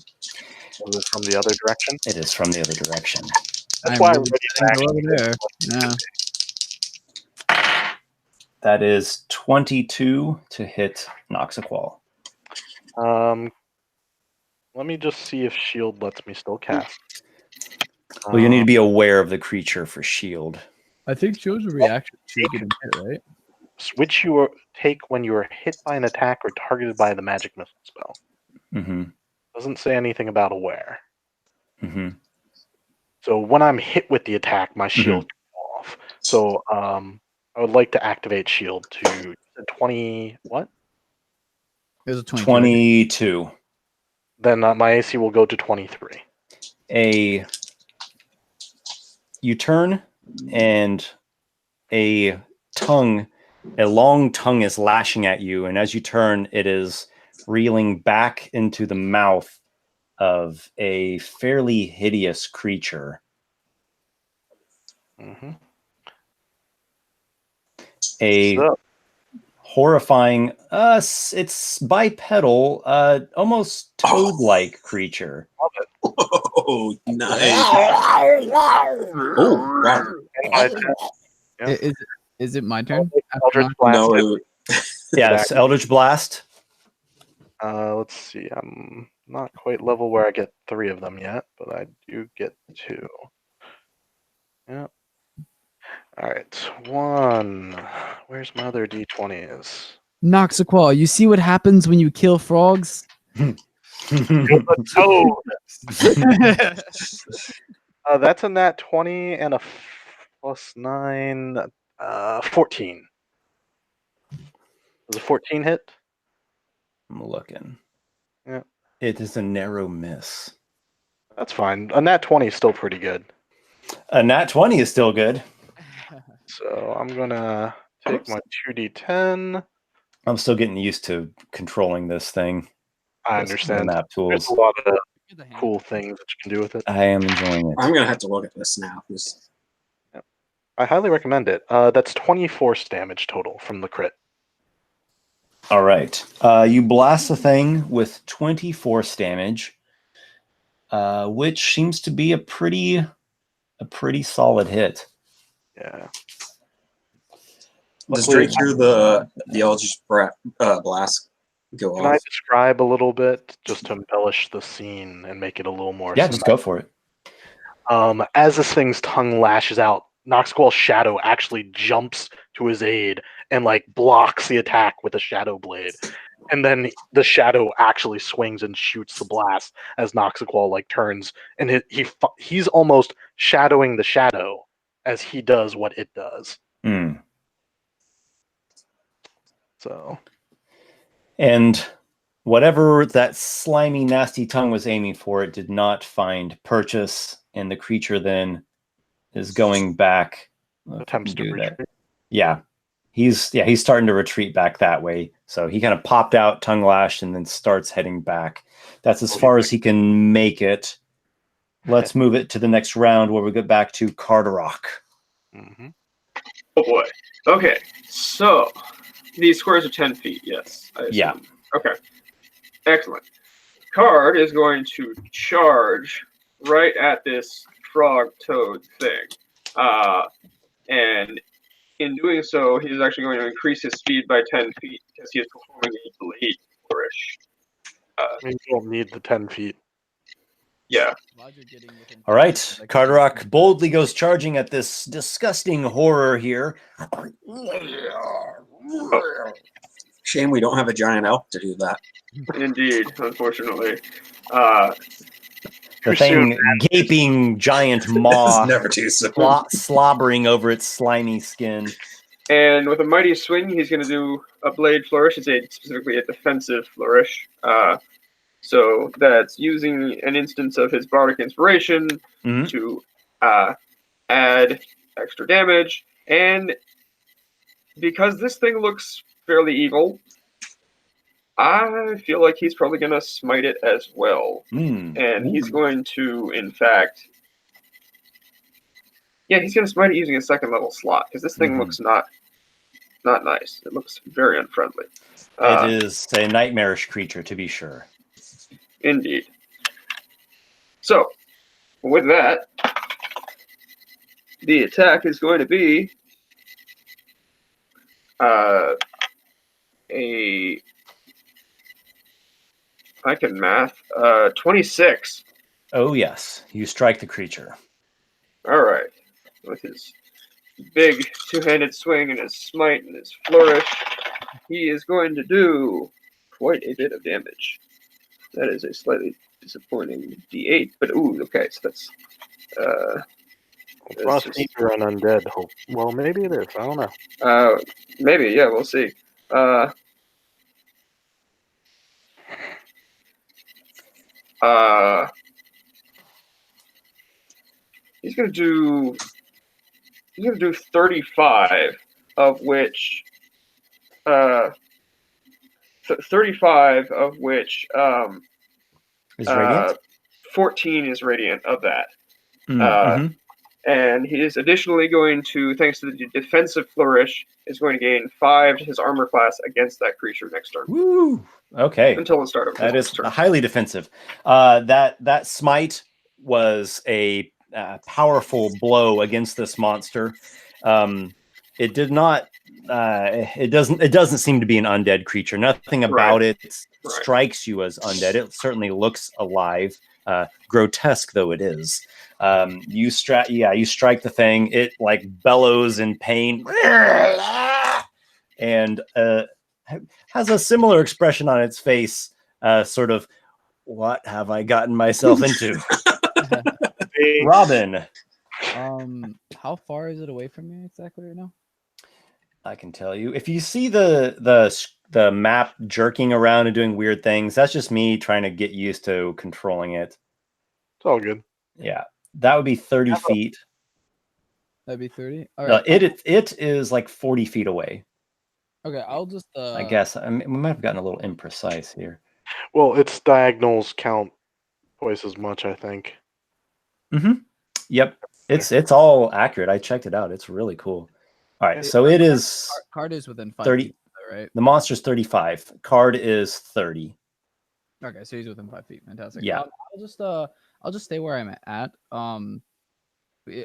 [SPEAKER 5] Was it from the other direction?
[SPEAKER 2] It is from the other direction.
[SPEAKER 5] That's why I'm ready to
[SPEAKER 1] Go
[SPEAKER 5] action.
[SPEAKER 1] over there. Yeah.
[SPEAKER 2] That is 22 to hit Noxiqual.
[SPEAKER 5] Let me just see if shield lets me still cast.
[SPEAKER 2] Well, you need to be aware of the creature for shield.
[SPEAKER 1] I think shows a reaction to getting hit, right?
[SPEAKER 5] Switch take when you are hit by an attack or targeted by the magic missile spell.
[SPEAKER 2] Mm-hmm.
[SPEAKER 5] Doesn't say anything about aware.
[SPEAKER 2] Mm-hmm.
[SPEAKER 5] So when I'm hit with the attack, my shield goes off. So I would like to activate shield to 20. What?
[SPEAKER 1] It was a 22.
[SPEAKER 2] 22.
[SPEAKER 5] Then my AC will go to 23.
[SPEAKER 2] You turn, and a long tongue is lashing at you, and as you turn, it is reeling back into the mouth of a fairly hideous creature.
[SPEAKER 5] Mm-hmm.
[SPEAKER 2] Horrifying, it's bipedal, almost toad-like creature.
[SPEAKER 4] Oh, nice. Oh, wow.
[SPEAKER 1] Is it my turn?
[SPEAKER 5] Eldritch Blast.
[SPEAKER 4] No,
[SPEAKER 2] Yes, Eldritch Blast.
[SPEAKER 5] Let's see. I'm not quite level where I get 3 of them yet, but I do get 2. Yep. All right. 1. Where's my other D20s?
[SPEAKER 1] Noxiqual, you see what happens when you kill frogs?
[SPEAKER 5] Oh, that's a nat 20 and a +9, 14. Does a 14 hit?
[SPEAKER 2] I'm looking.
[SPEAKER 5] Yeah.
[SPEAKER 2] It is a narrow miss.
[SPEAKER 5] That's fine. A nat 20 is still pretty good.
[SPEAKER 2] A nat 20 is still good.
[SPEAKER 5] So I'm gonna take my 2d10.
[SPEAKER 2] I'm still getting used to controlling this thing.
[SPEAKER 5] I
[SPEAKER 2] This
[SPEAKER 5] understand.
[SPEAKER 2] map
[SPEAKER 5] There's
[SPEAKER 2] tools.
[SPEAKER 5] a lot of cool things that you can do with it.
[SPEAKER 2] I am enjoying it.
[SPEAKER 4] I'm going to have to look at this now.
[SPEAKER 5] I highly recommend it. That's 24 damage total from the crit.
[SPEAKER 2] All right. You blast the thing with 20 force damage, which seems to be a pretty solid hit.
[SPEAKER 5] Yeah.
[SPEAKER 4] Does
[SPEAKER 5] Luckily,
[SPEAKER 4] Drake hear the Eldritch Blast go
[SPEAKER 5] can
[SPEAKER 4] off?
[SPEAKER 5] I describe a little bit just to embellish the scene and make it a little more
[SPEAKER 2] Yeah, just go for it.
[SPEAKER 5] As this thing's tongue lashes out, Noxiqual's shadow actually jumps to his aid and like blocks the attack with a shadow blade. And then the shadow actually swings and shoots the blast as Noxiqual like turns, and he's almost shadowing the shadow as he does what it does.
[SPEAKER 2] Mm.
[SPEAKER 5] So,
[SPEAKER 2] and whatever that slimy, nasty tongue was aiming for, it did not find purchase, and the creature then is going back.
[SPEAKER 5] attempts to retreat.
[SPEAKER 2] That. Yeah. He's starting to retreat back that way. So he kind of popped out, tongue lashed, and then starts heading back. That's as far as he can make it. Let's move it to the next round where we get back to Carderock.
[SPEAKER 5] Mm-hmm.
[SPEAKER 3] Oh boy. Okay, so these squares are 10 feet, yes. I assume.
[SPEAKER 2] Yeah.
[SPEAKER 3] Okay. Excellent. Card is going to charge right at this frog toad thing. And in doing so, he's actually going to increase his speed by 10 feet because he is performing a blade flourish.
[SPEAKER 5] You don't need the 10 feet.
[SPEAKER 3] Yeah.
[SPEAKER 2] All right. Carderock boldly goes charging at this disgusting horror here.
[SPEAKER 4] Shame we don't have a giant elk to do that.
[SPEAKER 3] Indeed, unfortunately.
[SPEAKER 2] The thing gaping giant maw,
[SPEAKER 4] never too soon.
[SPEAKER 2] slobbering over its slimy skin.
[SPEAKER 3] And with a mighty swing, he's going to do a blade flourish. It's specifically a defensive flourish. So that's using an instance of his bardic inspiration to add extra damage. And because this thing looks fairly evil, I feel like he's probably going to smite it as well. And he's going to, in fact... Yeah, he's going to smite it using a second level slot, because this thing looks not nice. It looks very unfriendly.
[SPEAKER 2] It is a nightmarish creature, to be sure.
[SPEAKER 3] Indeed. So, with that, the attack is going to be I can math, 26.
[SPEAKER 2] Oh, yes. You strike the creature.
[SPEAKER 3] All right. With his big two-handed swing and his smite and his flourish, he is going to do quite a bit of damage. That is a slightly disappointing. D8, but ooh, okay, so that's
[SPEAKER 5] It's not either an undead hope. Well, maybe it is. I don't know.
[SPEAKER 3] maybe, yeah, we'll see. He's gonna do 35, of which 35 of which
[SPEAKER 2] Is radiant?
[SPEAKER 3] 14 is radiant of that.
[SPEAKER 2] Mm-hmm.
[SPEAKER 3] And he is additionally going to, thanks to the defensive flourish, is going to gain 5 to his armor class against that creature next turn.
[SPEAKER 2] Woo! Okay.
[SPEAKER 3] Until the start of
[SPEAKER 2] that
[SPEAKER 3] his
[SPEAKER 2] is
[SPEAKER 3] turn.
[SPEAKER 2] highly defensive. That smite was a powerful blow against this monster. It did not. It doesn't seem to be an undead creature. Nothing about it strikes you as undead. It certainly looks alive, grotesque though it is. You strike the thing. It like bellows in pain, and has a similar expression on its face. Sort of, what have I gotten myself into? Robin.
[SPEAKER 1] How far is it away from me exactly right now?
[SPEAKER 2] I can tell you. If you see the map jerking around and doing weird things, that's just me trying to get used to controlling it.
[SPEAKER 5] It's all good.
[SPEAKER 2] Yeah, that would be 30 feet.
[SPEAKER 1] That'd be 30. All right.
[SPEAKER 2] It is like 40 feet away.
[SPEAKER 1] Okay, I'll just.
[SPEAKER 2] I guess we might have gotten a little imprecise here.
[SPEAKER 5] Well, its diagonals count twice as much, I think.
[SPEAKER 2] Mm-hmm. Yep, it's all accurate. I checked it out. It's really cool. All right, so it is.
[SPEAKER 1] Card is within 5
[SPEAKER 2] 30.
[SPEAKER 1] feet, right?
[SPEAKER 2] The monster's 35. Card is 30.
[SPEAKER 1] Okay, so he's within 5 feet. Fantastic.
[SPEAKER 2] Yeah.
[SPEAKER 1] I'll just stay where I'm at.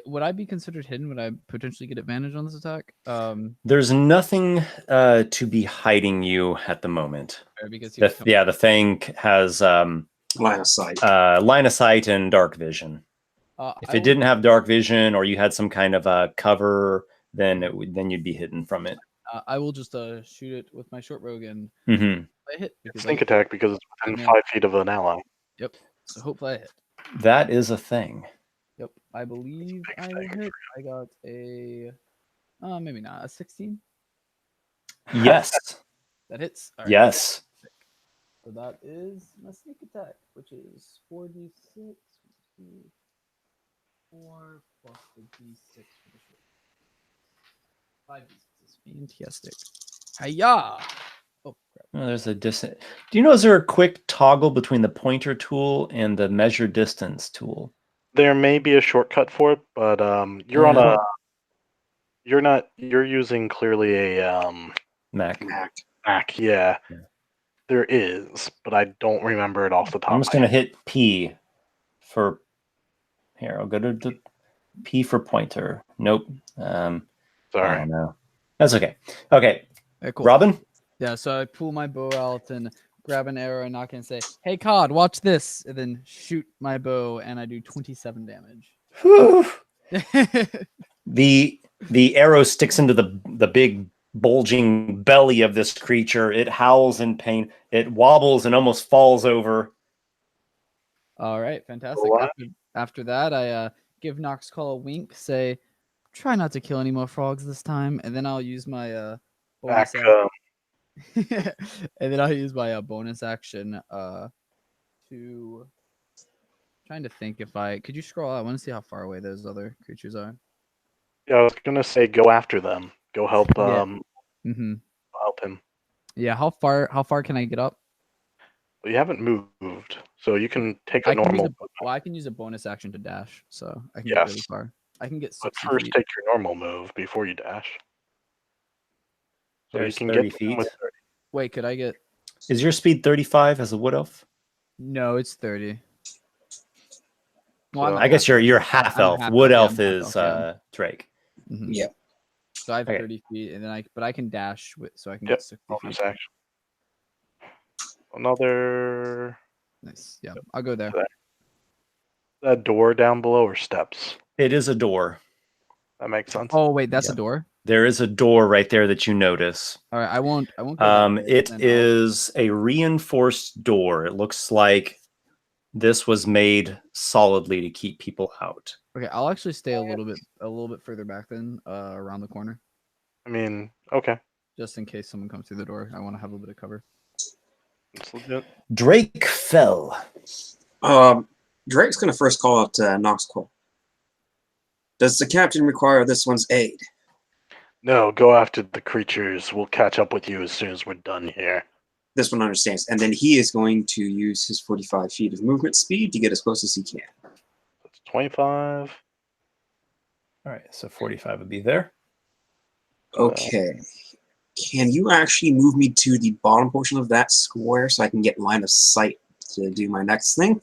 [SPEAKER 1] Would I be considered hidden? Would I potentially get advantage on this attack?
[SPEAKER 2] There's nothing to be hiding you at the moment.
[SPEAKER 1] Because
[SPEAKER 2] the thing has
[SPEAKER 4] line of sight.
[SPEAKER 2] Line of sight and dark vision. If it didn't have dark vision, or you had some kind of cover, then you'd be hidden from it.
[SPEAKER 1] I will just shoot it with my short rogue and
[SPEAKER 2] I
[SPEAKER 1] hit.
[SPEAKER 5] Sneak attack because it's within 5 feet of an ally.
[SPEAKER 1] Yep. So hopefully I hit.
[SPEAKER 2] That is a thing.
[SPEAKER 1] Yep. I believe I hit. I got a maybe not a 16.
[SPEAKER 2] Yes.
[SPEAKER 1] That hits.
[SPEAKER 2] Right. Yes.
[SPEAKER 1] So that is my sneak attack, which is 4d6. 4 plus the d6 for the short. 5d6 is fantastic. Hiya! Oh, crap.
[SPEAKER 2] There's a distance. Do you know, is there a quick toggle between the pointer tool and the measure distance tool?
[SPEAKER 5] There may be a shortcut for it, but you're on a. You're using clearly a
[SPEAKER 2] Mac.
[SPEAKER 5] Mac, yeah. There is, but I don't remember it off the top.
[SPEAKER 2] I'm just gonna hit P for. Here, I'll go to the P for pointer. Nope.
[SPEAKER 5] Sorry.
[SPEAKER 2] I don't know. That's okay. Okay.
[SPEAKER 1] Cool.
[SPEAKER 2] Robin?
[SPEAKER 1] Yeah, so I pull my bow out and grab an arrow and knock and say, "Hey, Cod, watch this," and then shoot my bow, and I do 27 damage.
[SPEAKER 2] The arrow sticks into the big bulging belly of this creature. It howls in pain. It wobbles and almost falls over.
[SPEAKER 1] All right, fantastic. After that, I give Noxiqual a wink, say, "Try not to kill any more frogs this time," and then I'll use my bonus bonus action to trying to think if I could you scroll out. I want to see how far away those other creatures are.
[SPEAKER 5] Yeah, I was gonna say go after them. Go help help him.
[SPEAKER 1] Yeah, how far can I get up?
[SPEAKER 5] Well, you haven't moved, so you can take a normal.
[SPEAKER 1] I can use a bonus action to dash, so I can get really far. I can get 60
[SPEAKER 5] But first,
[SPEAKER 1] feet.
[SPEAKER 5] take your normal move before you dash. So
[SPEAKER 2] There's
[SPEAKER 5] you can
[SPEAKER 2] 30
[SPEAKER 5] get
[SPEAKER 2] feet.
[SPEAKER 5] with 30.
[SPEAKER 1] Wait, could I get?
[SPEAKER 2] Is your speed 35 as a wood elf?
[SPEAKER 1] No, it's 30. Well,
[SPEAKER 2] I guess you're half elf. Wood elf is Drake.
[SPEAKER 1] Mm-hmm.
[SPEAKER 4] Yeah.
[SPEAKER 1] So I have 30 feet, and then I can dash so I can get 60 feet.
[SPEAKER 5] Action. Another.
[SPEAKER 1] Nice. Yeah, I'll go there.
[SPEAKER 5] That door down below or steps?
[SPEAKER 2] It is a door.
[SPEAKER 5] That makes sense.
[SPEAKER 1] Oh wait, that's a door.
[SPEAKER 2] There is a door right there that you notice.
[SPEAKER 1] All right, I won't. Go
[SPEAKER 2] it is a reinforced door. It looks like This was made solidly to keep people out.
[SPEAKER 1] Okay, I'll actually stay a little bit further back then, around the corner,
[SPEAKER 5] I mean, okay.
[SPEAKER 1] just in case someone comes through the door. I want to have a little bit of cover.
[SPEAKER 5] It's legit.
[SPEAKER 6] Drake fell.
[SPEAKER 4] Drake's going to first call out Noxiqual. Does the captain require this one's aid?
[SPEAKER 5] No, go after the creatures. We'll catch up with you as soon as we're done here.
[SPEAKER 4] This one understands. And then he is going to use his 45 feet of movement speed to get as close as he can.
[SPEAKER 5] That's 25.
[SPEAKER 2] All right, so 45 would be there.
[SPEAKER 4] Okay. Can you actually move me to the bottom portion of that square so I can get line of sight to do my next thing?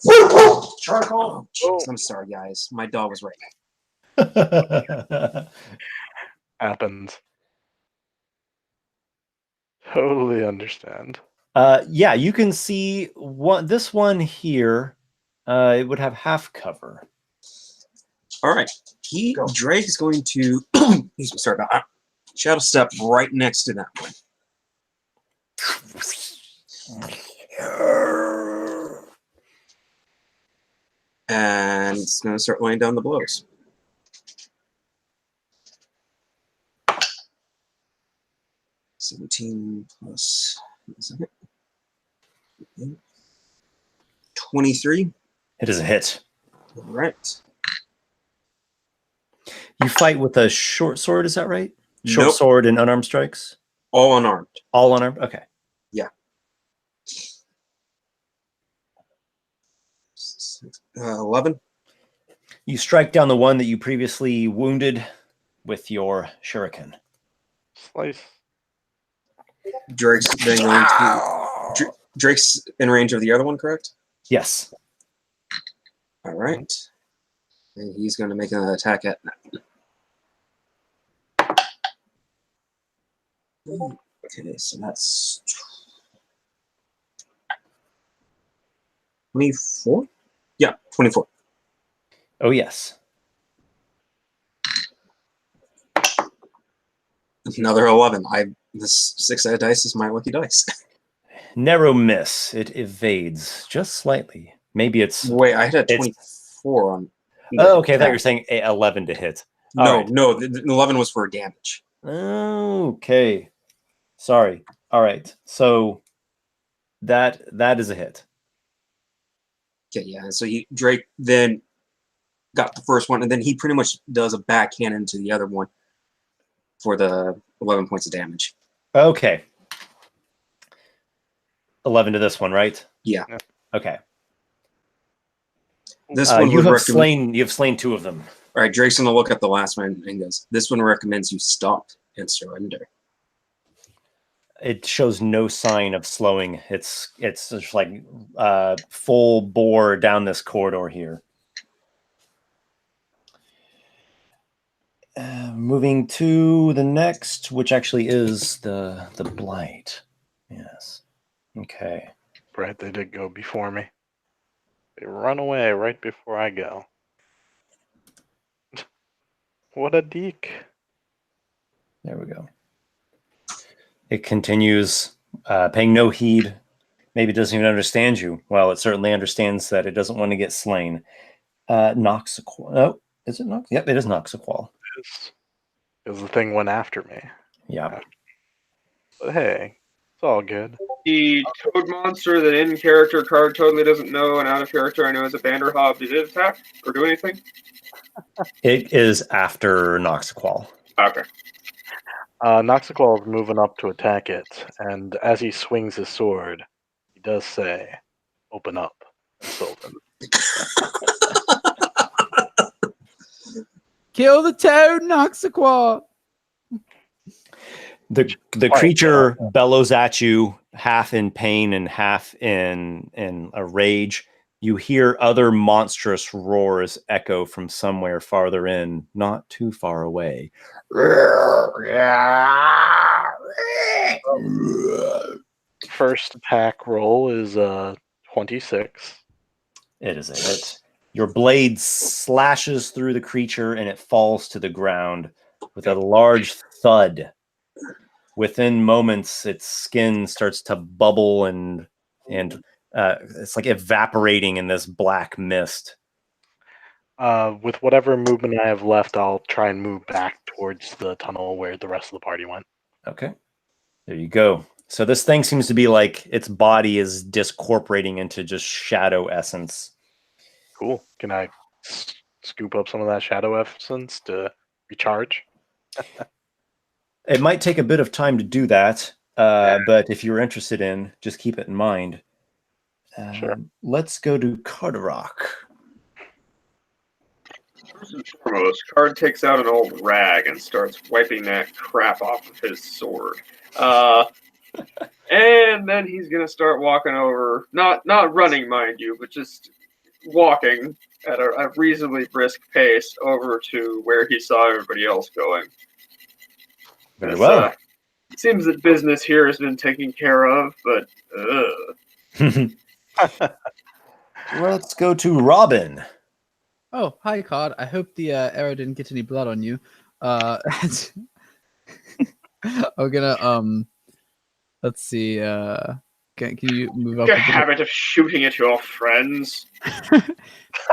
[SPEAKER 4] Charcoal. Oh, I'm sorry, guys. My dog was right.
[SPEAKER 5] Happens. Totally understand.
[SPEAKER 2] Yeah, you can see this one here. It would have half cover.
[SPEAKER 4] All right. Drake is going to sorry about that. Shadow step right next to that one. And it's going to start laying down the blows. $17 plus 23.
[SPEAKER 2] It is a hit.
[SPEAKER 4] All right.
[SPEAKER 2] You fight with a short sword, is that right? Short
[SPEAKER 4] Nope.
[SPEAKER 2] sword and unarmed strikes?
[SPEAKER 4] All unarmed.
[SPEAKER 2] All unarmed? Okay.
[SPEAKER 4] Yeah. 11.
[SPEAKER 2] You strike down the one that you previously wounded with your shuriken.
[SPEAKER 5] Slice.
[SPEAKER 4] Drake's then going to. Drake's in range of the other one, correct?
[SPEAKER 2] Yes.
[SPEAKER 4] All right. And he's going to make an attack at. Okay, so that's 24? Yeah, 24.
[SPEAKER 2] Oh, yes.
[SPEAKER 4] Another 11. This 6-sided dice is my lucky dice.
[SPEAKER 2] Narrow miss. It evades just slightly. Maybe it's...
[SPEAKER 4] Wait, I had a 24 on.
[SPEAKER 2] Oh, okay. I thought you were saying 11 to hit.
[SPEAKER 4] No,
[SPEAKER 2] right.
[SPEAKER 4] no, the 11 was for damage.
[SPEAKER 2] Okay. Sorry. All right. So that is a hit.
[SPEAKER 4] Okay, yeah. So Drake then got the first one, and then he pretty much does a backhand to the other one for the 11 points of damage.
[SPEAKER 2] Okay. 11 to this one, right?
[SPEAKER 4] Yeah.
[SPEAKER 2] Okay.
[SPEAKER 4] This one
[SPEAKER 2] you have slain two of them.
[SPEAKER 4] All right, Drake's gonna look at the last one and goes, "This one recommends you stop and surrender."
[SPEAKER 2] It shows no sign of slowing. It's just like full bore down this corridor here. Moving to the next, which actually is the blight. Yes. Okay.
[SPEAKER 5] Right, they did go before me. They run away right before I go. What a deek.
[SPEAKER 2] There we go. It continues, paying no heed. Maybe it doesn't even understand you. Well, it certainly understands that it doesn't want to get slain. Noxiqual. Oh, is it Nox? Yep, it is Noxiqual.
[SPEAKER 5] Because the thing went after me.
[SPEAKER 2] Yeah.
[SPEAKER 5] But hey, it's all good.
[SPEAKER 3] The toad monster that in character card totally doesn't know, and out of character I know is a Vanderhob. Did it attack or do anything?
[SPEAKER 2] It is after Noxiqual.
[SPEAKER 3] Okay.
[SPEAKER 5] Noxiqual is moving up to attack it, and as he swings his sword, he does say, "Open up." It's open.
[SPEAKER 1] Kill the toad, Noxiqual!
[SPEAKER 2] The creature bellows at you, half in pain and half in a rage. You hear other monstrous roars echo from somewhere farther in, not too far away.
[SPEAKER 5] First attack roll is 26.
[SPEAKER 2] It is a hit. Your blade slashes through the creature and it falls to the ground with a large thud. Within moments, its skin starts to bubble and it's like evaporating in this black mist.
[SPEAKER 5] With whatever movement I have left, I'll try and move back towards the tunnel where the rest of the party went.
[SPEAKER 2] Okay. There you go. So this thing seems to be like its body is discorporating into just shadow essence.
[SPEAKER 5] Cool. Can I scoop up some of that shadow essence to recharge?
[SPEAKER 2] It might take a bit of time to do that, but if you're interested in, just keep it in mind.
[SPEAKER 5] Sure.
[SPEAKER 2] Let's go to Carderock.
[SPEAKER 3] First and foremost, Card takes out an old rag and starts wiping that crap off of his sword. And then he's gonna start walking over, not running, mind you, but just walking at a reasonably brisk pace over to where he saw everybody else going.
[SPEAKER 2] Very well.
[SPEAKER 3] It seems that business here has been taken care of, but
[SPEAKER 2] Let's go to Robin.
[SPEAKER 1] Oh, hi, Card. I hope the arrow didn't get any blood on you. I'm gonna let's see. Can you move up?
[SPEAKER 3] a habit of shooting at your friends.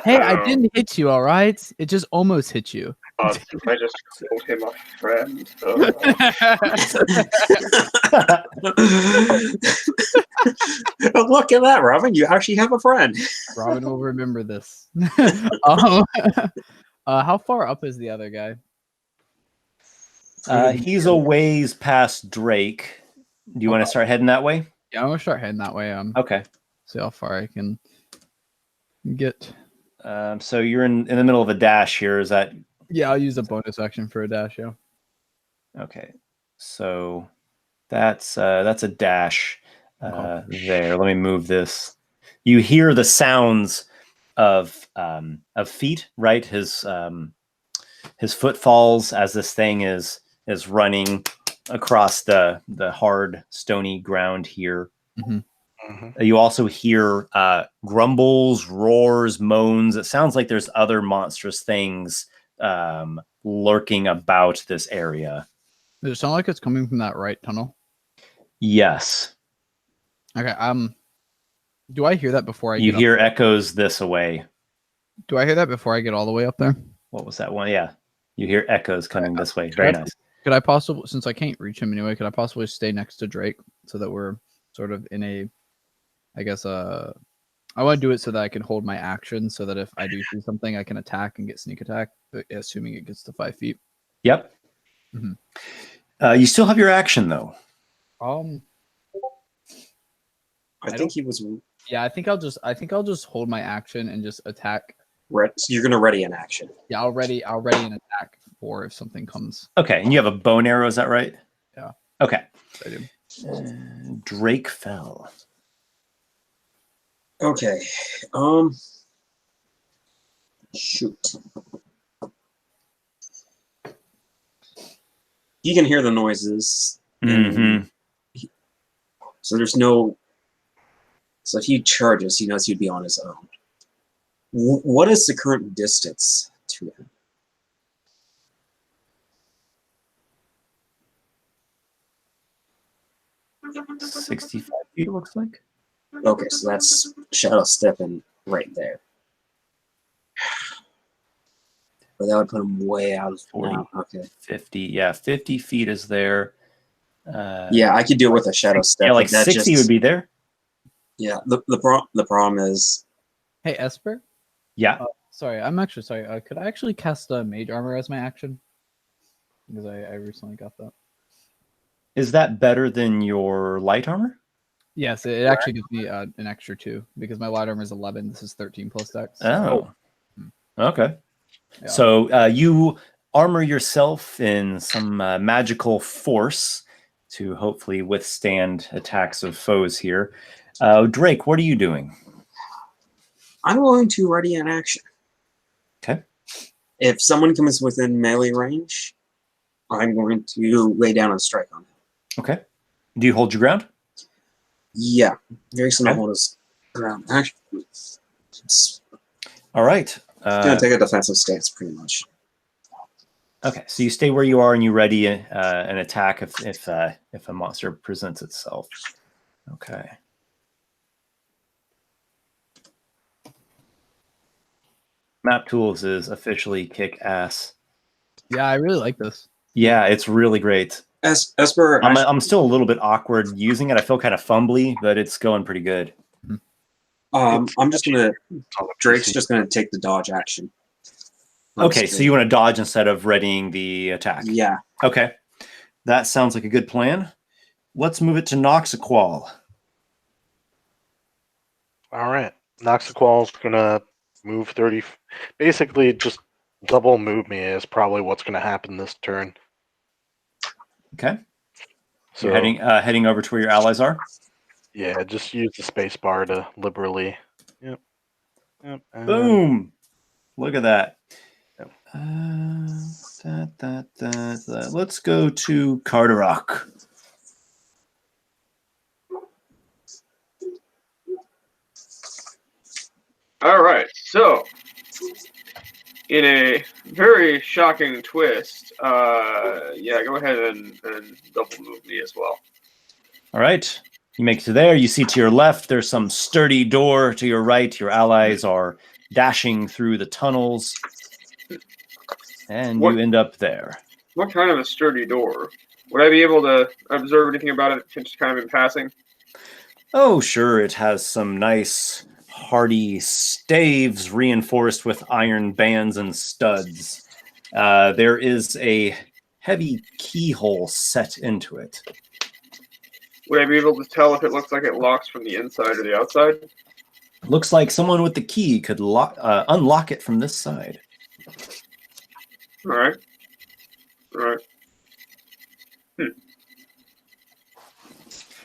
[SPEAKER 1] Hey, I didn't hit you. All right, it just almost hit you.
[SPEAKER 3] I just called him a friend.
[SPEAKER 4] Look at that, Robin. You actually have a friend.
[SPEAKER 1] Robin will remember this. How far up is the other guy?
[SPEAKER 2] He's a ways past Drake. Do you want to start heading that way?
[SPEAKER 1] Yeah, I'm gonna start heading that way.
[SPEAKER 2] Okay.
[SPEAKER 1] See how far I can get.
[SPEAKER 2] So you're in the middle of a dash here. Is that?
[SPEAKER 1] Yeah, I'll use a bonus action for a dash. Yeah.
[SPEAKER 2] Okay. So that's a dash there. Let me move this. You hear the sounds of feet, right? His footfalls as this thing is running across the hard stony ground here.
[SPEAKER 1] Mm-hmm.
[SPEAKER 5] Mm-hmm.
[SPEAKER 2] You also hear grumbles, roars, moans. It sounds like there's other monstrous things lurking about this area.
[SPEAKER 1] Does it sound like it's coming from that right tunnel?
[SPEAKER 2] Yes.
[SPEAKER 1] Okay. Do I hear that before I?
[SPEAKER 2] You
[SPEAKER 1] get
[SPEAKER 2] hear
[SPEAKER 1] up?
[SPEAKER 2] echoes this away.
[SPEAKER 1] Do I hear that before I get all the way up there?
[SPEAKER 2] What was that one? Yeah. You hear echoes coming this way. Very nice.
[SPEAKER 1] Could I possibly, since I can't reach him anyway, could I possibly stay next to Drake so that we're sort of in a, I guess, I want to do it so that I can hold my action so that if I do see something, I can attack and get sneak attack, assuming it gets to 5 feet.
[SPEAKER 2] Yep.
[SPEAKER 1] Mm-hmm.
[SPEAKER 2] You still have your action though.
[SPEAKER 4] I think he was.
[SPEAKER 1] Yeah, I think I'll just hold my action and just attack.
[SPEAKER 4] So you're gonna ready an action.
[SPEAKER 1] Yeah, I'll ready an attack for if something comes.
[SPEAKER 2] Okay, and you have a bow and arrow, is that right?
[SPEAKER 1] Yeah.
[SPEAKER 2] Okay.
[SPEAKER 1] I do.
[SPEAKER 2] Drake fell.
[SPEAKER 4] Okay. Shoot. You can hear the noises.
[SPEAKER 2] Mm-hmm.
[SPEAKER 4] So there's no. So if he charges, he knows he'd be on his own. What is the current distance to him?
[SPEAKER 2] Mm-hmm. 65 feet, it looks like.
[SPEAKER 4] Okay, so that's shadow stepping right there. But that would put him way out of
[SPEAKER 2] 40.
[SPEAKER 4] now. Okay.
[SPEAKER 2] 50. Yeah, 50 feet is there.
[SPEAKER 4] Yeah, I could do it with a shadow step.
[SPEAKER 2] Yeah, like
[SPEAKER 4] that
[SPEAKER 2] 60 would be there.
[SPEAKER 4] Yeah, the problem is.
[SPEAKER 1] Hey, Esper.
[SPEAKER 2] Yeah.
[SPEAKER 1] Sorry, I'm actually sorry. Could I actually cast Mage Armor as my action? Because I recently got that.
[SPEAKER 2] Is that better than your light armor?
[SPEAKER 1] Yes, it actually gives me an extra 2 because my light armor is 11. This is 13 plus dex.
[SPEAKER 2] Oh. Okay.
[SPEAKER 1] Yeah.
[SPEAKER 2] So you armor yourself in some magical force to hopefully withstand attacks of foes here. Drake, what are you doing?
[SPEAKER 4] I'm going to ready an action.
[SPEAKER 2] Okay.
[SPEAKER 4] If someone comes within melee range, I'm going to lay down and strike on him.
[SPEAKER 2] Okay. Do you hold your ground?
[SPEAKER 4] Yeah, very similar
[SPEAKER 2] Okay.
[SPEAKER 4] hold his ground. Actually, it's
[SPEAKER 2] All right.
[SPEAKER 4] going to take a defensive stance, pretty much.
[SPEAKER 2] Okay, so you stay where you are and you ready an attack if a monster presents itself. Okay. Map Tools is officially kick ass.
[SPEAKER 1] Yeah, I really like this.
[SPEAKER 2] Yeah, it's really great.
[SPEAKER 4] Esper,
[SPEAKER 2] I'm still a little bit awkward using it. I feel kind of fumbly, but it's going pretty good.
[SPEAKER 4] I'm just gonna.
[SPEAKER 5] on the
[SPEAKER 4] Drake's
[SPEAKER 5] PC.
[SPEAKER 4] just gonna take the dodge action.
[SPEAKER 2] Okay, so you want to dodge instead of readying the attack.
[SPEAKER 4] Yeah.
[SPEAKER 2] Okay, that sounds like a good plan. Let's move it to Noxiqual.
[SPEAKER 5] All right. Noxiqual's gonna move 30. Basically, just double move me is probably what's gonna happen this turn.
[SPEAKER 2] Okay,
[SPEAKER 5] So
[SPEAKER 2] you're heading over to where your allies are.
[SPEAKER 5] yeah, just use the space bar to liberally. Yep. And
[SPEAKER 2] Boom! Look at that.
[SPEAKER 5] Yep.
[SPEAKER 2] Let's go to Carderock.
[SPEAKER 3] All right, so in a very shocking twist, yeah, go ahead and double move me as well.
[SPEAKER 2] All right. You make it to there. You see to your left, there's some sturdy door. To your right, your allies are dashing through the tunnels. And you end up there.
[SPEAKER 3] What kind of a sturdy door? Would I be able to observe anything about it just kind of in passing?
[SPEAKER 2] Oh, sure. It has some nice, hardy staves reinforced with iron bands and studs. There is a heavy keyhole set into it.
[SPEAKER 3] Would I be able to tell if it looks like it locks from the inside or the outside?
[SPEAKER 2] Looks like someone with the key could unlock it from this side.
[SPEAKER 3] All right. All right.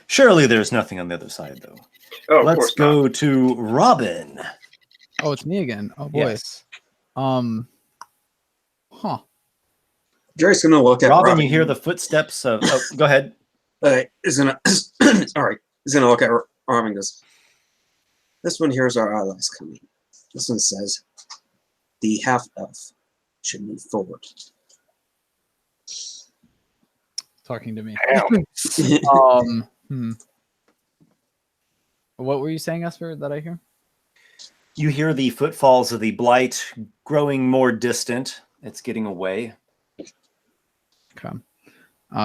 [SPEAKER 2] Surely there's nothing on the other side, though.
[SPEAKER 3] Oh, of
[SPEAKER 2] Let's
[SPEAKER 3] course
[SPEAKER 2] go
[SPEAKER 3] not.
[SPEAKER 2] to Robin.
[SPEAKER 1] Oh, it's me again. Oh boy.
[SPEAKER 2] Yes.
[SPEAKER 1] Huh.
[SPEAKER 4] Drake's gonna look at
[SPEAKER 2] Robin, you hear the footsteps of... Oh, go ahead.
[SPEAKER 4] Is gonna. All right. He's gonna look at Robin. Goes. This one here is our allies coming. This one says, the half elf should move forward.
[SPEAKER 1] Talking to me.
[SPEAKER 5] Damn.
[SPEAKER 1] What were you saying, Esper, that I hear?
[SPEAKER 2] You hear the footfalls of the blight growing more distant. It's getting away.
[SPEAKER 1] Okay.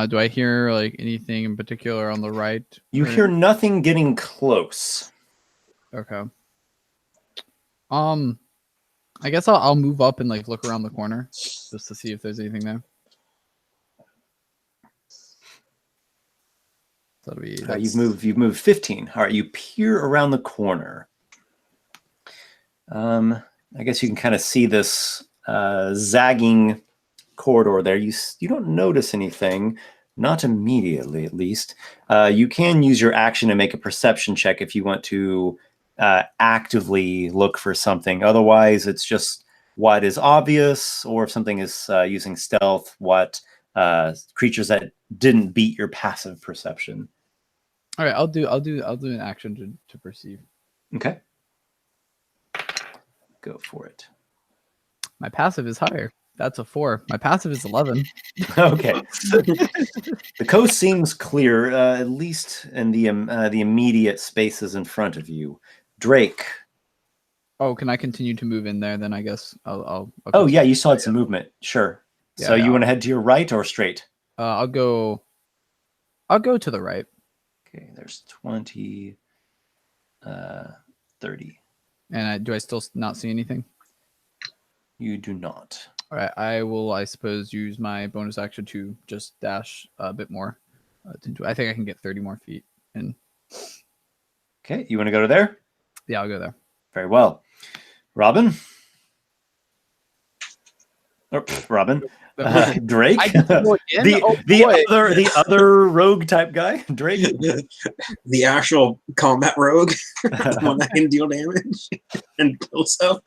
[SPEAKER 1] Do I hear like anything in particular on the right?
[SPEAKER 2] You hear nothing getting close.
[SPEAKER 1] Okay. I guess I'll move up and like look around the corner just to see if there's anything there. So that'll be
[SPEAKER 2] you've moved 15. All right, you peer around the corner. I guess you can kind of see this zagging corridor there. You don't notice anything, not immediately at least. You can use your action to make a perception check if you want to actively look for something. Otherwise, it's just what is obvious, or if something is using stealth, what creatures that didn't beat your passive perception.
[SPEAKER 1] All right, I'll do an action to perceive.
[SPEAKER 2] Okay. Go for it.
[SPEAKER 1] My passive is higher. That's a 4. My passive is 11.
[SPEAKER 2] Okay. The coast seems clear, at least in the immediate spaces in front of you. Drake.
[SPEAKER 1] Oh, can I continue to move in there? Then I guess I'll
[SPEAKER 2] Oh yeah, you saw some movement. Sure.
[SPEAKER 1] Yeah,
[SPEAKER 2] so
[SPEAKER 1] yeah.
[SPEAKER 2] You want to head to your right or straight?
[SPEAKER 1] I'll go to the right.
[SPEAKER 2] Okay, there's 20, 30.
[SPEAKER 1] And do I still not see anything?
[SPEAKER 2] You do not.
[SPEAKER 1] All right, I will, I suppose, use my bonus action to just dash a bit more. I think I can get 30 more feet. And
[SPEAKER 2] Okay, you want to go to there?
[SPEAKER 1] yeah, I'll go there.
[SPEAKER 2] Very well. Robin? Robin? Drake?
[SPEAKER 1] I get to go again?
[SPEAKER 2] the other rogue type guy? Drake?
[SPEAKER 4] The actual combat rogue, the one that can deal damage and kill stuff.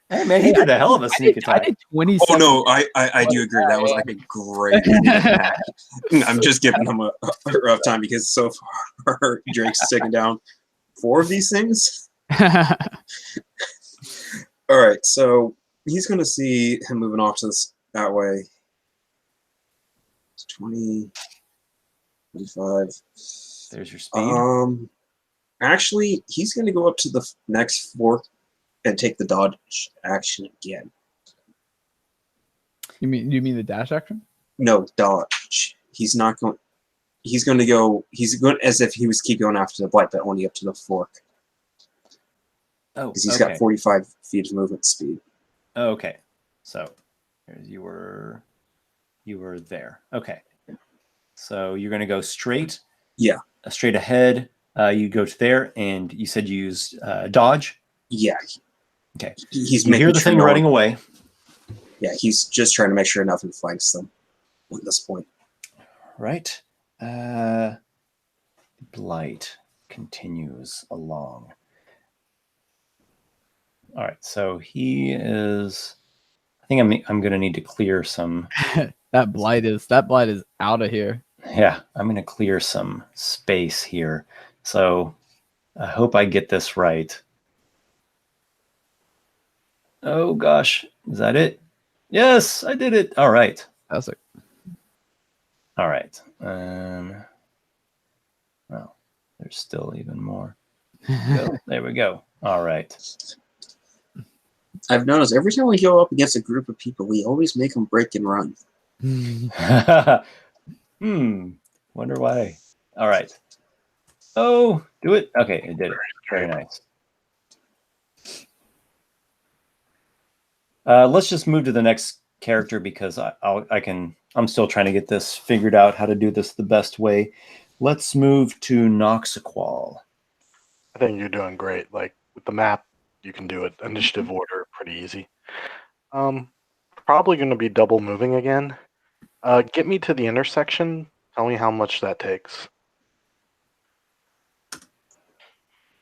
[SPEAKER 2] Hey man, he did a hell of a sneak attack.
[SPEAKER 1] I did 27.
[SPEAKER 4] Oh no, I do agree. That was like a great attack. I'm just giving him a rough time because so far Drake's taken down 4 of these things. All right, so he's gonna see him moving off to this that way. It's 20, 25.
[SPEAKER 2] There's your speed.
[SPEAKER 4] Actually, he's gonna go up to the next fork and take the dodge action again.
[SPEAKER 1] You mean the dash action?
[SPEAKER 4] No, dodge. He's not going. He's going to go. He's going as if he was keep going after the blight, but only up to the fork.
[SPEAKER 2] Oh,
[SPEAKER 4] Because he's got 45 feet of movement speed.
[SPEAKER 2] Okay, so you were there. Okay, so you're going to go straight.
[SPEAKER 4] Yeah.
[SPEAKER 2] Straight ahead. You go to there, and you said you used dodge.
[SPEAKER 4] Yeah.
[SPEAKER 2] Okay.
[SPEAKER 4] He's
[SPEAKER 2] you
[SPEAKER 4] making
[SPEAKER 2] hear the
[SPEAKER 4] sure
[SPEAKER 2] thing running away.
[SPEAKER 4] Yeah, he's just trying to make sure nothing flanks them at this point.
[SPEAKER 2] Right. Blight continues along. All right, so he is. I think I'm going to need to clear some.
[SPEAKER 1] that blight is out of here.
[SPEAKER 2] Yeah, I'm going to clear some space here. So I hope I get this right. Oh gosh, is that it? Yes, I did it. All right.
[SPEAKER 1] That's it.
[SPEAKER 2] All right. Well, there's still even more. There we go. All right.
[SPEAKER 4] I've noticed every time we go up against a group of people, we always make them break and run.
[SPEAKER 2] Wonder why. All right. Oh, do it. Okay, it did it. Very nice. Let's just move to the next character because I'm still trying to get this figured out how to do this the best way. Let's move to Noxiqual.
[SPEAKER 5] I think you're doing great. Like with the map, you can do it initiative order pretty easy. Probably going to be double moving again. Get me to the intersection. Tell me how much that takes.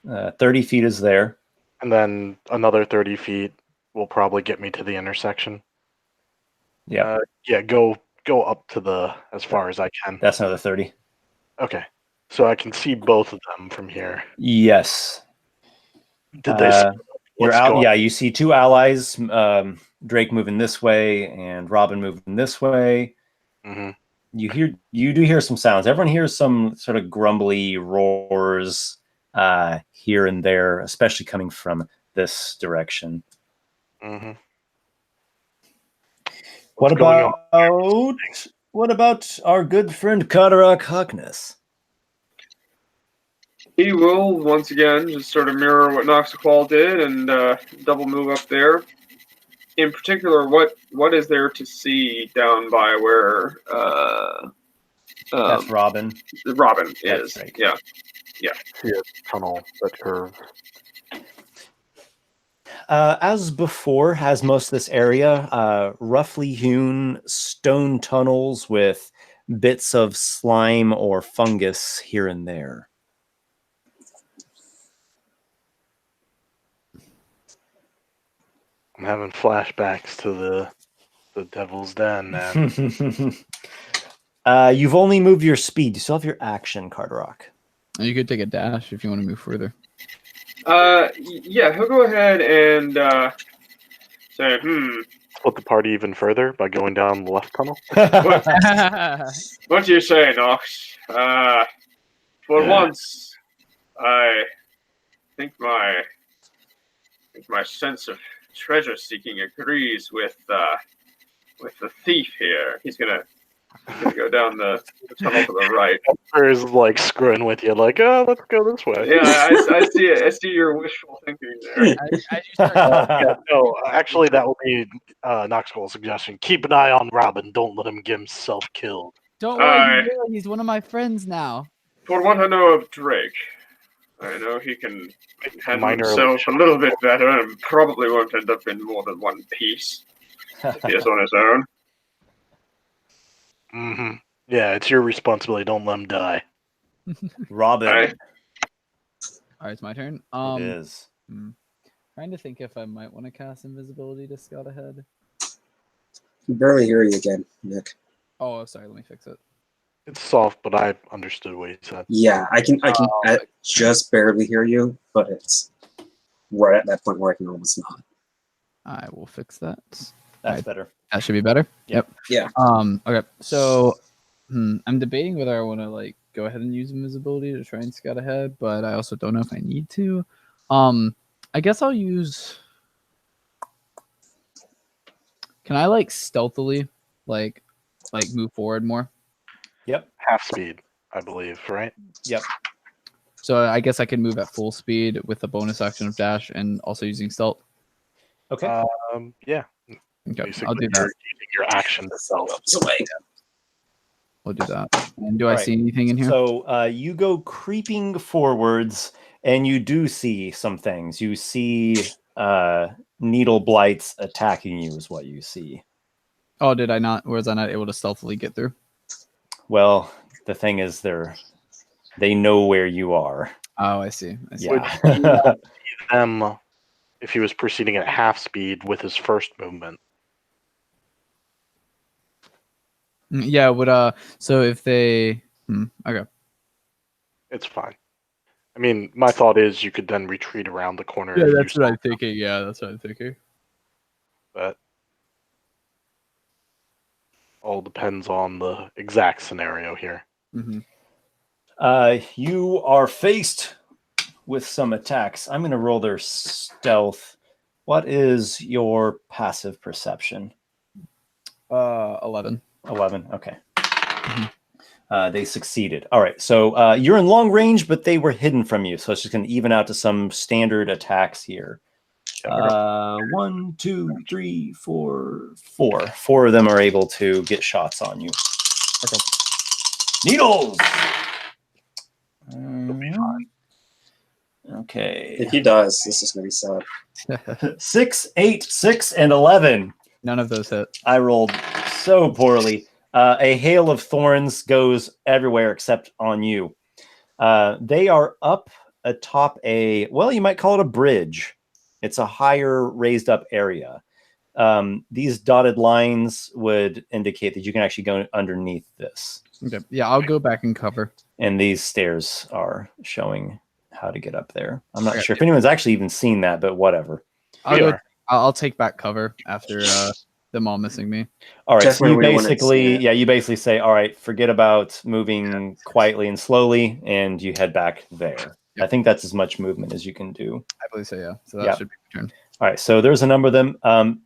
[SPEAKER 2] 30 feet is there.
[SPEAKER 5] And then another 30 feet will probably get me to the intersection.
[SPEAKER 2] Yeah.
[SPEAKER 5] Yeah, go up to as far as I can.
[SPEAKER 2] That's another 30.
[SPEAKER 5] Okay. So I can see both of them from here.
[SPEAKER 2] Yes.
[SPEAKER 5] Did they
[SPEAKER 2] you're out? Yeah, you see two allies, Drake moving this way and Robin moving this way.
[SPEAKER 5] Mm-hmm.
[SPEAKER 2] You do hear some sounds. Everyone hears some sort of grumbly roars here and there, especially coming from this direction.
[SPEAKER 5] Mm-hmm.
[SPEAKER 2] What about our good friend Carderock Harkness?
[SPEAKER 3] He will once again just sort of mirror what Noxiqual did and double move up there. In particular, what is there to see down by where
[SPEAKER 2] that's Robin.
[SPEAKER 3] Robin
[SPEAKER 2] that's
[SPEAKER 3] is.
[SPEAKER 2] Right.
[SPEAKER 3] Yeah.
[SPEAKER 5] See a tunnel that curves.
[SPEAKER 2] As before, has most of this area roughly hewn stone tunnels with bits of slime or fungus here and there.
[SPEAKER 5] I'm having flashbacks to the Devil's Den, man.
[SPEAKER 2] You've only moved your speed. You still have your action, Carderock.
[SPEAKER 1] You could take a dash if you want to move further.
[SPEAKER 3] Yeah, he'll go ahead and say,
[SPEAKER 5] Split the party even further by going down the left tunnel.
[SPEAKER 3] What do you say, Nox? For once, I think my sense of treasure seeking agrees with the thief here. He's gonna go down the tunnel to the right.
[SPEAKER 5] Esper is like screwing with you, like, oh, let's go this way.
[SPEAKER 3] Yeah, I see it. I see your wishful thinking there.
[SPEAKER 5] No, actually, that will be Noxiqual's suggestion. Keep an eye on Robin. Don't let him get himself killed.
[SPEAKER 1] Don't worry, he will. He's one of my friends now.
[SPEAKER 3] For what I know of Drake, I know he can handle himself a little bit better and probably won't end up in more than one piece if he is on his own.
[SPEAKER 5] Mm-hmm. Yeah, it's your responsibility. Don't let him die.
[SPEAKER 2] Robin.
[SPEAKER 3] All
[SPEAKER 1] right, it's my turn.
[SPEAKER 2] It is.
[SPEAKER 1] Trying to think if I might want to cast invisibility to scout ahead.
[SPEAKER 4] I can barely hear you again, Nick.
[SPEAKER 1] Oh, sorry. Let me fix it.
[SPEAKER 5] It's soft, but I understood what you said.
[SPEAKER 4] Yeah, I can just barely hear you, but it's right at that point where I can almost not.
[SPEAKER 1] I will fix that.
[SPEAKER 2] That's better.
[SPEAKER 1] That should be better. Yep.
[SPEAKER 4] Yeah.
[SPEAKER 1] Okay. So, I'm debating whether I want to go ahead and use invisibility to try and scout ahead, but I also don't know if I need to. I guess I'll use. Can I like stealthily like move forward more?
[SPEAKER 2] Yep.
[SPEAKER 5] Half speed, I believe, right?
[SPEAKER 2] Yep.
[SPEAKER 1] So I guess I can move at full speed with the bonus action of dash and also using stealth.
[SPEAKER 2] Okay.
[SPEAKER 5] Yeah.
[SPEAKER 1] Okay,
[SPEAKER 5] Basically,
[SPEAKER 1] I'll do
[SPEAKER 5] you're
[SPEAKER 1] that.
[SPEAKER 5] using your action to self.
[SPEAKER 1] We'll do that. And do I
[SPEAKER 2] All right.
[SPEAKER 1] see anything in here?
[SPEAKER 2] So you go creeping forwards, and you do see some things. You see needle blights attacking you is what you see.
[SPEAKER 1] Oh, did I not? Was I not able to stealthily get through?
[SPEAKER 2] Well, the thing is, they know where you are.
[SPEAKER 1] Oh, I see. I see.
[SPEAKER 2] Yeah.
[SPEAKER 5] If he was proceeding at half speed with his first movement.
[SPEAKER 1] Yeah. Would So if they. Okay.
[SPEAKER 5] It's fine. I mean, my thought is you could then retreat around the corner.
[SPEAKER 1] Yeah,
[SPEAKER 5] and
[SPEAKER 1] that's
[SPEAKER 5] use
[SPEAKER 1] what I'm thinking. Yeah, that's what I'm thinking.
[SPEAKER 5] But all depends on the exact scenario here.
[SPEAKER 1] Mm-hmm.
[SPEAKER 2] You are faced with some attacks. I'm going to roll their stealth. What is your passive perception?
[SPEAKER 1] 11.
[SPEAKER 2] 11. Okay. They succeeded. All right. So you're in long range, but they were hidden from you. So it's just going to even out to some standard attacks here. 1, 2, 3, 4, 4. 4 of them are able to get shots on you.
[SPEAKER 1] Okay.
[SPEAKER 2] Needles.
[SPEAKER 4] If
[SPEAKER 2] Okay.
[SPEAKER 4] he dies, this is going to be sad.
[SPEAKER 2] 6, 8, 6, and 11.
[SPEAKER 1] None of those hit.
[SPEAKER 2] I rolled so poorly. A hail of thorns goes everywhere except on you. They are up atop well, you might call it a bridge. It's a higher raised up area. These dotted lines would indicate that you can actually go underneath this.
[SPEAKER 1] Okay. Yeah, I'll go back and cover.
[SPEAKER 2] And these stairs are showing how to get up there. I'm not sure if anyone's actually even seen that, but whatever.
[SPEAKER 1] I'll take back cover after them all missing me.
[SPEAKER 2] All right,
[SPEAKER 4] Definitely
[SPEAKER 2] you basically say, all right, forget about moving quietly and slowly, and you head back there. Yep. I think that's as much movement as you can do.
[SPEAKER 1] I believe so, yeah. So that should be my turn.
[SPEAKER 2] All right, so there's a number of them.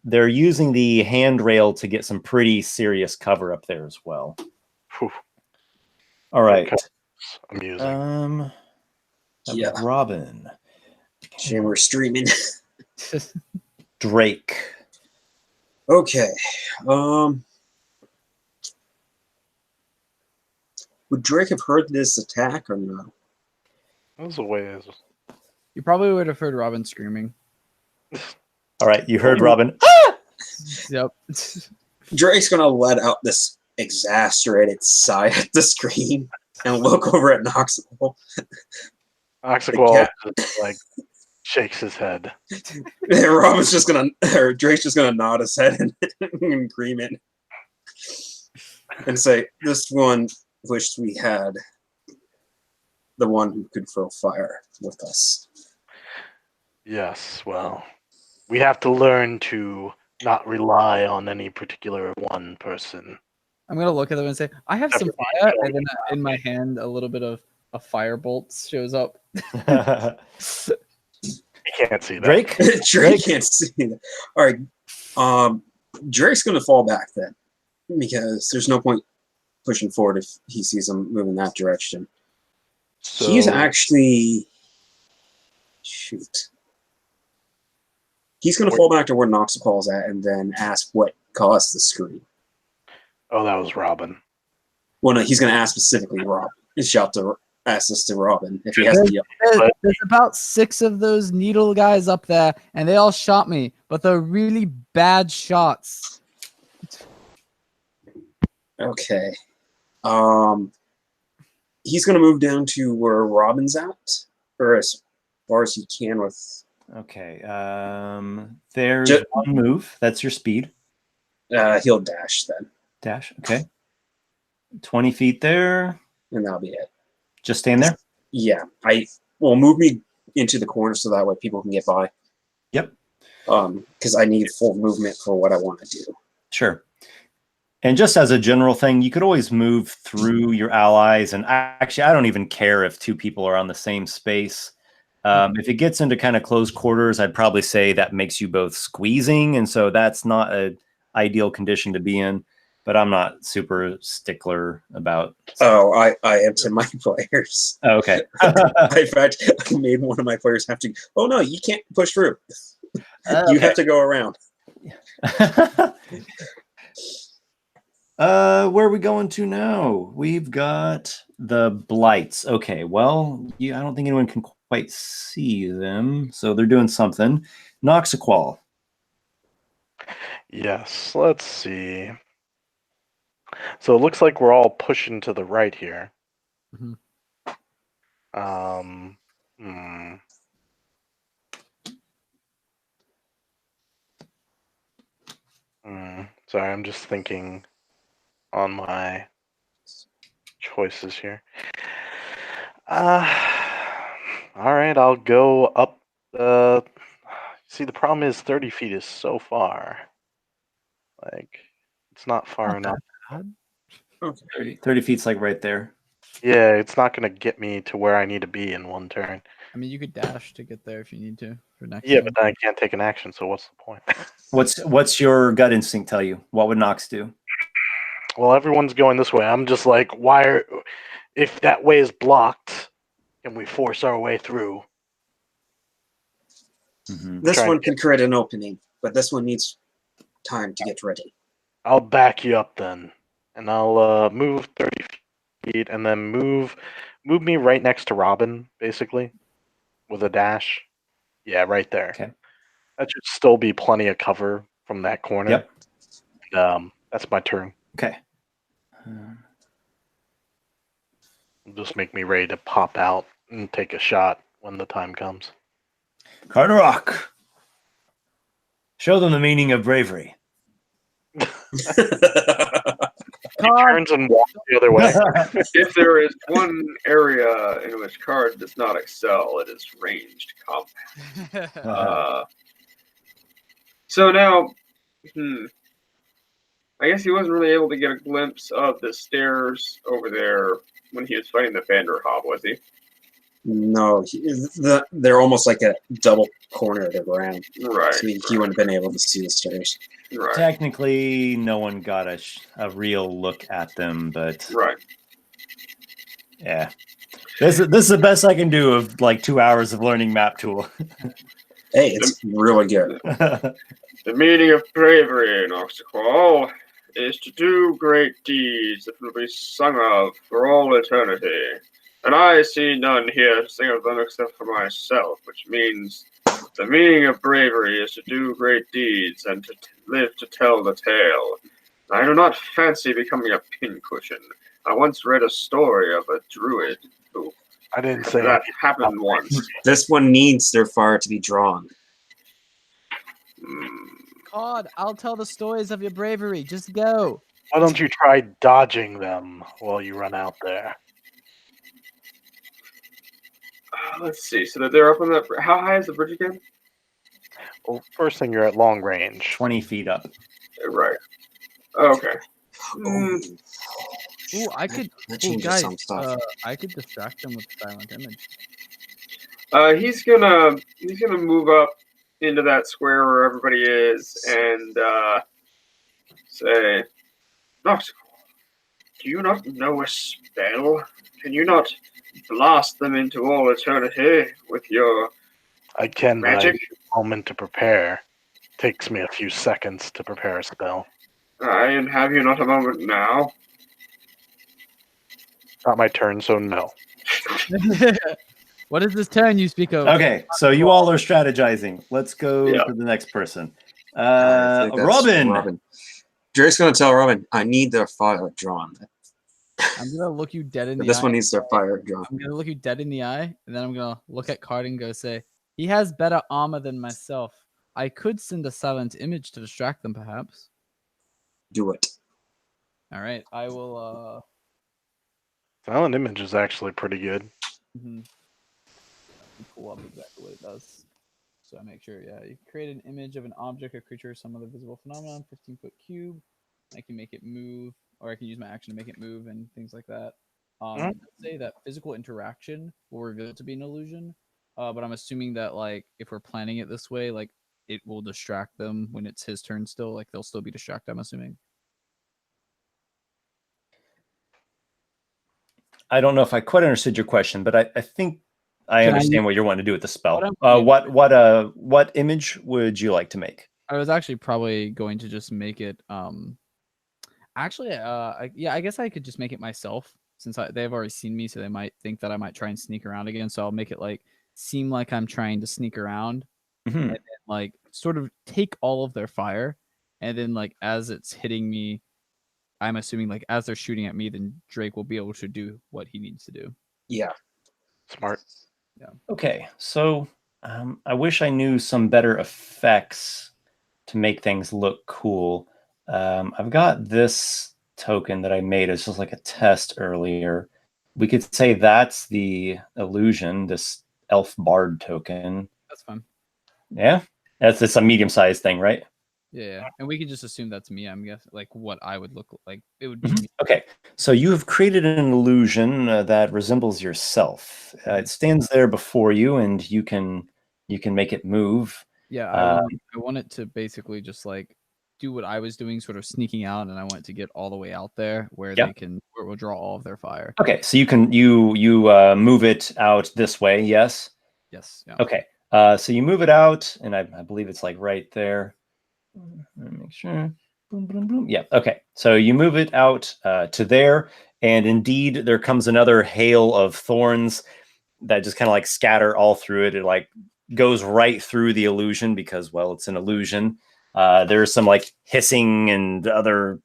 [SPEAKER 2] They're using the handrail to get some pretty serious cover up there as well.
[SPEAKER 5] Whew.
[SPEAKER 2] All right.
[SPEAKER 5] Amusing.
[SPEAKER 4] Yeah.
[SPEAKER 2] Robin.
[SPEAKER 4] Shame we're streaming.
[SPEAKER 2] Drake.
[SPEAKER 4] Okay. Would Drake have heard this attack or no?
[SPEAKER 5] That was a ways.
[SPEAKER 1] You probably would have heard Robin screaming.
[SPEAKER 2] All right, you heard Robin.
[SPEAKER 1] Yep.
[SPEAKER 4] Drake's gonna let out this exasperated sigh at the screen and look over at Noxiqual.
[SPEAKER 5] Noxiqual just like shakes his head.
[SPEAKER 4] Robin's just gonna, or Drake's just gonna nod his head in agreement and say, "This one wished we had the one who could throw fire with us."
[SPEAKER 5] Yes, well, we have to learn to not rely on any particular one person.
[SPEAKER 1] I'm gonna look at them and say, "I have some fire," and then in my hand, a little bit of a firebolt shows up.
[SPEAKER 5] He can't see that.
[SPEAKER 2] Drake?
[SPEAKER 4] Drake can't see that. All right, Drake's gonna fall back then because there's no point pushing forward if he sees him moving that direction.
[SPEAKER 5] So,
[SPEAKER 4] He's actually He's gonna fall back to where Noxiqual's at and then ask what caused the scream.
[SPEAKER 5] oh, that was Robin.
[SPEAKER 4] Well, no, he's gonna ask specifically Robin. Ask this to Robin if he has to yell.
[SPEAKER 1] There's about 6 of those needle guys up there, and they all shot me, but they're really bad shots.
[SPEAKER 4] Okay. He's gonna move down to where Robin's at, or as far as he can with.
[SPEAKER 2] Okay. There's one move. That's your speed.
[SPEAKER 4] He'll dash then.
[SPEAKER 2] Dash. Okay. 20 feet there.
[SPEAKER 4] And that'll be it.
[SPEAKER 2] Just stand there?
[SPEAKER 4] Yeah. Move me into the corner so that way people can get by.
[SPEAKER 2] Yep.
[SPEAKER 4] Because I need full movement for what I want to do.
[SPEAKER 2] Sure. And just as a general thing, you could always move through your allies. And actually, I don't even care if 2 people are on the same space. If it gets into kind of close quarters, I'd probably say that makes you both squeezing. And so that's not a ideal condition to be in, but I'm not super stickler about.
[SPEAKER 4] Oh, I am to my players.
[SPEAKER 2] Oh, okay.
[SPEAKER 4] In fact, I made one of my players have to. Oh no, you can't push through. You have to go around.
[SPEAKER 2] Where are we going to now? We've got the blights. Okay, well, I don't think anyone can quite see them, so they're doing something. Noxiqual.
[SPEAKER 5] Yes, let's see. So it looks like we're all pushing to the right here.
[SPEAKER 1] Mhm.
[SPEAKER 5] Hmm. Sorry, I'm just thinking on my choices here. All right, I'll go up. See, the problem is 30 feet is so far. Like, it's not far enough.
[SPEAKER 4] Okay.
[SPEAKER 2] 30 feet's like right there.
[SPEAKER 5] Yeah, it's not going to get me to where I need to be in one turn.
[SPEAKER 1] I mean, you could dash to get there if you need to for next.
[SPEAKER 5] Yeah,
[SPEAKER 1] turn.
[SPEAKER 5] but then I can't take an action, so what's the point?
[SPEAKER 2] What's your gut instinct tell you? What would Nox do?
[SPEAKER 5] Well, everyone's going this way. I'm just like, if that way is blocked, can we force our way through?
[SPEAKER 4] This one can create an opening, but this one needs time to get ready.
[SPEAKER 5] I'll back you up then, and I'll move 30 feet, and then move me right next to Robin, basically, with a dash. Yeah, right there.
[SPEAKER 2] Okay.
[SPEAKER 5] That should still be plenty of cover from that corner.
[SPEAKER 2] Yep.
[SPEAKER 5] That's my turn.
[SPEAKER 2] Okay.
[SPEAKER 5] Just make me ready to pop out and take a shot when the time comes.
[SPEAKER 2] Carderock. Show them the meaning of bravery.
[SPEAKER 5] He turns and walks the other way.
[SPEAKER 3] If there is one area in which Card does not excel, it is ranged combat. So now, I guess he wasn't really able to get a glimpse of the stairs over there when he was fighting the Vanderhob, was he?
[SPEAKER 4] No, they're almost like a double corner of the ground.
[SPEAKER 3] Right.
[SPEAKER 4] So he wouldn't have been able to see the stairs.
[SPEAKER 3] Right.
[SPEAKER 2] Technically, no one got a real look at them, but
[SPEAKER 3] Right.
[SPEAKER 2] yeah. This is the best I can do of like 2 hours of learning map tool.
[SPEAKER 4] Hey, it's really good.
[SPEAKER 3] The meaning of bravery, Noxiqual, is to do great deeds that will be sung of for all eternity. And I see none here to sing of them except for myself, which means the meaning of bravery is to do great deeds and to live to tell the tale. I do not fancy becoming a pincushion. I once read a story of a druid who
[SPEAKER 5] I didn't say
[SPEAKER 3] that happened once.
[SPEAKER 4] This one needs their fire to be drawn.
[SPEAKER 1] God, I'll tell the stories of your bravery. Just go.
[SPEAKER 5] Why don't you try dodging them while you run out there?
[SPEAKER 3] Let's see. So that they're up on that. How high is the bridge again?
[SPEAKER 5] Well, first thing, you're at long range.
[SPEAKER 2] 20 feet up.
[SPEAKER 3] Right. Okay.
[SPEAKER 1] Ooh, I could.
[SPEAKER 4] That
[SPEAKER 1] Ooh,
[SPEAKER 4] changes
[SPEAKER 1] guys,
[SPEAKER 4] some stuff.
[SPEAKER 1] I could distract them with silent image.
[SPEAKER 3] He's gonna move up into that square where everybody is and say, Noxiqual, do you not know a spell? Can you not blast them into all eternity with your
[SPEAKER 5] I can, but I
[SPEAKER 3] magic?
[SPEAKER 5] need a moment to prepare. Takes me a few seconds to prepare a spell.
[SPEAKER 3] And have you not a moment now?
[SPEAKER 5] Not my turn, so no.
[SPEAKER 1] What is this turn you speak of?
[SPEAKER 2] Okay, so you all are strategizing. Let's go
[SPEAKER 3] Yeah.
[SPEAKER 2] to the next person.
[SPEAKER 4] I think that's
[SPEAKER 2] Robin.
[SPEAKER 4] Drake's going to tell Robin, I need their fire drawn.
[SPEAKER 1] I'm gonna look you dead in
[SPEAKER 4] But
[SPEAKER 1] the
[SPEAKER 4] this
[SPEAKER 1] eye.
[SPEAKER 4] one needs their fire drawn.
[SPEAKER 1] I'm gonna look you dead in the eye, and then I'm gonna look at Card and go say, he has better armor than myself. I could send a silent image to distract them, perhaps.
[SPEAKER 4] Do it.
[SPEAKER 1] All right, I will.
[SPEAKER 5] Silent image is actually pretty good.
[SPEAKER 1] Let me pull up exactly what it does. So I make sure, yeah, you create an image of an object, a creature, or some other visible phenomenon, 15-foot cube. I can make it move, or I can use my action to make it move and things like that. Let's say that physical interaction will reveal it to be an illusion, but I'm assuming that like if we're planning it this way, like it will distract them when it's his turn still. Like they'll still be distracted, I'm assuming.
[SPEAKER 2] I don't know if I quite understood your question, but I think I understand what you're wanting to do with the spell. What image would you like to make?
[SPEAKER 1] I was actually probably going to just make it. Actually, I guess I could just make it myself since they've already seen me, so they might think that I might try and sneak around again. So I'll make it like seem like I'm trying to sneak around, and then like sort of take all of their fire, and then like as it's hitting me, I'm assuming like as they're shooting at me, then Drake will be able to do what he needs to do.
[SPEAKER 4] Yeah.
[SPEAKER 5] Smart.
[SPEAKER 1] Yeah.
[SPEAKER 2] Okay, so I wish I knew some better effects to make things look cool. I've got this token that I made as just like a test earlier. We could say that's the illusion, this elf bard token.
[SPEAKER 1] That's fine.
[SPEAKER 2] Yeah, it's a medium-sized thing, right?
[SPEAKER 1] Yeah, and we can just assume that's me. I'm guessing like what I would look like. It would be me.
[SPEAKER 2] Okay, so you have created an illusion that resembles yourself. It stands there before you, and you can make it move.
[SPEAKER 1] Yeah, I want it to basically just like do what I was doing, sort of sneaking out, and I want it to get all the way out there where
[SPEAKER 2] Yep.
[SPEAKER 1] where it will draw all of their fire.
[SPEAKER 2] Okay, so you move it out this way, yes?
[SPEAKER 1] Yes. Yeah.
[SPEAKER 2] Okay, so you move it out, and I believe it's like right there. Let me make sure. Boom, boom, boom. Yeah. Okay. So you move it out to there, and indeed there comes another hail of thorns that just kind of like scatter all through it. It like goes right through the illusion because, well, it's an illusion. There's some like hissing and other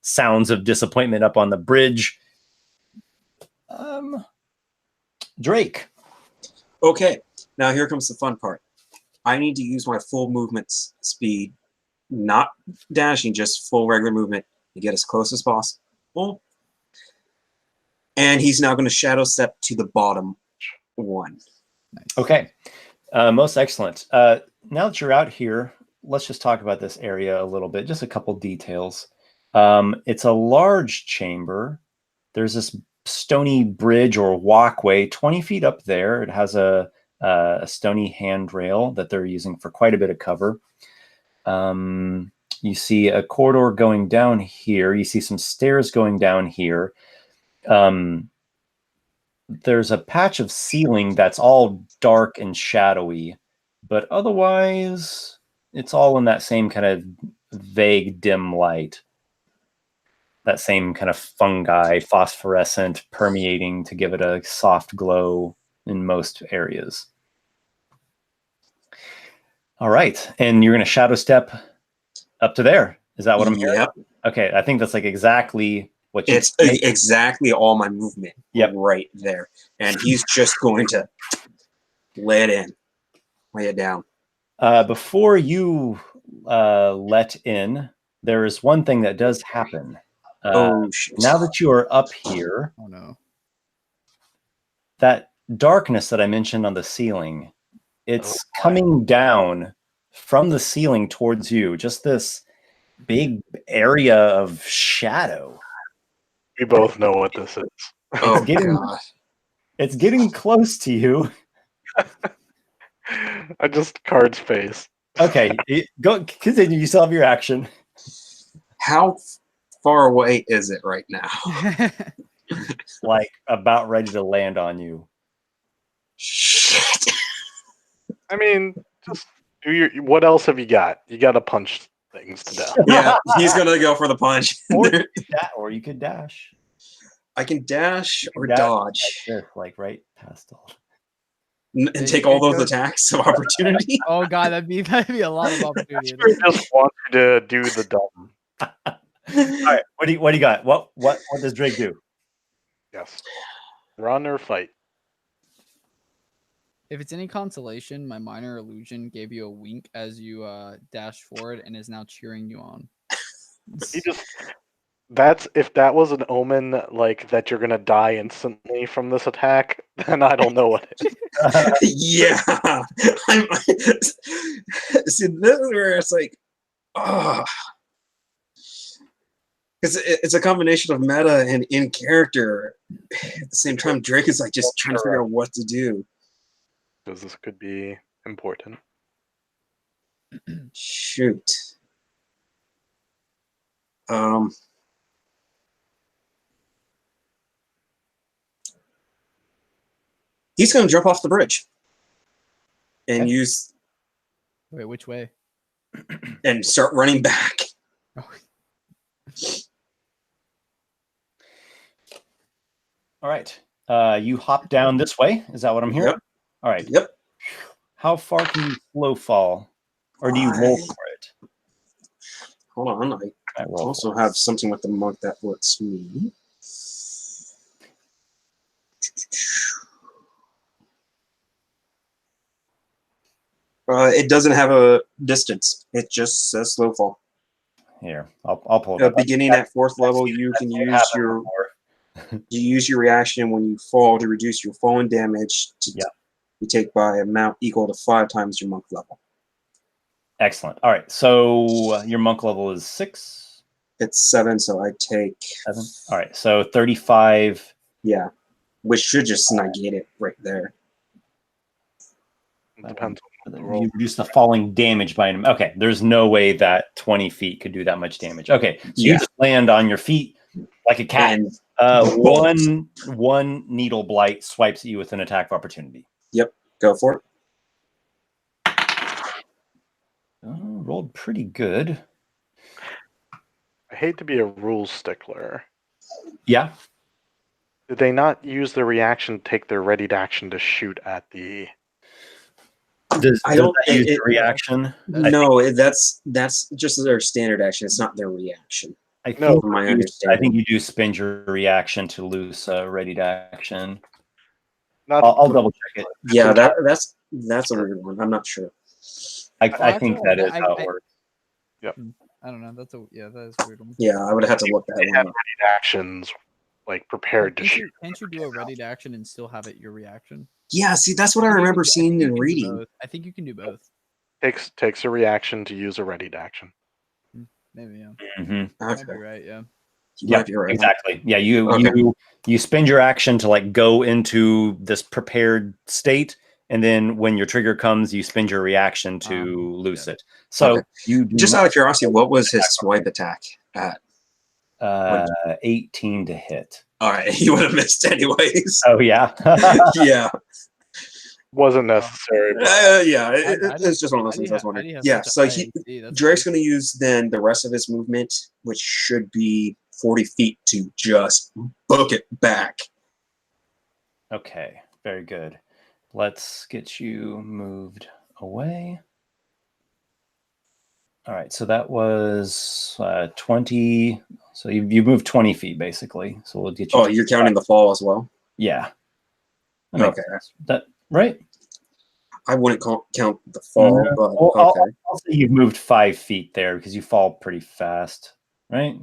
[SPEAKER 2] sounds of disappointment up on the bridge. Drake.
[SPEAKER 4] Okay. Now here comes the fun part. I need to use my full movement speed. Not dashing, just full regular movement to get as close as possible. And he's now going to shadow step to the bottom one.
[SPEAKER 1] Nice.
[SPEAKER 2] Okay. Most excellent. Now that you're out here, let's just talk about this area a little bit. Just a couple details. It's a large chamber. There's this stony bridge or walkway 20 feet up there. It has a stony handrail that they're using for quite a bit of cover. You see a corridor going down here. You see some stairs going down here. There's a patch of ceiling that's all dark and shadowy, but otherwise it's all in that same kind of vague dim light. That same kind of fungi, phosphorescent, permeating to give it a soft glow in most areas. All right, and you're going to shadow step up to there. Is that what I'm hearing?
[SPEAKER 4] Yep.
[SPEAKER 2] Okay, I think that's like exactly what you.
[SPEAKER 4] It's exactly all my movement.
[SPEAKER 2] Yep.
[SPEAKER 4] Right there, and he's just going to lay it down.
[SPEAKER 2] Before you let in, there is one thing that does happen.
[SPEAKER 4] Oh shit!
[SPEAKER 2] Now that you are up here,
[SPEAKER 1] Oh no.
[SPEAKER 2] that darkness that I mentioned on the ceiling, it's coming down from the ceiling towards you. Just this big area of shadow.
[SPEAKER 5] We both know what this is.
[SPEAKER 4] Oh
[SPEAKER 2] God. It's getting close to you.
[SPEAKER 5] I just card's face.
[SPEAKER 2] Okay, go continue. You still have your action.
[SPEAKER 4] How far away is it right now?
[SPEAKER 2] Like about ready to land on you.
[SPEAKER 4] Shit.
[SPEAKER 5] I mean, just do your. What else have you got? You got to punch things to death.
[SPEAKER 4] Yeah, he's gonna go for the punch.
[SPEAKER 2] Or you could dash.
[SPEAKER 4] I can dash or
[SPEAKER 2] dash
[SPEAKER 4] dodge
[SPEAKER 2] like right past all.
[SPEAKER 4] and take all those attacks of opportunity.
[SPEAKER 1] Oh god, that'd be a lot of opportunity.
[SPEAKER 5] I just want you to do the dumb.
[SPEAKER 2] All right, what do you got? What does Drake do?
[SPEAKER 5] Yes. Run or fight.
[SPEAKER 1] If it's any consolation, my minor illusion gave you a wink as you dashed forward and is now cheering you on.
[SPEAKER 5] He just. That's if that was an omen, like that you're gonna die instantly from this attack, then I don't know what it is.
[SPEAKER 4] Yeah. See, this is where it's like, oh. Because it's a combination of meta and in character. At the same time, Drake is like just trying to figure out what to do.
[SPEAKER 5] Because this could be important.
[SPEAKER 4] Shoot. He's going to jump off the bridge and use
[SPEAKER 1] Wait, which way?
[SPEAKER 4] and start running back.
[SPEAKER 1] Oh.
[SPEAKER 2] All right. You hop down this way. Is that what I'm hearing?
[SPEAKER 4] Yep.
[SPEAKER 2] All right.
[SPEAKER 4] Yep.
[SPEAKER 2] How far can you slow fall? Or do you roll for it?
[SPEAKER 4] Hold on. I also have something with the monk that lets me. It doesn't have a distance. It just says slow fall.
[SPEAKER 2] Here, I'll pull it up.
[SPEAKER 4] Beginning at 4th level, you can use your reaction when you fall to reduce your falling damage you take by amount equal to 5 times your monk level.
[SPEAKER 2] Excellent. All right. So your monk level is 6.
[SPEAKER 4] It's 7, so I take
[SPEAKER 2] 7. All right. So 35.
[SPEAKER 4] Yeah, which should just negate it right there.
[SPEAKER 5] It depends on the
[SPEAKER 2] You
[SPEAKER 5] roll.
[SPEAKER 2] reduce the falling damage by an. Okay. There's no way that 20 feet could do that much damage. Okay. So you just land on your feet like a cat.
[SPEAKER 4] And
[SPEAKER 2] one needle blight swipes at you with an attack of opportunity.
[SPEAKER 4] Yep. Go for it.
[SPEAKER 2] Rolled pretty good.
[SPEAKER 5] I hate to be a rules stickler.
[SPEAKER 2] Yeah.
[SPEAKER 5] Did they not use their reaction to take their ready to action to shoot at the...
[SPEAKER 2] Does that use the reaction?
[SPEAKER 4] No, that's just their standard action. It's not their reaction.
[SPEAKER 2] From
[SPEAKER 4] my understanding.
[SPEAKER 2] I think you do spend your reaction to loose ready to action.
[SPEAKER 5] I'll
[SPEAKER 2] double check it.
[SPEAKER 4] Yeah, that's a weird one. I'm not sure.
[SPEAKER 2] I think that is how it works.
[SPEAKER 5] Yep.
[SPEAKER 1] I don't know. That is a weird one.
[SPEAKER 4] Yeah, I would have to look that
[SPEAKER 5] They
[SPEAKER 4] one
[SPEAKER 5] have
[SPEAKER 4] up.
[SPEAKER 5] ready actions like prepared to shoot.
[SPEAKER 1] Can't you do a ready to action and still have it your reaction?
[SPEAKER 4] Yeah, see, that's what I remember seeing and reading.
[SPEAKER 1] I think you can do both.
[SPEAKER 5] Takes a reaction to use a ready to action.
[SPEAKER 1] Maybe, yeah.
[SPEAKER 2] Mm-hmm.
[SPEAKER 1] Might be right, yeah.
[SPEAKER 4] You might be right.
[SPEAKER 2] Exactly. Yeah, you spend your action to like go into this prepared state, and then when your trigger comes, you spend your reaction to loose it. So you do
[SPEAKER 4] just out of curiosity, what was his swipe attack at?
[SPEAKER 2] 18 to hit.
[SPEAKER 4] All right, he would have missed anyways.
[SPEAKER 2] Oh yeah.
[SPEAKER 4] Yeah.
[SPEAKER 5] Wasn't necessary.
[SPEAKER 4] It's just one of those things I was wondering. Yeah, so Drake's going to use then the rest of his movement, which should be 40 feet, to just book it back.
[SPEAKER 2] Okay, very good. Let's get you moved away. All right, so that was 20. So you moved 20 feet basically. So we'll get you.
[SPEAKER 4] Oh, you're counting the fall as well?
[SPEAKER 2] Yeah.
[SPEAKER 4] Okay.
[SPEAKER 2] That right?
[SPEAKER 4] I wouldn't count the fall, but
[SPEAKER 2] okay. I'll say you've moved 5 feet there because you fall pretty fast, right?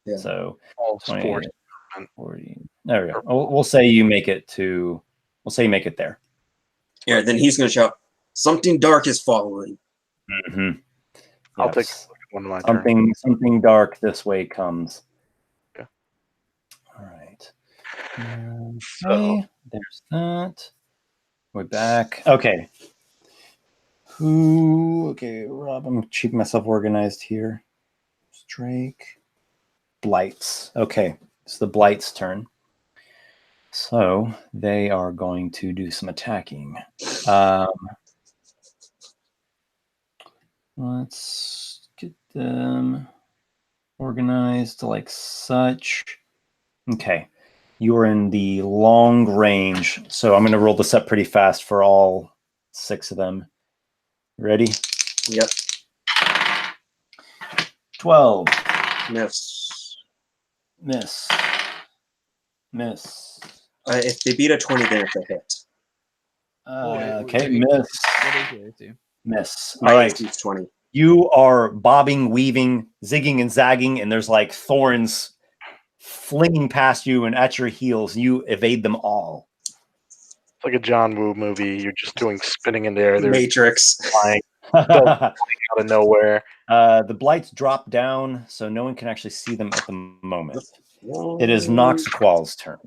[SPEAKER 2] Yeah. So 20, 40. There we go. We'll say you make it to. We'll say you make it there.
[SPEAKER 4] Yeah. Then he's going to shout, "Something dark is following."
[SPEAKER 2] Mm-hmm.
[SPEAKER 5] I'll take one of my turn.
[SPEAKER 2] Something dark this way comes.
[SPEAKER 5] Yeah.
[SPEAKER 2] All right. Okay. There's that. We're back. Okay. Okay, Rob, I'm keeping myself organized here. Drake. Blights. Okay. It's the Blights' turn. So they are going to do some attacking. Let's get them organized like such. Okay. You're in the long range. So I'm going to roll this up pretty fast for all 6 of them. Ready?
[SPEAKER 4] Yep.
[SPEAKER 2] 12.
[SPEAKER 4] Miss.
[SPEAKER 2] Miss. Miss.
[SPEAKER 4] If they beat a 20, then it's a hit.
[SPEAKER 2] Okay, miss.
[SPEAKER 1] What is your AC?
[SPEAKER 2] Miss.
[SPEAKER 4] My
[SPEAKER 2] All right.
[SPEAKER 4] AC is 20.
[SPEAKER 2] You are bobbing, weaving, zigging and zagging, and there's like thorns flinging past you and at your heels. You evade them all.
[SPEAKER 5] It's like a John Woo movie. You're just doing spinning in the air. They're
[SPEAKER 4] Matrix.
[SPEAKER 5] flying out of nowhere.
[SPEAKER 2] The blights drop down, so no one can actually see them at the moment. It is Noxiqual's turn.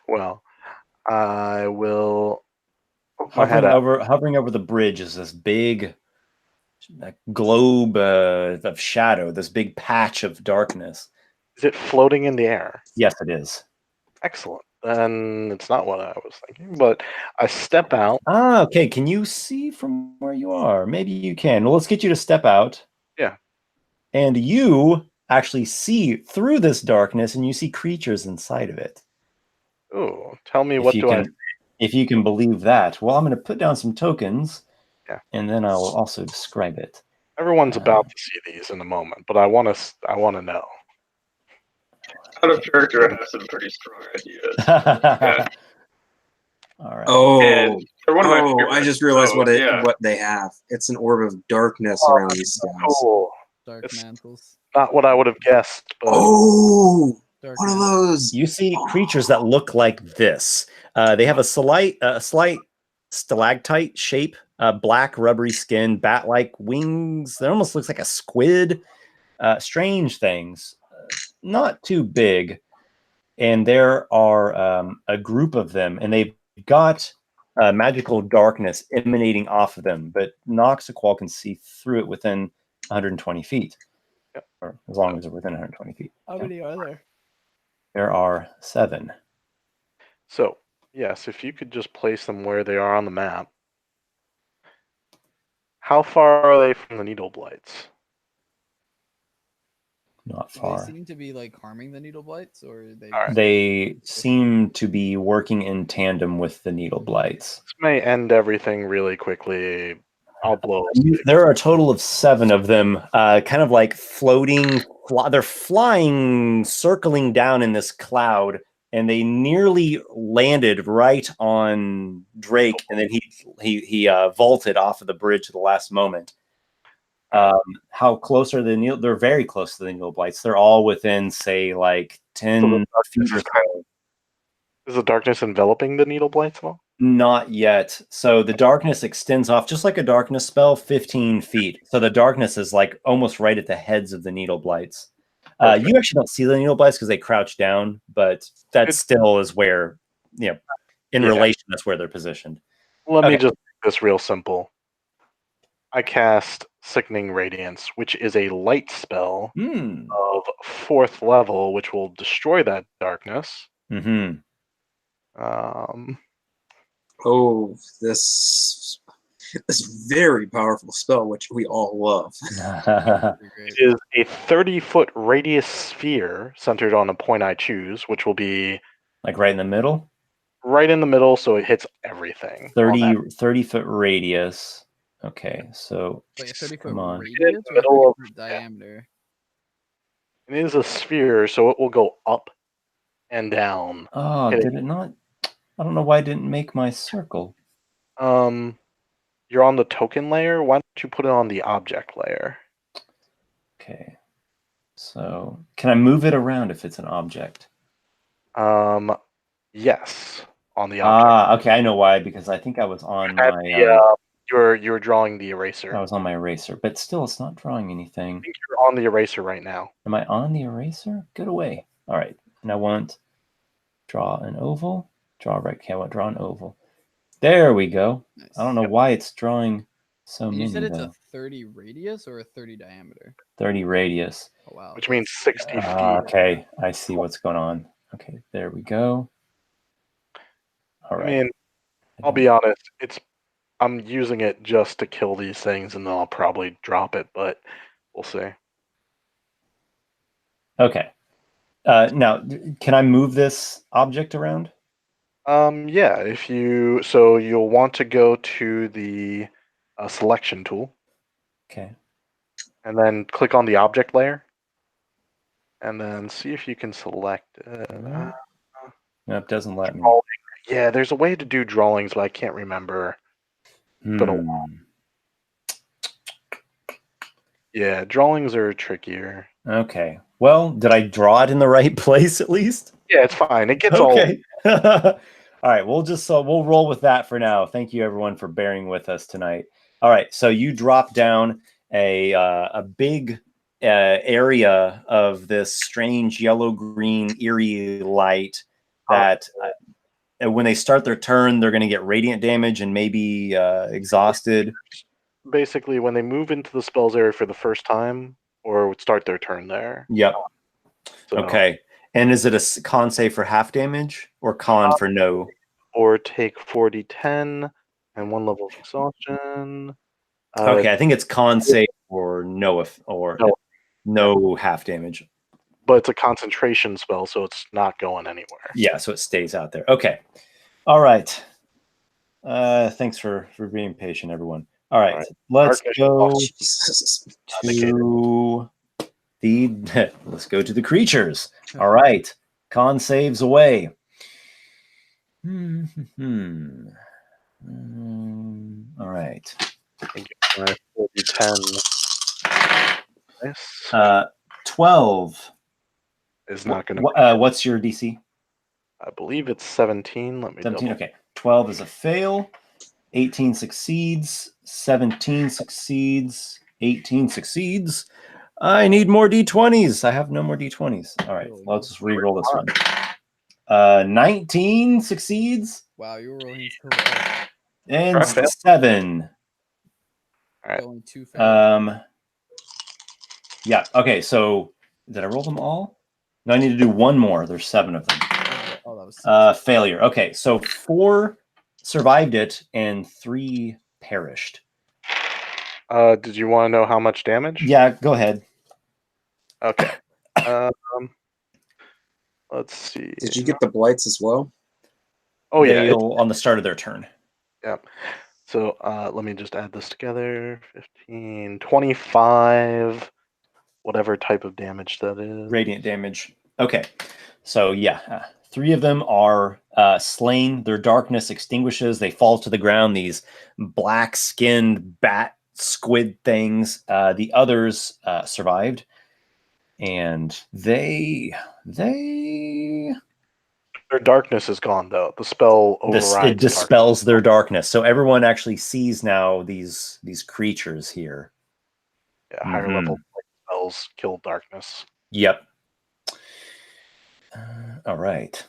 [SPEAKER 5] Well, I will.
[SPEAKER 2] Hovering over the bridge is this big globe of shadow, this big patch of darkness.
[SPEAKER 5] Is it floating in the air?
[SPEAKER 2] Yes, it is.
[SPEAKER 5] Excellent. Then it's not what I was thinking, but I step out.
[SPEAKER 2] Ah, okay. Can you see from where you are? Maybe you can. Well, let's get you to step out.
[SPEAKER 5] Yeah.
[SPEAKER 2] And you actually see through this darkness, and you see creatures inside of it.
[SPEAKER 5] Oh, tell me
[SPEAKER 2] If
[SPEAKER 5] what
[SPEAKER 2] you
[SPEAKER 5] do I?
[SPEAKER 2] can, if you can believe that. Well, I'm going to put down some tokens,
[SPEAKER 5] Yeah.
[SPEAKER 2] and then I'll also describe it.
[SPEAKER 5] Everyone's about to see these in a moment, but I want to know.
[SPEAKER 3] Out of character, I have some pretty strong ideas. Yeah.
[SPEAKER 2] All right.
[SPEAKER 4] Oh,
[SPEAKER 3] And they're one of my
[SPEAKER 4] oh! I
[SPEAKER 3] favorites,
[SPEAKER 4] just realized
[SPEAKER 3] so, yeah.
[SPEAKER 4] what they have. It's an orb of darkness
[SPEAKER 5] Oh,
[SPEAKER 4] around these guys.
[SPEAKER 5] Cool.
[SPEAKER 1] Dark
[SPEAKER 5] It's-
[SPEAKER 1] mantles.
[SPEAKER 5] Not what I would have guessed, but
[SPEAKER 4] Oh,
[SPEAKER 1] Dark
[SPEAKER 4] one of
[SPEAKER 1] mantles.
[SPEAKER 4] those.
[SPEAKER 2] You see creatures that look like this. They have a slight stalactite shape, black rubbery skin, bat-like wings. That almost looks like a squid. Strange things, not too big. And there are a group of them, and they've got magical darkness emanating off of them. But Noxiqual can see through it within 120 feet,
[SPEAKER 5] Yep.
[SPEAKER 2] or as long as they're within 120 feet.
[SPEAKER 1] How many are there?
[SPEAKER 2] There are 7.
[SPEAKER 5] so yes, if you could just place them where they are on the map. How far are they from the needle blights?
[SPEAKER 2] Not
[SPEAKER 1] Do they
[SPEAKER 2] far.
[SPEAKER 1] seem to be like harming the needle blights, or they?
[SPEAKER 5] All right.
[SPEAKER 2] They seem to be working in tandem with the needle blights.
[SPEAKER 5] This may end everything really quickly. I'll blow.
[SPEAKER 2] There are a total of 7 of them, kind of like floating. They're flying, circling down in this cloud, and they nearly landed right on Drake, and then he vaulted off of the bridge at the last moment. How close are the needle? They're very close to the needle blights. They're all within, say, like 10 feet or so.
[SPEAKER 5] Is the darkness enveloping the needle blights at all?
[SPEAKER 2] Not yet. So the darkness extends off just like a darkness spell, 15 feet. So the darkness is like almost right at the heads of the needle blights. You actually don't see the needle blights because they crouch down, but that still is where, in relation, that's where they're positioned.
[SPEAKER 5] Let me just make this real simple. I cast Sickening Radiance, which is a light spell of 4th level, which will destroy that darkness.
[SPEAKER 2] Mm-hmm.
[SPEAKER 4] Oh, this very powerful spell, which we all love.
[SPEAKER 5] It is a 30-foot radius sphere centered on a point I choose, which will be
[SPEAKER 2] like right in the middle?
[SPEAKER 5] Right in the middle, so it hits everything.
[SPEAKER 2] 30-foot radius. Okay, so
[SPEAKER 1] wait, 30-foot
[SPEAKER 2] come on.
[SPEAKER 1] radius or
[SPEAKER 5] Middle of
[SPEAKER 1] 30-foot diameter?
[SPEAKER 5] It is a sphere, so it will go up and down.
[SPEAKER 2] Oh, did it not? I don't know why it didn't make my circle.
[SPEAKER 5] You're on the token layer. Why don't you put it on the object layer?
[SPEAKER 2] Okay. So, can I move it around if it's an object?
[SPEAKER 5] Yes, on the object.
[SPEAKER 2] Ah, okay, I know why, because I think I was on my
[SPEAKER 5] you were drawing the eraser.
[SPEAKER 2] I was on my eraser, but still it's not drawing anything.
[SPEAKER 5] I think you're on the eraser right now.
[SPEAKER 2] Am I on the eraser? Good away. All right. And I want draw an oval. Draw right. Okay, I want draw an oval. There we go.
[SPEAKER 1] Nice.
[SPEAKER 2] I don't know why it's drawing so many.
[SPEAKER 1] You said it's
[SPEAKER 2] though.
[SPEAKER 1] a 30 radius or a 30 diameter?
[SPEAKER 2] 30 radius.
[SPEAKER 1] Oh, wow.
[SPEAKER 5] Which means 60 feet.
[SPEAKER 2] Okay, I see what's going on. Okay, there we go. All right.
[SPEAKER 5] I mean, I'll be honest. I'm using it just to kill these things, and then I'll probably drop it, but we'll see.
[SPEAKER 2] Okay. Now, can I move this object around?
[SPEAKER 5] Yeah. You'll want to go to the selection tool.
[SPEAKER 2] Okay.
[SPEAKER 5] And then click on the object layer. And then see if you can select it.
[SPEAKER 2] No, it doesn't let me.
[SPEAKER 5] Yeah, there's a way to do drawings, but I can't remember. Yeah, drawings are trickier.
[SPEAKER 2] Okay. Well, did I draw it in the right place at least?
[SPEAKER 5] Yeah, it's fine. It gets
[SPEAKER 2] okay. All right, we'll roll with that for now. Thank you everyone for bearing with us tonight. All right, so you drop down a big area of this strange yellow-green eerie light that when they start their turn, they're going to get radiant damage and maybe exhausted.
[SPEAKER 5] basically when they move into the spells area for the first time or start their turn there.
[SPEAKER 2] Yep.
[SPEAKER 5] So,
[SPEAKER 2] Okay. And is it a con save for half damage or con for no?
[SPEAKER 5] Or take 4d10 and 1 level of exhaustion.
[SPEAKER 2] Okay, I think it's con save or no no half damage.
[SPEAKER 5] But it's a concentration spell, so it's not going anywhere.
[SPEAKER 2] Yeah, so it stays out there. Okay. All right. Thanks for being patient, everyone. All right. Let's go to let's go to the creatures. All right. Con saves away. All right.
[SPEAKER 5] I think 4d10. Nice.
[SPEAKER 2] 12
[SPEAKER 5] is not going
[SPEAKER 2] to. What's your DC?
[SPEAKER 5] I believe it's 17. Let me
[SPEAKER 2] 17. Okay. 12 is a fail. 18 succeeds. 17 succeeds. 18 succeeds. I need more d20s. I have no more d20s. All right. Let's just re-roll this one. 19 succeeds.
[SPEAKER 1] Wow, you were rolling so well.
[SPEAKER 2] And 7.
[SPEAKER 5] All right.
[SPEAKER 1] Only 2 failed.
[SPEAKER 2] Yeah. Okay. So did I roll them all? No, I need to do one more. There's 7 of them.
[SPEAKER 1] Oh, that was
[SPEAKER 2] failure. Okay. So 4 survived it and 3 perished.
[SPEAKER 5] Did you want to know how much damage?
[SPEAKER 2] Yeah. Go ahead.
[SPEAKER 5] Okay. Let's see.
[SPEAKER 4] Did you get the blights as well?
[SPEAKER 5] Oh yeah,
[SPEAKER 2] on the start of their turn.
[SPEAKER 5] Yeah. So let me just add this together. 15, 25, whatever type of damage that is.
[SPEAKER 2] Radiant damage. Okay. So yeah, 3 of them are slain. Their darkness extinguishes. They fall to the ground. These black-skinned bat squid things. The others survived, and they
[SPEAKER 5] Their darkness is gone though. The spell overrides.
[SPEAKER 2] It dispels their darkness. So everyone actually sees now these creatures here.
[SPEAKER 5] Yeah, higher level spells kill darkness.
[SPEAKER 2] Yep. All right.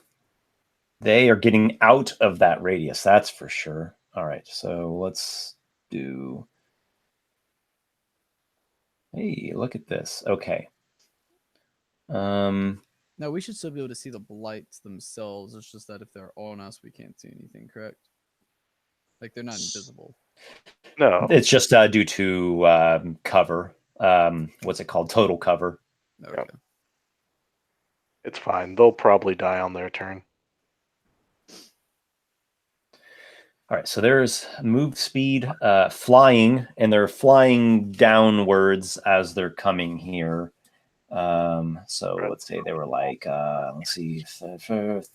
[SPEAKER 2] They are getting out of that radius, that's for sure. All right, so let's do... Hey, look at this. Okay.
[SPEAKER 1] No, we should still be able to see the blights themselves. It's just that if they're on us, we can't see anything, correct? Like, they're not invisible.
[SPEAKER 5] No.
[SPEAKER 2] It's just due to cover. What's it called? Total cover.
[SPEAKER 1] Okay.
[SPEAKER 5] Yep. It's fine. They'll probably die on their turn.
[SPEAKER 2] All right, so there's move speed, flying, and they're flying downwards as they're coming here. So let's say they were like, let's see,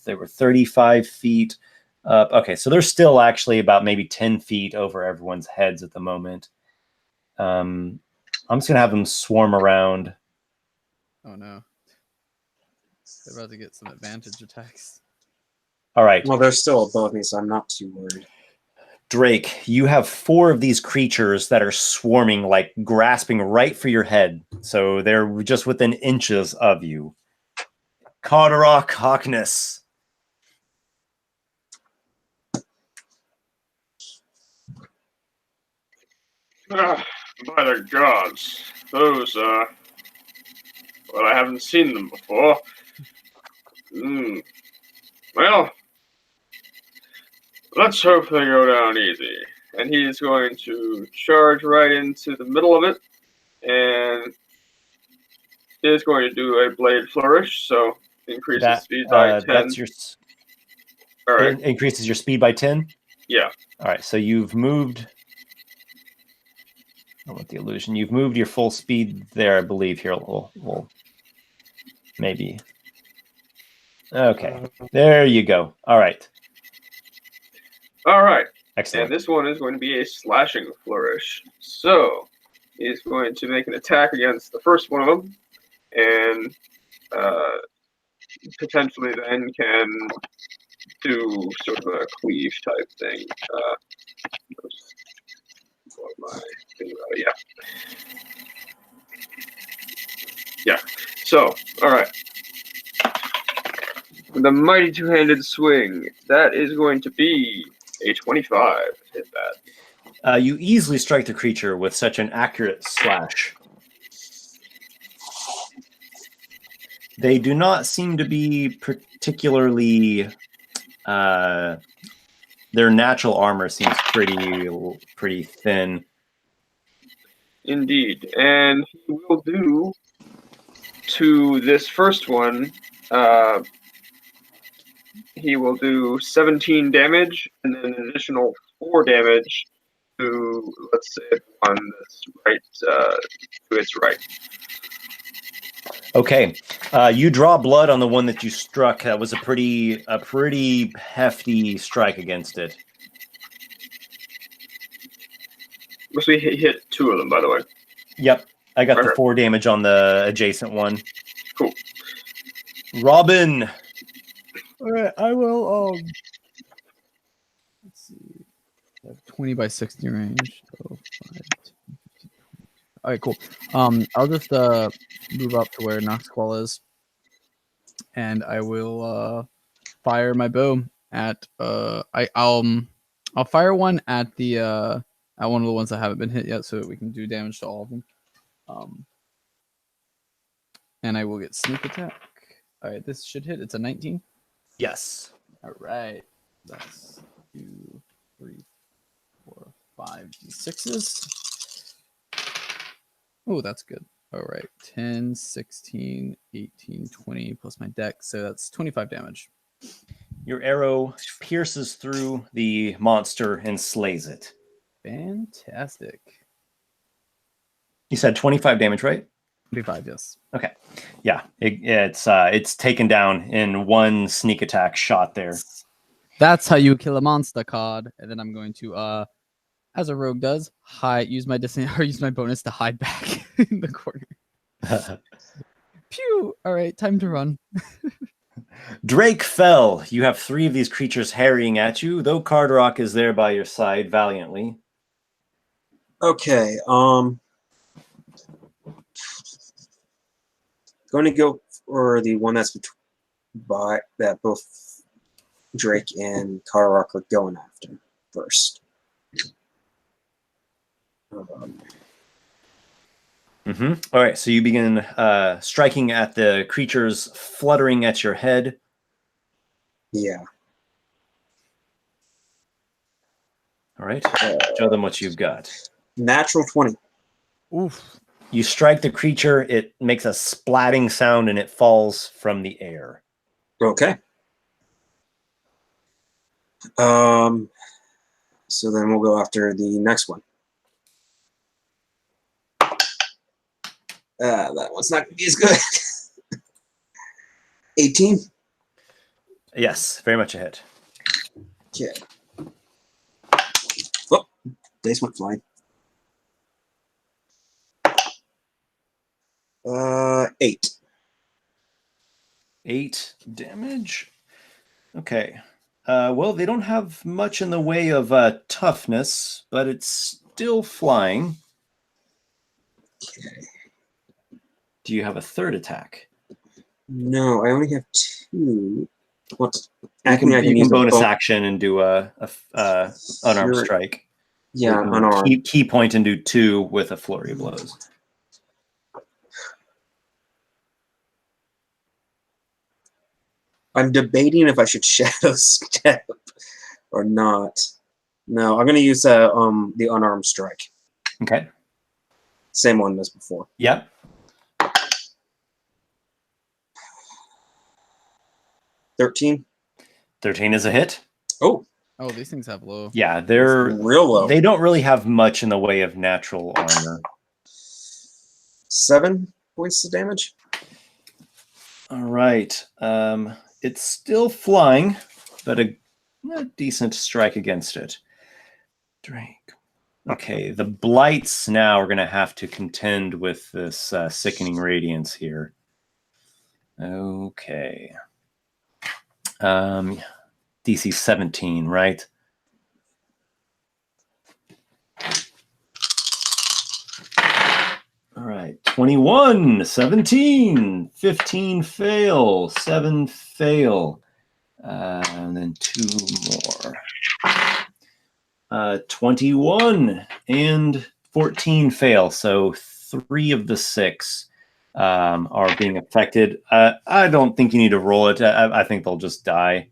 [SPEAKER 2] they were 35 feet up. Okay, so they're still actually about maybe 10 feet over everyone's heads at the moment. I'm just going to have them swarm around.
[SPEAKER 1] Oh, no. They're about to get some advantage attacks.
[SPEAKER 2] All right.
[SPEAKER 4] Well, they're still above me, so I'm not too worried.
[SPEAKER 2] Drake, you have 4 of these creatures that are swarming, like grasping right for your head. So they're just within inches of you. Carderock, Hawkness.
[SPEAKER 3] By the gods, those, well, I haven't seen them before. Well, let's hope they go down easy. And he's going to charge right into the middle of it, and is going to do a blade flourish, so increases speed by 10.
[SPEAKER 2] That's your...
[SPEAKER 3] All right.
[SPEAKER 2] It increases your speed by 10?
[SPEAKER 3] Yeah.
[SPEAKER 2] All right, so you've moved... I want the illusion. You've moved your full speed there, I believe. Here, we'll maybe. Okay, there you go. All right.
[SPEAKER 3] All right.
[SPEAKER 2] Excellent.
[SPEAKER 3] And this one is going to be a slashing flourish. So he's going to make an attack against the first one of them, and potentially then can do sort of a cleave type thing. Yeah. So, all right. The mighty two-handed swing. That is going to be a 25. Hit that.
[SPEAKER 2] You easily strike the creature with such an accurate slash. They do not seem to be particularly... their natural armor seems pretty thin.
[SPEAKER 3] Indeed. And he will do to this first one, he will do 17 damage and then an additional 4 damage to, let's say, on this right, to its right.
[SPEAKER 2] Okay, you draw blood on the one that you struck. That was a pretty hefty strike against it.
[SPEAKER 3] So we hit 2 of them, by the way.
[SPEAKER 2] Yep, I got the
[SPEAKER 3] Okay.
[SPEAKER 2] 4 damage on the adjacent one.
[SPEAKER 3] Cool.
[SPEAKER 2] Robin.
[SPEAKER 1] All right, I will. Let's see. I have 20 by 60 range. So 5, 10, 15, 20. All right, cool. I'll just move up to where Noxiqual is, and I will fire my bow at I'll fire one at the at one of the ones that haven't been hit yet, so that we can do damage to all of them. And I will get sneak attack. All right, this should hit. It's a 19.
[SPEAKER 2] Yes.
[SPEAKER 1] All right, that's 2, 3, 4, 5 d6s. Oh, that's good. All right, 10, 16, 18, 20 plus my dex, so that's 25 damage.
[SPEAKER 2] Your arrow pierces through the monster and slays it.
[SPEAKER 1] Fantastic.
[SPEAKER 2] You said 25 damage, right?
[SPEAKER 1] 25, yes.
[SPEAKER 2] Okay. Yeah, it's taken down in one sneak attack shot there.
[SPEAKER 1] That's how you kill a monster card. And then I'm going to, as a rogue does, use my bonus to hide back in the corner. Pew! All right, time to run.
[SPEAKER 2] Drake fell. You have 3 of these creatures harrying at you, though Carderock is there by your side valiantly.
[SPEAKER 4] Okay, going to go for the one that's that both Drake and Carderock are going after first.
[SPEAKER 2] All right, so you begin striking at the creatures fluttering at your head.
[SPEAKER 4] Yeah.
[SPEAKER 2] All right, show them what you've got.
[SPEAKER 4] Natural 20.
[SPEAKER 1] Oof.
[SPEAKER 2] You strike the creature, it makes a splatting sound, and it falls from the air.
[SPEAKER 4] Okay. So then we'll go after the next one. That one's not going to be as good. 18?
[SPEAKER 2] Yes, very much a hit.
[SPEAKER 4] Okay. Oh, dice went flying. 8.
[SPEAKER 2] 8 damage. Okay. Well, they don't have much in the way of toughness, but it's still flying.
[SPEAKER 4] Okay.
[SPEAKER 2] Do you have a third attack?
[SPEAKER 4] No, I only have 2. What's
[SPEAKER 2] You can
[SPEAKER 4] use
[SPEAKER 2] bonus action and do a unarmed strike.
[SPEAKER 4] Yeah,
[SPEAKER 2] Or you can
[SPEAKER 4] unarmed.
[SPEAKER 2] Key point and do 2 with a flurry of blows.
[SPEAKER 4] I'm debating if I should shadow step or not. No, I'm going to use the unarmed strike.
[SPEAKER 2] Okay.
[SPEAKER 4] Same one as before.
[SPEAKER 2] Yep.
[SPEAKER 4] 13.
[SPEAKER 2] 13 is a hit.
[SPEAKER 4] Oh,
[SPEAKER 1] Oh, these things have low.
[SPEAKER 2] Yeah, they're
[SPEAKER 4] real low.
[SPEAKER 2] They don't really have much in the way of natural armor.
[SPEAKER 4] 7 points of damage.
[SPEAKER 2] All right. It's still flying, but a decent strike against it. Drake. Okay, the blights now are going to have to contend with this sickening radiance here. Okay. DC 17, right? All right, 21, 17, 15 fail, 7 fail, and then 2 more. 21 and 14 fail. So 3 of the 6 are being affected. I don't think you need to roll it. I think they'll just die.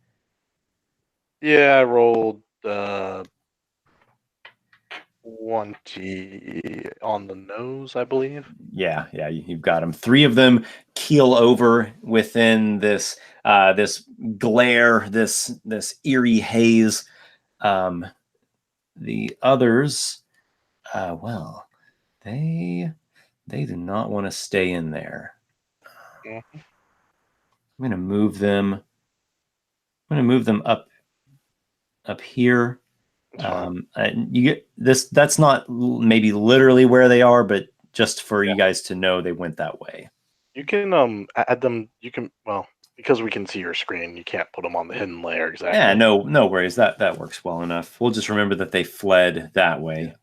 [SPEAKER 5] Yeah, I rolled 20 on the nose, I believe.
[SPEAKER 2] Yeah, you've got them. 3 of them keel over within this this glare, this eerie haze. The others, well, they do not want to stay in there.
[SPEAKER 5] Mm-hmm.
[SPEAKER 2] I'm going to move them. I'm going to move them up here. You get this. That's not maybe literally where they are, but just for you guys to know, they went that way.
[SPEAKER 5] You can add them. You can because we can see your screen. You can't put them on the hidden layer exactly.
[SPEAKER 2] Yeah, no worries. That works well enough. We'll just remember that they fled that way.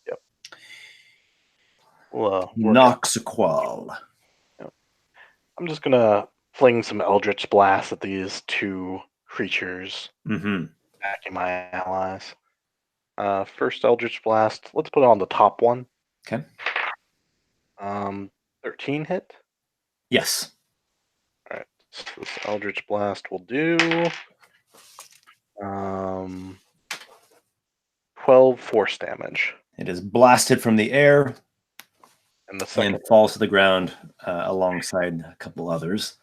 [SPEAKER 5] Yep. Well,
[SPEAKER 2] Noxiqual.
[SPEAKER 5] Yep. I'm just gonna fling some Eldritch blasts at these 2 creatures, attacking my allies. First Eldritch blast. Let's put it on the top one.
[SPEAKER 2] Okay.
[SPEAKER 5] 13 hit.
[SPEAKER 2] Yes.
[SPEAKER 5] All right. So this Eldritch blast will do 12 force damage.
[SPEAKER 2] It is blasted from the air
[SPEAKER 5] And the second
[SPEAKER 2] falls to the ground alongside a couple others.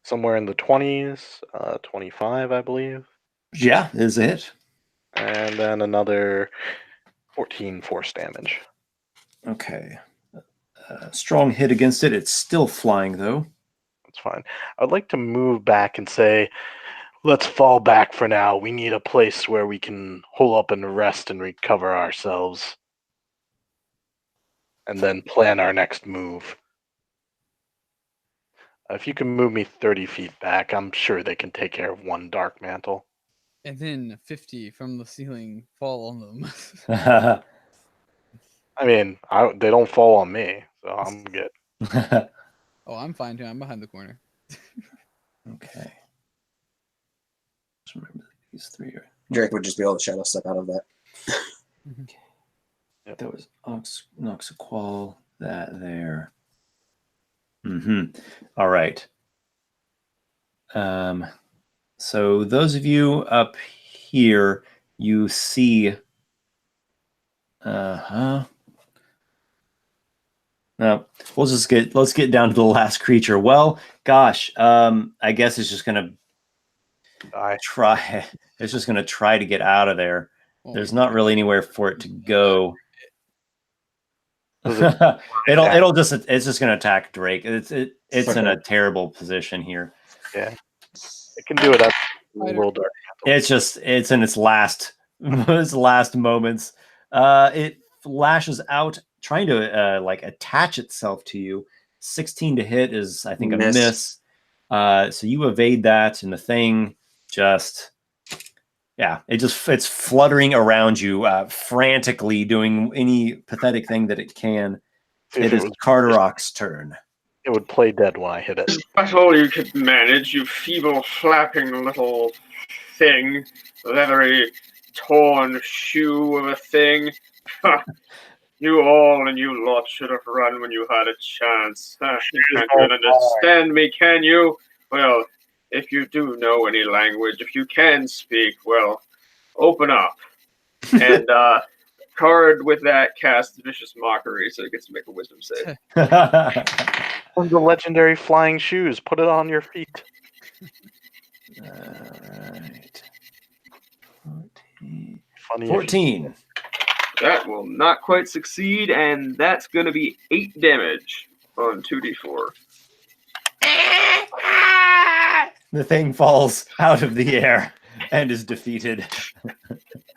[SPEAKER 5] Somewhere in the 20s, 25, I believe.
[SPEAKER 2] Yeah, is a hit.
[SPEAKER 5] And then another 14 force damage.
[SPEAKER 2] Okay. Strong hit against it. It's still flying, though.
[SPEAKER 5] That's fine. I'd like to move back and say, let's fall back for now. We need a place where we can hole up and rest and recover ourselves. And then plan our next move. If you can move me 30 feet back, I'm sure they can take care of 1 dark mantle.
[SPEAKER 1] And then 50 from the ceiling fall on them.
[SPEAKER 5] I mean, they don't fall on me, so I'm good.
[SPEAKER 1] Oh, I'm fine too. I'm behind the corner.
[SPEAKER 2] Okay. Just remember these 3 are.
[SPEAKER 4] Drake would just be able to shadow step out of that.
[SPEAKER 2] Okay. Yep. That was Noxiqual. That there. All right. So those of you up here, you see. No, let's get down to the last creature. Well, gosh, I guess it's just gonna try. It's just gonna try to get out of there. There's not really anywhere for it to go. It's just gonna attack Drake. It's in a terrible position here.
[SPEAKER 5] Yeah, it can do it. Roll dark.
[SPEAKER 2] It's in its last moments. It flashes out, trying to attach itself to you. 16 to hit is, I think, a miss. So you evade that, and the thing just, it's fluttering around you, frantically doing any pathetic thing that it can. It is Carderock's turn.
[SPEAKER 5] It would play dead when I hit it.
[SPEAKER 3] That's all you could manage, you feeble, flapping little thing. Leathery, torn shoe of a thing. You all and you lot should have run when you had a chance. You can't even understand me, can you? Well, if you do know any language, if you can speak, well, open up. And Card with that casts Vicious Mockery, so it gets to make a wisdom save.
[SPEAKER 5] One of the legendary flying shoes. Put it on your feet.
[SPEAKER 2] Alright.
[SPEAKER 5] 14.
[SPEAKER 3] That will not quite succeed, and that's going to be 8 damage on 2d4.
[SPEAKER 2] The thing falls out of the air and is defeated.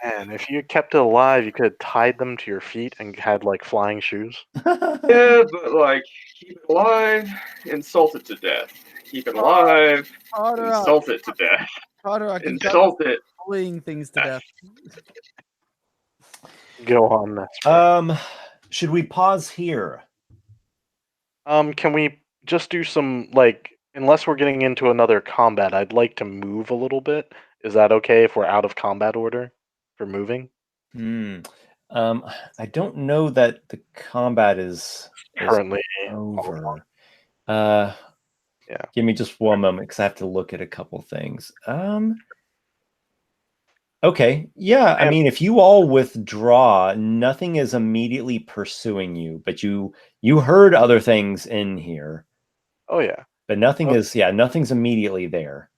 [SPEAKER 5] Man, if you kept it alive, you could have tied them to your feet and had flying shoes.
[SPEAKER 3] Yeah, but keep it alive, insult it to death. Keep it alive, insult it to death.
[SPEAKER 1] Cardok,
[SPEAKER 3] insult it.
[SPEAKER 1] Bullying things to death.
[SPEAKER 5] Go on.
[SPEAKER 2] Should we pause here?
[SPEAKER 5] Can we just do some unless we're getting into another combat, I'd like to move a little bit. Is that okay if we're out of combat order for moving?
[SPEAKER 2] I don't know that the combat is
[SPEAKER 5] Currently
[SPEAKER 2] over.
[SPEAKER 5] Yeah.
[SPEAKER 2] Give me just one moment because I have to look at a couple things. Okay. Yeah. I mean, if you all withdraw, nothing is immediately pursuing you, but you heard other things in here.
[SPEAKER 5] Oh yeah.
[SPEAKER 2] But nothing is. Yeah, nothing's immediately there.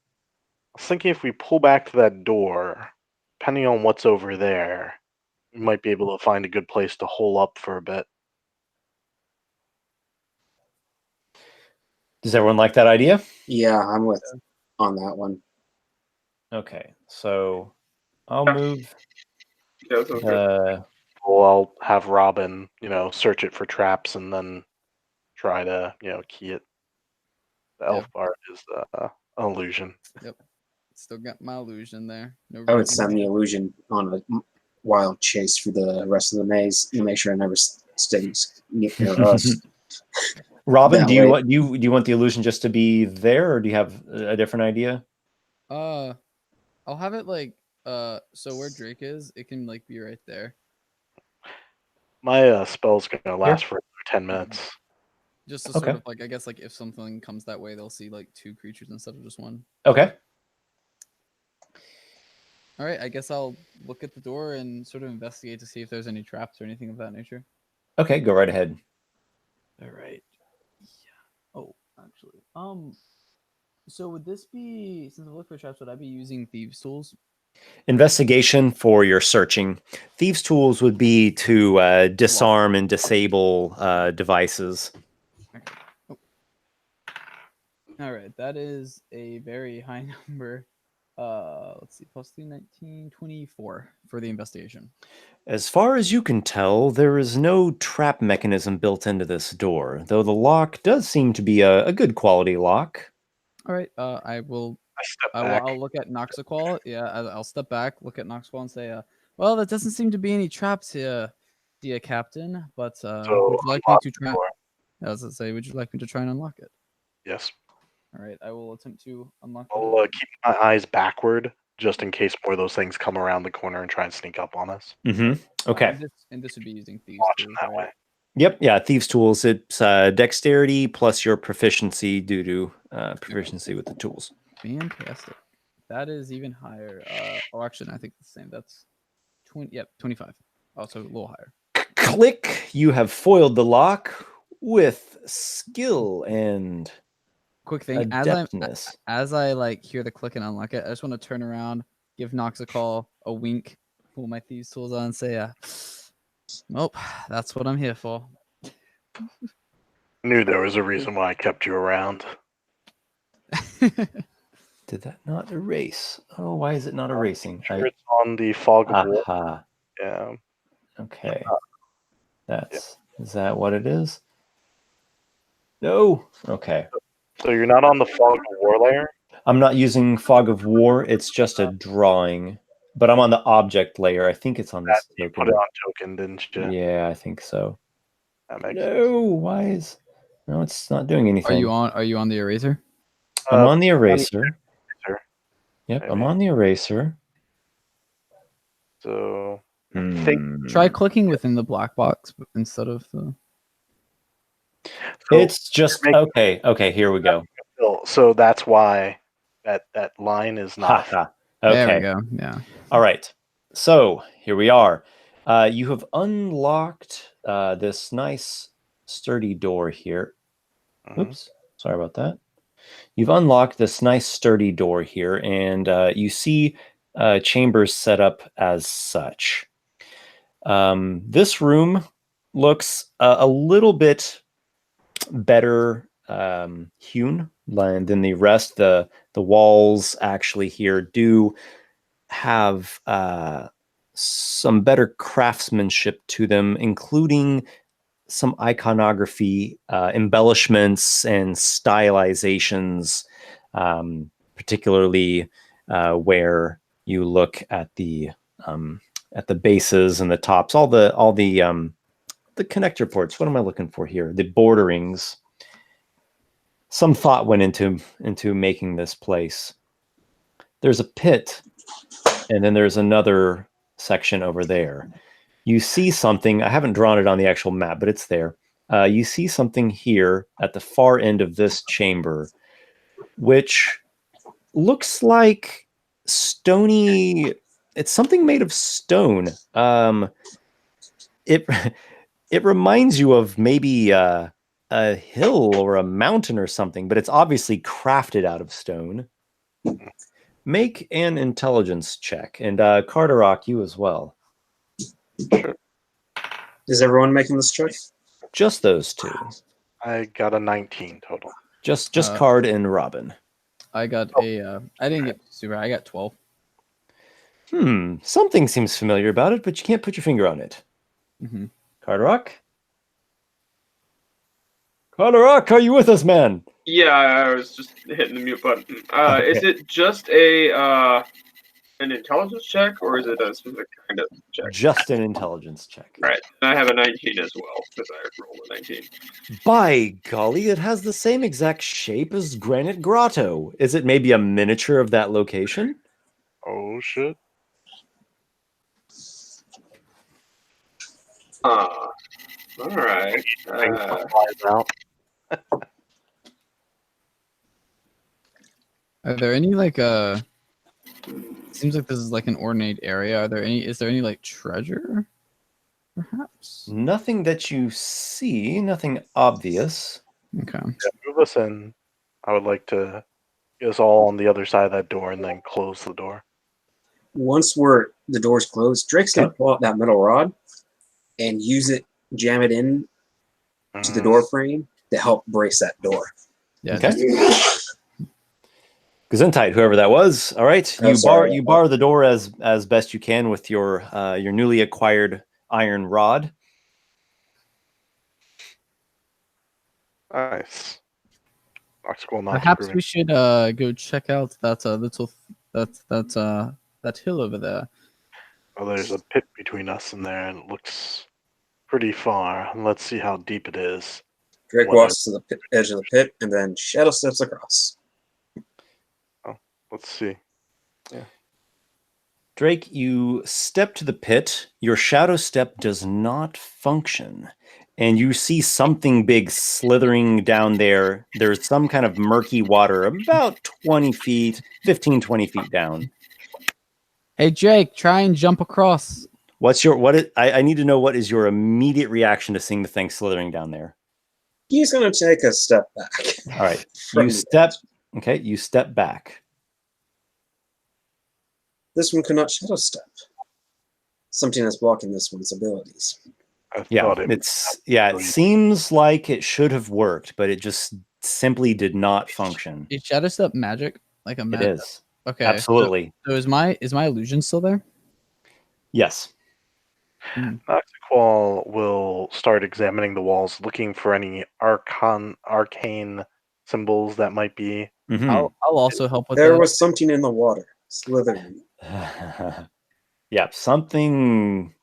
[SPEAKER 5] I was thinking if we pull back to that door, depending on what's over there, we might be able to find a good place to hole up for a bit.
[SPEAKER 2] Does everyone like that idea?
[SPEAKER 4] Yeah, I'm with on that one.
[SPEAKER 2] Okay. So I'll move.
[SPEAKER 3] Yeah, sounds good.
[SPEAKER 5] Well, I'll have Robin, search it for traps and then try to, key it. The elf part is an illusion.
[SPEAKER 1] Yep. Still got my illusion there. No
[SPEAKER 4] I would
[SPEAKER 1] reason
[SPEAKER 4] send
[SPEAKER 1] to-
[SPEAKER 4] the illusion on a wild chase for the rest of the maze to make sure I never stays near us.
[SPEAKER 2] Robin,
[SPEAKER 4] That
[SPEAKER 2] do you
[SPEAKER 4] way-
[SPEAKER 2] want you want the illusion just to be there, or do you have a different idea?
[SPEAKER 1] I'll have it like so where Drake is, it can like be right there.
[SPEAKER 5] My spell's gonna last for 10 minutes.
[SPEAKER 1] Just to
[SPEAKER 2] Okay.
[SPEAKER 1] sort of like I guess like if something comes that way, they'll see like 2 creatures instead of just 1.
[SPEAKER 2] Okay.
[SPEAKER 1] All right, I guess I'll look at the door and sort of investigate to see if there's any traps or anything of that nature.
[SPEAKER 2] Okay, go right ahead.
[SPEAKER 1] All right. Yeah. Oh, actually. So would this be, since I look for traps, would I be using thieves' tools?
[SPEAKER 2] Investigation for your searching. Thieves' tools would be to disarm and disable devices.
[SPEAKER 1] Okay. Oh. All right, that is a very high number. Let's see, plus 2, 19, 24 for the investigation.
[SPEAKER 2] As far as you can tell, there is no trap mechanism built into this door, though the lock does seem to be a good quality lock.
[SPEAKER 1] All right, I will.
[SPEAKER 5] step back.
[SPEAKER 1] I'll look at Noxiqual. Yeah, I'll step back, look at Noxiqual, and say, well, there doesn't seem to be any traps here, dear Captain. But would you like me to try? As I say, would you like me to try and unlock it?
[SPEAKER 5] Yes.
[SPEAKER 1] All right, I will attempt to unlock it.
[SPEAKER 5] I'll keep my eyes backward just in case more of those things come around the corner and try and sneak up on us.
[SPEAKER 2] Mm-hmm. Okay.
[SPEAKER 1] And this would be using thieves'
[SPEAKER 5] Watch it
[SPEAKER 1] tools,
[SPEAKER 5] that
[SPEAKER 1] right?
[SPEAKER 5] way.
[SPEAKER 2] Yep. Yeah. Thieves' tools. It's dexterity plus your proficiency due to proficiency with the tools.
[SPEAKER 1] Fantastic. That is even higher. Actually, I think it's the same. That's 20. Yep, 25. Also a little higher.
[SPEAKER 2] Click. You have foiled the lock with skill and
[SPEAKER 1] Quick thing,
[SPEAKER 2] adeptness.
[SPEAKER 1] as I like hear the click and unlock it, I just want to turn around, give Nox a call, a wink, pull my thieves tools on, and say, "Nope, that's what I'm here for."
[SPEAKER 5] Knew there was a reason why I kept you around.
[SPEAKER 2] Did that not erase? Oh, why is it not erasing?
[SPEAKER 5] Sure, it's on the fog of war.
[SPEAKER 2] Aha.
[SPEAKER 5] Yeah.
[SPEAKER 2] Okay. Is that what it is? No. Okay.
[SPEAKER 5] So you're not on the fog of war layer?
[SPEAKER 2] I'm not using Fog of War. It's just a drawing, but I'm on the object layer. I think it's on this
[SPEAKER 5] You
[SPEAKER 2] token.
[SPEAKER 5] put it on token, didn't you?
[SPEAKER 2] Yeah, I think so.
[SPEAKER 5] That makes
[SPEAKER 2] No, why is no? It's not doing anything.
[SPEAKER 1] Are you on the eraser?
[SPEAKER 2] I'm on the eraser. Yep,
[SPEAKER 5] Maybe.
[SPEAKER 2] I'm on the eraser.
[SPEAKER 5] So
[SPEAKER 1] Try clicking within the black box instead of the.
[SPEAKER 2] It's just okay. Okay, here we go.
[SPEAKER 5] So that's why that line is not.
[SPEAKER 2] Okay.
[SPEAKER 1] There we go. Yeah.
[SPEAKER 2] All right. So here we are. You have unlocked this nice sturdy door here. Oops. Sorry about that. You've unlocked this nice sturdy door here, and you see chambers set up as such. This room looks a little bit better hewn than the rest. The walls actually here do have some better craftsmanship to them, including some iconography, embellishments, and stylizations, particularly where you look at the bases and the tops, all the connector ports. What am I looking for here? The borderings. Some thought went into making this place. There's a pit, and then there's another section over there. You see something. I haven't drawn it on the actual map, but it's there. You see something here at the far end of this chamber, which looks like stony. It's something made of stone. It reminds you of maybe a hill or a mountain or something, but it's obviously crafted out of stone. Make an intelligence check, and Carderock, you as well.
[SPEAKER 4] Is everyone making this check?
[SPEAKER 2] Just those two.
[SPEAKER 5] I got a 19 total.
[SPEAKER 2] Just Card and Robin.
[SPEAKER 1] I got a. I didn't get super. I got 12.
[SPEAKER 2] Something seems familiar about it, but you can't put your finger on it.
[SPEAKER 1] Mm-hmm.
[SPEAKER 2] Carderock? Carderock, are you with us, man?
[SPEAKER 3] Yeah, I was just hitting the mute button. Is it just a an intelligence check, or is it a specific kind of check?
[SPEAKER 2] Just an intelligence check.
[SPEAKER 3] All right, I have a 19 as well, because I rolled a 19.
[SPEAKER 2] By golly, it has the same exact shape as Granite Grotto. Is it maybe a miniature of that location?
[SPEAKER 5] Oh, shit.
[SPEAKER 3] All right.
[SPEAKER 5] Out.
[SPEAKER 1] Are there any seems like this is like an ornate area. Is there any like treasure? Perhaps?
[SPEAKER 2] Nothing that you see, nothing obvious.
[SPEAKER 1] Okay.
[SPEAKER 5] Yeah, move us in. I would like to get us all on the other side of that door and then close the door.
[SPEAKER 4] Once the door's closed, Drake's gonna pull out that metal rod and use it, jam it in to the door frame to help brace that door.
[SPEAKER 1] Yeah.
[SPEAKER 2] Okay. Gesundheit, whoever that was. All right. You bar the door as best you can with your newly acquired iron rod.
[SPEAKER 5] Nice.
[SPEAKER 1] Perhaps we should go check out that that hill over there.
[SPEAKER 5] Oh, there's a pit between us and there, and it looks pretty far. Let's see how deep it is.
[SPEAKER 4] Drake walks to the edge of the pit and then shadow steps across.
[SPEAKER 5] Oh, let's see. Yeah.
[SPEAKER 2] Drake, you step to the pit. Your shadow step does not function. And you see something big slithering down there. There's some kind of murky water about 20 feet, 15, 20 feet down.
[SPEAKER 1] Hey, Jake, try and jump across.
[SPEAKER 2] I need to know what is your immediate reaction to seeing the thing slithering down there.
[SPEAKER 4] He's going to take a step back.
[SPEAKER 2] All right. You step back.
[SPEAKER 4] This one cannot shadow step. Something that's blocking this one's abilities.
[SPEAKER 2] It seems like it should have worked, but it just simply did not function.
[SPEAKER 1] Is shadow step magic? Like a magic?
[SPEAKER 2] It is.
[SPEAKER 1] Okay.
[SPEAKER 2] Absolutely.
[SPEAKER 1] So is my illusion still there?
[SPEAKER 2] Yes.
[SPEAKER 5] Noxiqual will start examining the walls, looking for any arcane symbols that might be.
[SPEAKER 2] Mm-hmm.
[SPEAKER 1] I'll also help with
[SPEAKER 4] There
[SPEAKER 1] that.
[SPEAKER 4] was something in the water slithering.
[SPEAKER 2] Yeah, something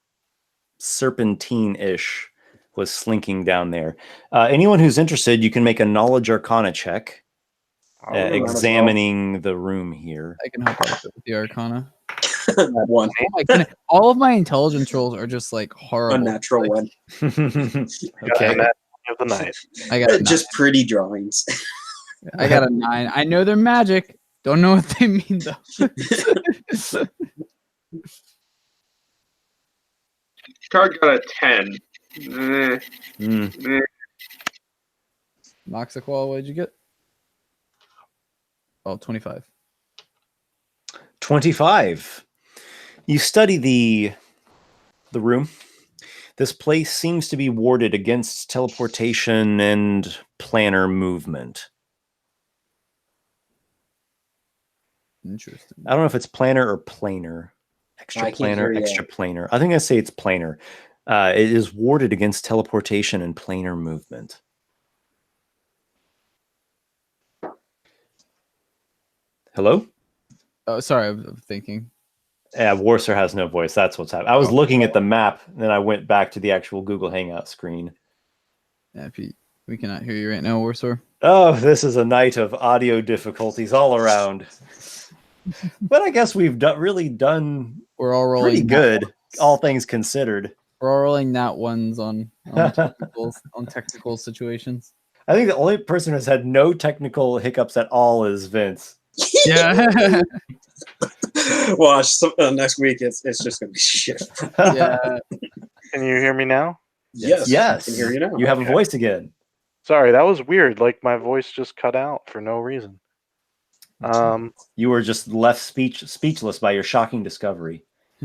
[SPEAKER 2] serpentine-ish was slinking down there. Anyone who's interested, you can make a knowledge arcana check, examining the room here.
[SPEAKER 1] I can help out with the arcana.
[SPEAKER 4] One.
[SPEAKER 1] Oh my goodness. All of my intelligence rolls are just like horrible.
[SPEAKER 4] Unnatural one.
[SPEAKER 2] Okay.
[SPEAKER 5] Of the night.
[SPEAKER 1] I got
[SPEAKER 4] just pretty drawings.
[SPEAKER 1] I got a 9. I know they're magic. Don't know what they mean though.
[SPEAKER 3] Card got a 10.
[SPEAKER 1] Noxiqual, what did you get? Oh, 25.
[SPEAKER 2] 25. You study the room. This place seems to be warded against teleportation and planar movement.
[SPEAKER 1] Interesting.
[SPEAKER 2] I don't know if it's planar or planar. Extra planar. I think I say it's planar. It is warded against teleportation and planar movement. Hello?
[SPEAKER 1] Oh, sorry, I'm thinking.
[SPEAKER 2] Yeah, Warsor has no voice. That's what's happening. I was looking at the map, and then I went back to the actual Google Hangout screen.
[SPEAKER 1] Yeah, we cannot hear you right now, Warsor.
[SPEAKER 2] Oh, this is a night of audio difficulties all around. But I guess we've really done
[SPEAKER 1] We're all rolling
[SPEAKER 2] pretty good,
[SPEAKER 1] ones.
[SPEAKER 2] all things considered.
[SPEAKER 1] We're all rolling nat ones on technical situations.
[SPEAKER 2] I think the only person who's had no technical hiccups at all is Vince.
[SPEAKER 1] Yeah.
[SPEAKER 4] Watch next week. It's just gonna be shit.
[SPEAKER 1] Yeah.
[SPEAKER 5] Can you hear me now?
[SPEAKER 4] Yes.
[SPEAKER 2] Yes.
[SPEAKER 4] I can hear you now.
[SPEAKER 2] You have a
[SPEAKER 5] Okay.
[SPEAKER 2] voice again.
[SPEAKER 5] Sorry, that was weird. Like my voice just cut out for no reason.
[SPEAKER 2] You were just left speechless by your shocking discovery.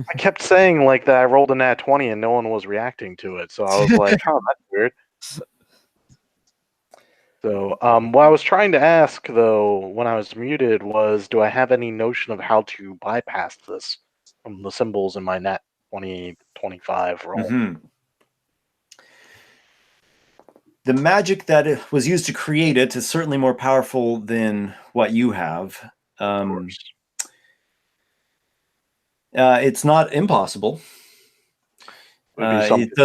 [SPEAKER 5] I kept saying like that I rolled a nat 20 and no one was reacting to it, so I was like, "Oh, that's weird." So, what I was trying to ask though when I was muted was, do I have any notion of how to bypass this from the symbols in my nat 20-25 roll?
[SPEAKER 2] Mm-hmm. The magic that was used to create it is certainly more powerful than what you have. It's not impossible. It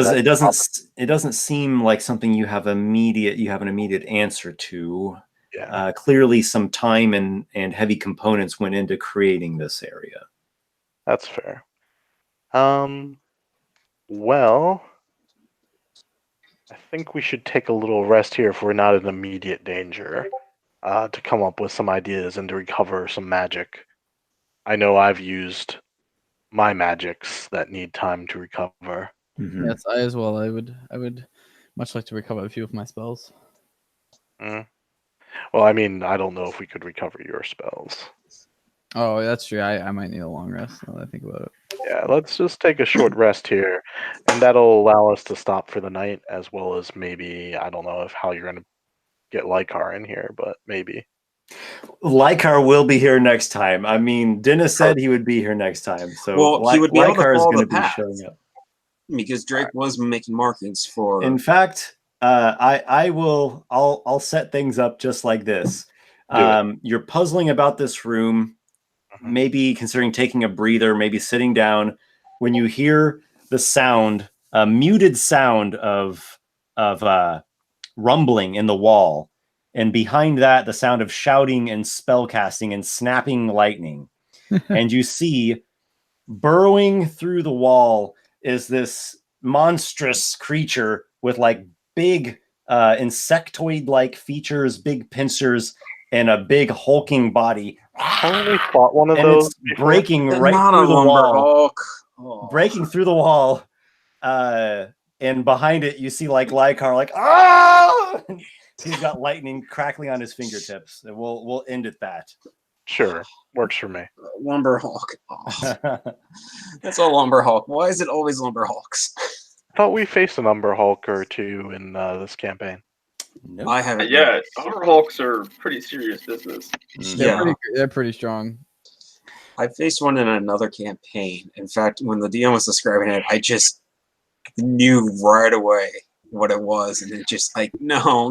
[SPEAKER 2] doesn't seem like something you have an immediate answer to.
[SPEAKER 5] Yeah.
[SPEAKER 2] Clearly, some time and heavy components went into creating this area.
[SPEAKER 5] That's fair. Well, I think we should take a little rest here if we're not in immediate danger, to come up with some ideas and to recover some magic. I know I've used my magics that need time to recover.
[SPEAKER 2] Mm-hmm.
[SPEAKER 1] Yes, I as well. I would much like to recover a few of my spells.
[SPEAKER 5] Well, I mean, I don't know if we could recover your spells.
[SPEAKER 1] Oh, that's true. I might need a long rest now that I think about it.
[SPEAKER 5] Yeah, let's just take a short rest here, and that'll allow us to stop for the night, as well as maybe, I don't know how you're going to get Lykar in here, but maybe.
[SPEAKER 2] Lykar will be here next time. I mean, Dennis said he would be here next time, so
[SPEAKER 4] Well, he would be able to
[SPEAKER 2] Lykar is
[SPEAKER 4] follow
[SPEAKER 2] going to
[SPEAKER 4] the
[SPEAKER 2] be
[SPEAKER 4] path.
[SPEAKER 2] showing up.
[SPEAKER 4] Because Drake was making markings for.
[SPEAKER 2] In fact, I'll set things up just like this. You're puzzling about this room, maybe considering taking a breather, maybe sitting down. When you hear the sound, a muted sound of rumbling in the wall, and behind that, the sound of shouting and spellcasting and snapping lightning, and you see burrowing through the wall is this monstrous creature with like big insectoid-like features, big pincers, and a big hulking body.
[SPEAKER 5] Haven't we fought one of
[SPEAKER 2] and
[SPEAKER 5] those?
[SPEAKER 2] It's breaking
[SPEAKER 4] They're
[SPEAKER 2] right
[SPEAKER 4] not
[SPEAKER 2] through
[SPEAKER 4] a
[SPEAKER 2] the
[SPEAKER 4] lumber
[SPEAKER 2] wall.
[SPEAKER 4] Hulk. Oh.
[SPEAKER 2] Breaking through the wall. And behind it, you see like Lykar, like, ah! He's got lightning crackling on his fingertips. And we'll end at that.
[SPEAKER 5] Sure, works for me.
[SPEAKER 4] Lumber Hulk. Oh. That's a lumber Hulk. Why is it always lumber Hulks?
[SPEAKER 5] I thought we faced an Umber Hulk or two in this campaign.
[SPEAKER 2] Nope.
[SPEAKER 4] I haven't.
[SPEAKER 3] Yeah, lumber Hulks are pretty serious business.
[SPEAKER 1] They're pretty strong.
[SPEAKER 4] I faced one in another campaign. In fact, when the DM was describing it, I just knew right away what it was, and it just like no,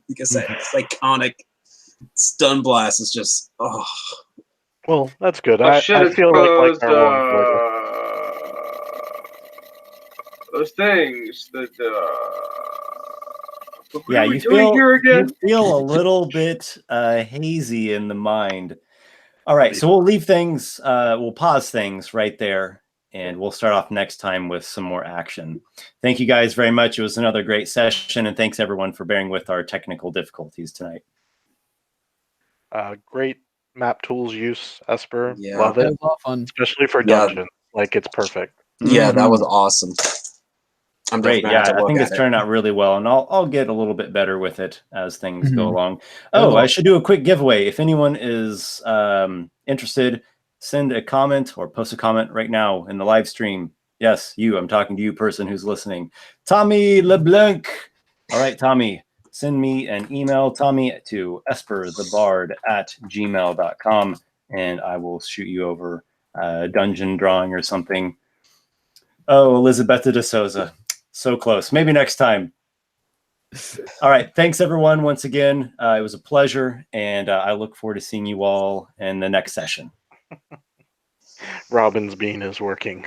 [SPEAKER 4] because that iconic stun blast is just
[SPEAKER 5] Well, that's good.
[SPEAKER 3] Oh,
[SPEAKER 5] I
[SPEAKER 3] shit,
[SPEAKER 5] feel like
[SPEAKER 3] those things that what
[SPEAKER 2] Yeah,
[SPEAKER 3] are we
[SPEAKER 2] you
[SPEAKER 3] doing here again?
[SPEAKER 2] feel a little bit hazy in the mind. All right, so we'll leave things, we'll pause things right there, and we'll start off next time with some more action. Thank you guys very much. It was another great session, and thanks everyone for bearing with our technical difficulties tonight.
[SPEAKER 5] great map tools use, Esper.
[SPEAKER 4] Yeah.
[SPEAKER 5] Love
[SPEAKER 1] It
[SPEAKER 5] it,
[SPEAKER 1] was a lot of fun.
[SPEAKER 5] especially for dungeons. Like, it's perfect.
[SPEAKER 4] yeah, that
[SPEAKER 2] Mhm.
[SPEAKER 4] was awesome. I'm
[SPEAKER 2] Great.
[SPEAKER 4] definitely
[SPEAKER 2] Yeah,
[SPEAKER 4] have to
[SPEAKER 2] I
[SPEAKER 4] look
[SPEAKER 2] think
[SPEAKER 4] at
[SPEAKER 2] it's
[SPEAKER 4] it.
[SPEAKER 2] turned out really well, and I'll get a little bit better with it as things go
[SPEAKER 1] Mhm.
[SPEAKER 2] along.
[SPEAKER 1] That was
[SPEAKER 2] Oh, I
[SPEAKER 1] awesome.
[SPEAKER 2] should do a quick giveaway. If anyone is interested, send a comment or post a comment right now in the live stream. Yes, you. I'm talking to you, person who's listening. Tommy LeBlanc. All right, Tommy, send me an email, Tommy, to esperthebard@gmail.com, and I will shoot you over a dungeon drawing or something. Oh, Elizabeth de Souza. So close. Maybe next time. All right. Thanks, everyone, once again. It was a pleasure, and I look forward to seeing you all in the next session.
[SPEAKER 5] Robin's bean is working.